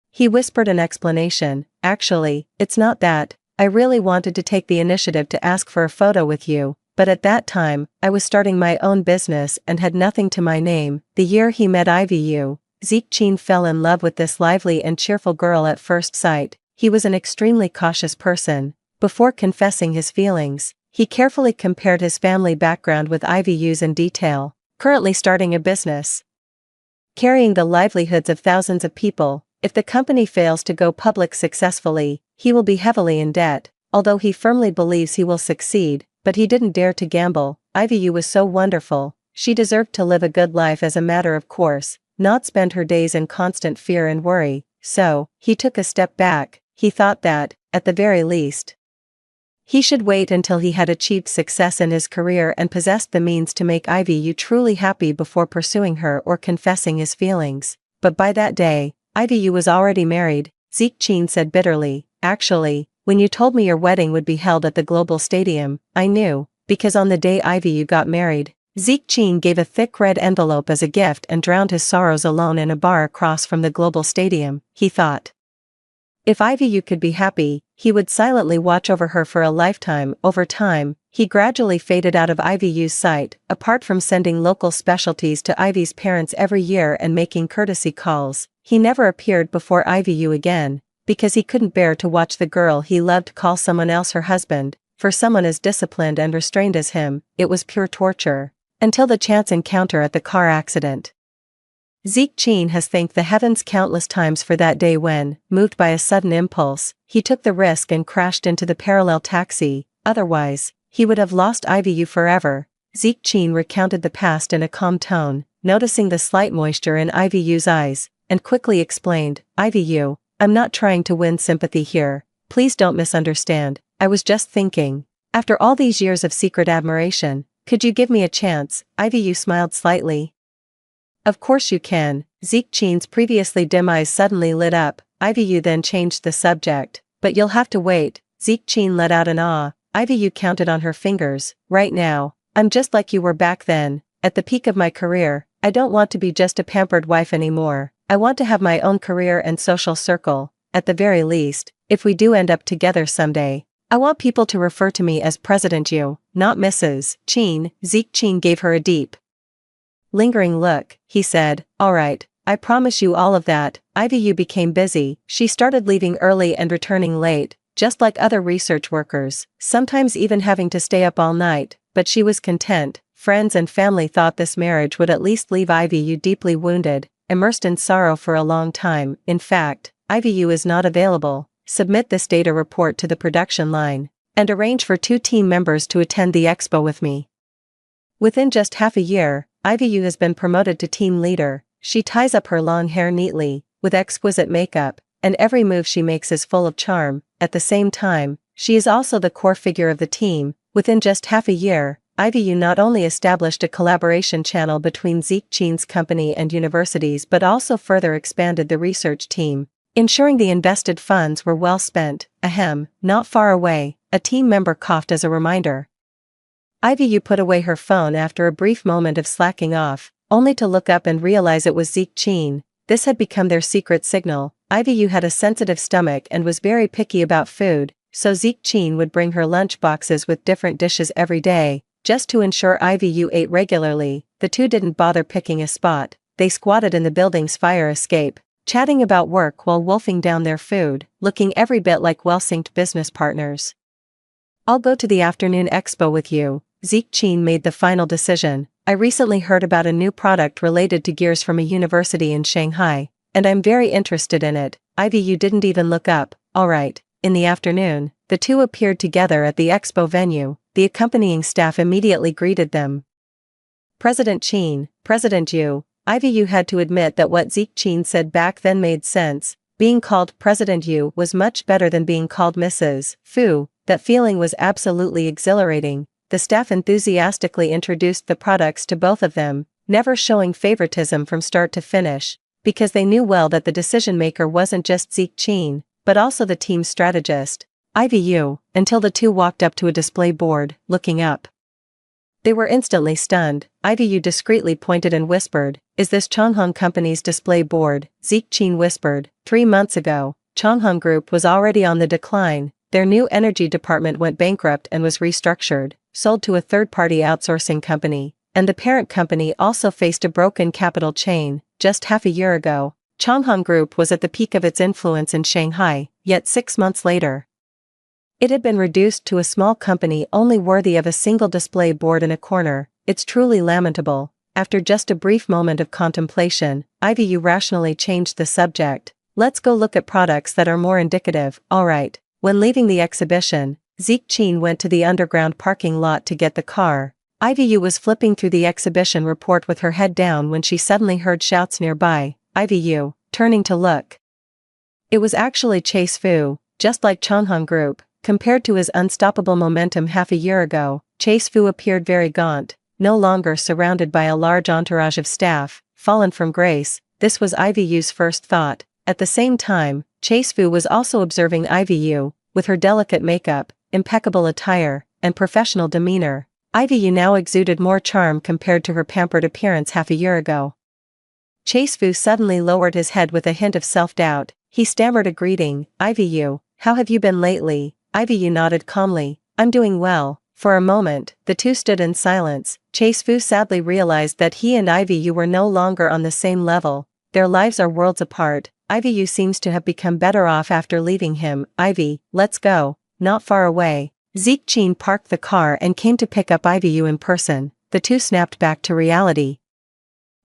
He whispered an explanation. "Actually, it's not that. I really wanted to take the initiative to ask for a photo with you, but at that time, I was starting my own business and had nothing to my name." The year he met Ivy, Zeke Chin fell in love with this lively and cheerful girl at first sight. He was an extremely cautious person. Before confessing his feelings, he carefully compared his family background with Ivy's in detail. Currently starting a business, carrying the livelihoods of thousands of people. If the company fails to go public successfully, he will be heavily in debt, although he firmly believes he will succeed, but he didn't dare to gamble. Ivy was so wonderful. She deserved to live a good life as a matter of course, not spend her days in constant fear and worry. So, he took a step back. He thought that, at the very least, he should wait until he had achieved success in his career and possessed the means to make Ivy truly happy before pursuing her or confessing his feelings. But by that day, Ivy was already married. Zeke Chin said bitterly, "Actually, when you told me your wedding would be held at the Global Stadium, I knew, because on the day Ivy got married, Zeke Chin gave a thick red envelope as a gift and drowned his sorrows alone in a bar across from the Global Stadium." He thought, if Ivy could be happy, he would silently watch over her for a lifetime. Over time, he gradually faded out of Ivy's sight. Apart from sending local specialties to Ivy's parents every year and making courtesy calls, he never appeared before Ivy again, because he couldn't bear to watch the girl he loved call someone else her husband. For someone as disciplined and restrained as him, it was pure torture. Until the chance encounter at the car accident. Zeke Chin has thanked the heavens countless times for that day when, moved by a sudden impulse, he took the risk and crashed into the parallel taxi. Otherwise, he would have lost IVU forever. Zeke Chin recounted the past in a calm tone, noticing the slight moisture in IVU's eyes, and quickly explained, IVU, I'm not trying to win sympathy here. Please don't misunderstand. I was just thinking. After all these years of secret admiration, could you give me a chance? IVU smiled slightly. Of course you can. Zeke Chin's previously dim eyes suddenly lit up. IVU then changed the subject. But you'll have to wait. Zeke Chin let out an ah. IVU counted on her fingers. Right now, I'm just like you were back then. At the peak of my career, I don't want to be just a pampered wife anymore. I want to have my own career and social circle. At the very least, if we do end up together someday, I want people to refer to me as President Yu, not Mrs. Chin. Zeke Chin gave her a deep, lingering look. He said, alright, I promise you all of that. IVU became busy. She started leaving early and returning late, just like other research workers, sometimes even having to stay up all night, but she was content. Friends and family thought this marriage would at least leave IVU deeply wounded, immersed in sorrow for a long time. In fact, IVU is not available. Submit this data report to the production line, and arrange for 2 team members to attend the expo with me. Within just half a year, IVU has been promoted to team leader. She ties up her long hair neatly, with exquisite makeup, and every move she makes is full of charm. At the same time, she is also the core figure of the team. Within just half a year, IVU not only established a collaboration channel between Zeke Chin's company and universities but also further expanded the research team, ensuring the invested funds were well spent. Ahem, not far away, a team member coughed as a reminder. IVU put away her phone after a brief moment of slacking off, only to look up and realize it was Zeke Chin. This had become their secret signal. IVU had a sensitive stomach and was very picky about food, so Zeke Chin would bring her lunch boxes with different dishes every day, just to ensure IVU ate regularly. The two didn't bother picking a spot. They squatted in the building's fire escape, chatting about work while wolfing down their food, looking every bit like well-synced business partners. I'll go to the afternoon expo with you. Zeke Chin made the final decision. I recently heard about a new product related to gears from a university in Shanghai, and I'm very interested in it. IVU didn't even look up. Alright. In the afternoon, the two appeared together at the expo venue. The accompanying staff immediately greeted them. President Chin, President Yu. IVU had to admit that what Zeke Chin said back then made sense. Being called President Yu was much better than being called Mrs. Fu. That feeling was absolutely exhilarating. The staff enthusiastically introduced the products to both of them, never showing favoritism from start to finish, because they knew well that the decision-maker wasn't just Zeke Chin, but also the team's strategist, IVU, until the two walked up to a display board, looking up. They were instantly stunned. IVU discreetly pointed and whispered, "Is this Changhong Company's display board?" Zeke Chin whispered, 3 months ago, Changhong Group was already on the decline. Their new energy department went bankrupt and was restructured, sold to a third-party outsourcing company, and the parent company also faced a broken capital chain. Just half a year ago, Changhong Group was at the peak of its influence in Shanghai, yet 6 months later, it had been reduced to a small company only worthy of a single display board in a corner. It's truly lamentable. After just a brief moment of contemplation, IVU rationally changed the subject. Let's go look at products that are more indicative. Alright. When leaving the exhibition, Zeke Chin went to the underground parking lot to get the car. IVU was flipping through the exhibition report with her head down when she suddenly heard shouts nearby. IVU, turning to look. It was actually Chase Fu, just like Changhong Group. Compared to his unstoppable momentum half a year ago, Chase Fu appeared very gaunt, no longer surrounded by a large entourage of staff, fallen from grace. This was IVU's first thought. At the same time, Chase Fu was also observing IVU, with her delicate makeup, impeccable attire, and professional demeanor. IVU now exuded more charm compared to her pampered appearance half a year ago. Chase Fu suddenly lowered his head with a hint of self-doubt. He stammered a greeting. IVU, how have you been lately? IVU nodded calmly. I'm doing well. For a moment, the two stood in silence. Chase Fu sadly realized that he and IVU were no longer on the same level. Their lives are worlds apart. IVU seems to have become better off after leaving him. Ivy, let's go. Not far away, Zeke Chin parked the car and came to pick up IVU in person. The two snapped back to reality.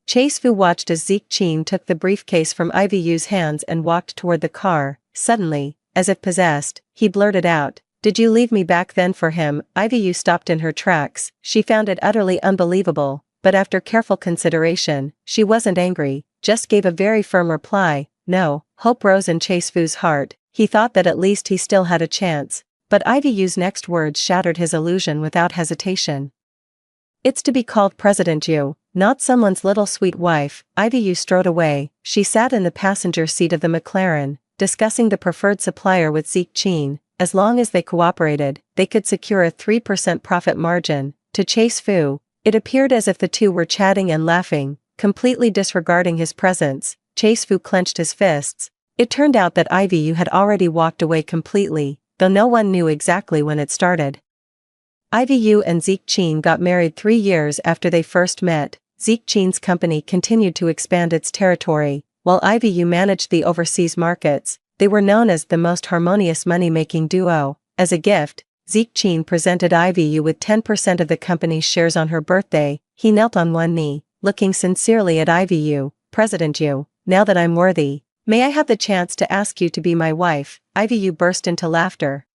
Chase Fu watched as Zeke Chin took the briefcase from Ivy Yu's hands and walked toward the car. Suddenly, as if possessed, he blurted out, "Did you leave me back then for him?" Ivy Yu stopped in her tracks. She found it utterly unbelievable, but after careful consideration, she wasn't angry, just gave a very firm reply, "No." Hope rose in Chase Fu's heart. He thought that at least he still had a chance. But Ivy Yu's next words shattered his illusion without hesitation. "It's to be called President Yu, not someone's little sweet wife." Ivy Yu strode away. She sat in the passenger seat of the McLaren, discussing the preferred supplier with Zeke Chin. As long as they cooperated, they could secure a 3% profit margin. To Chase Fu, it appeared as if the two were chatting and laughing, completely disregarding his presence. Chase Fu clenched his fists. It turned out that Ivy Yu had already walked away completely, though no one knew exactly when it started. Ivy Yu and Zeke Chin got married 3 years after they first met. Zeke Chin's company continued to expand its territory, while Ivy Yu managed the overseas markets. They were known as the most harmonious money-making duo. As a gift, Zeke Chin presented Ivy Yu with 10% of the company's shares on her birthday. He knelt on one knee, looking sincerely at Ivy Yu. "President Yu, now that I'm worthy, may I have the chance to ask you to be my wife?" Ivy Yu burst into laughter.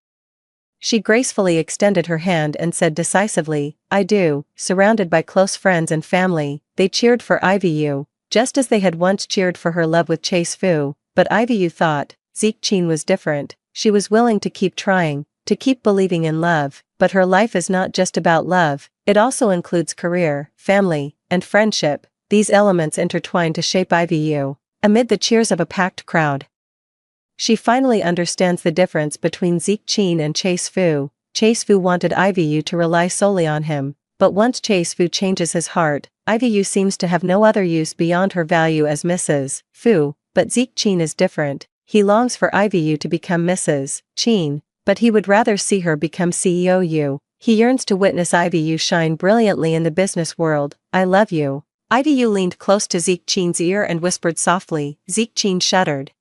She gracefully extended her hand and said decisively, "I do." Surrounded by close friends and family, they cheered for Ivy Yu, just as they had once cheered for her love with Chase Fu. But Ivy Yu thought, Zeke Chin was different. She was willing to keep trying, to keep believing in love. But her life is not just about love, it also includes career, family, and friendship. These elements intertwine to shape Ivy Yu. Amid the cheers of a packed crowd, she finally understands the difference between Zeke Chin and Chase Fu. Chase Fu wanted Ivy Yu to rely solely on him, but once Chase Fu changes his heart, Ivy Yu seems to have no other use beyond her value as Mrs. Fu. But Zeke Chin is different. He longs for Ivy Yu to become Mrs. Chin, but he would rather see her become CEO Yu. He yearns to witness Ivy Yu shine brilliantly in the business world. "I love you." Ivy Yu leaned close to Zeke Chin's ear and whispered softly. Zeke Chin shuddered.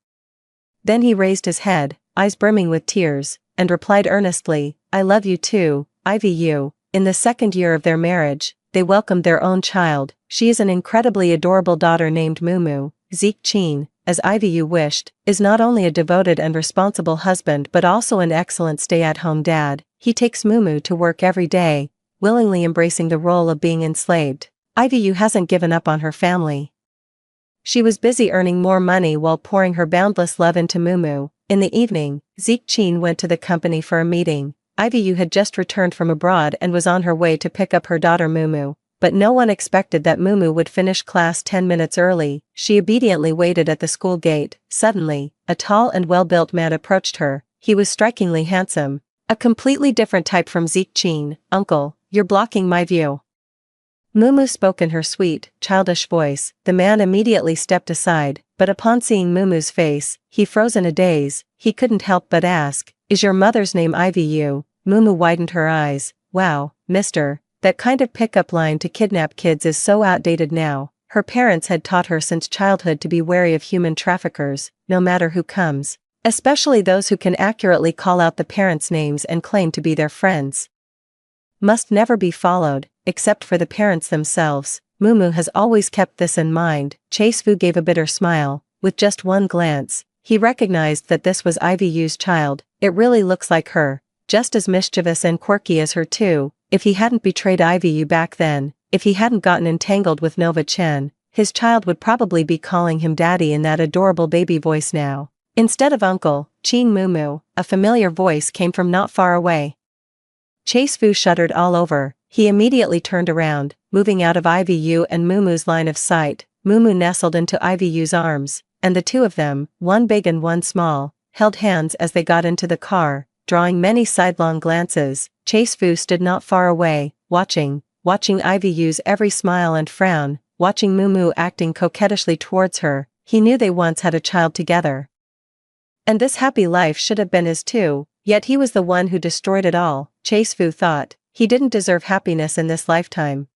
Then he raised his head, eyes brimming with tears, and replied earnestly, "I love you too, Ivy Yu." In the second year of their marriage, they welcomed their own child. She is an incredibly adorable daughter named Mumu. Zeke Chin, as Ivy Yu wished, is not only a devoted and responsible husband but also an excellent stay-at-home dad. He takes Mumu to work every day, willingly embracing the role of being enslaved. Ivy Yu hasn't given up on her family. She was busy earning more money while pouring her boundless love into Mumu. In the evening, Zeke Chin went to the company for a meeting. Ivy Yu had just returned from abroad and was on her way to pick up her daughter Mumu. But no one expected that Mumu would finish class 10 minutes early. She obediently waited at the school gate. Suddenly, a tall and well-built man approached her. He was strikingly handsome. A completely different type from Zeke Chin. "Uncle, you're blocking my view." Mumu spoke in her sweet, childish voice. The man immediately stepped aside, but upon seeing Mumu's face, he froze in a daze. He couldn't help but ask, "Is your mother's name Ivy Yu?" Mumu widened her eyes. "Wow, mister, that kind of pickup line to kidnap kids is so outdated now." Her parents had taught her since childhood to be wary of human traffickers, no matter who comes. Especially those who can accurately call out the parents' names and claim to be their friends. Must never be followed, except for the parents themselves. Mumu has always kept this in mind. Chase Fu gave a bitter smile. With just one glance, he recognized that this was Ivy Yu's child. It really looks like her, just as mischievous and quirky as her too. If he hadn't betrayed Ivy Yu back then, if he hadn't gotten entangled with Nova Chen, his child would probably be calling him daddy in that adorable baby voice now. Instead of uncle, Chin Mumu, a familiar voice came from not far away. Chase Fu shuddered all over. He immediately turned around, moving out of Ivy Yu and Mumu's line of sight. Mumu nestled into Ivy Yu's arms, and the two of them, one big and one small, held hands as they got into the car, drawing many sidelong glances. Chase Fu stood not far away, watching Ivy Yu's every smile and frown, watching Mumu acting coquettishly towards her. He knew they once had a child together. And this happy life should have been his too, yet he was the one who destroyed it all. Chase Fu thought. He didn't deserve happiness in this lifetime.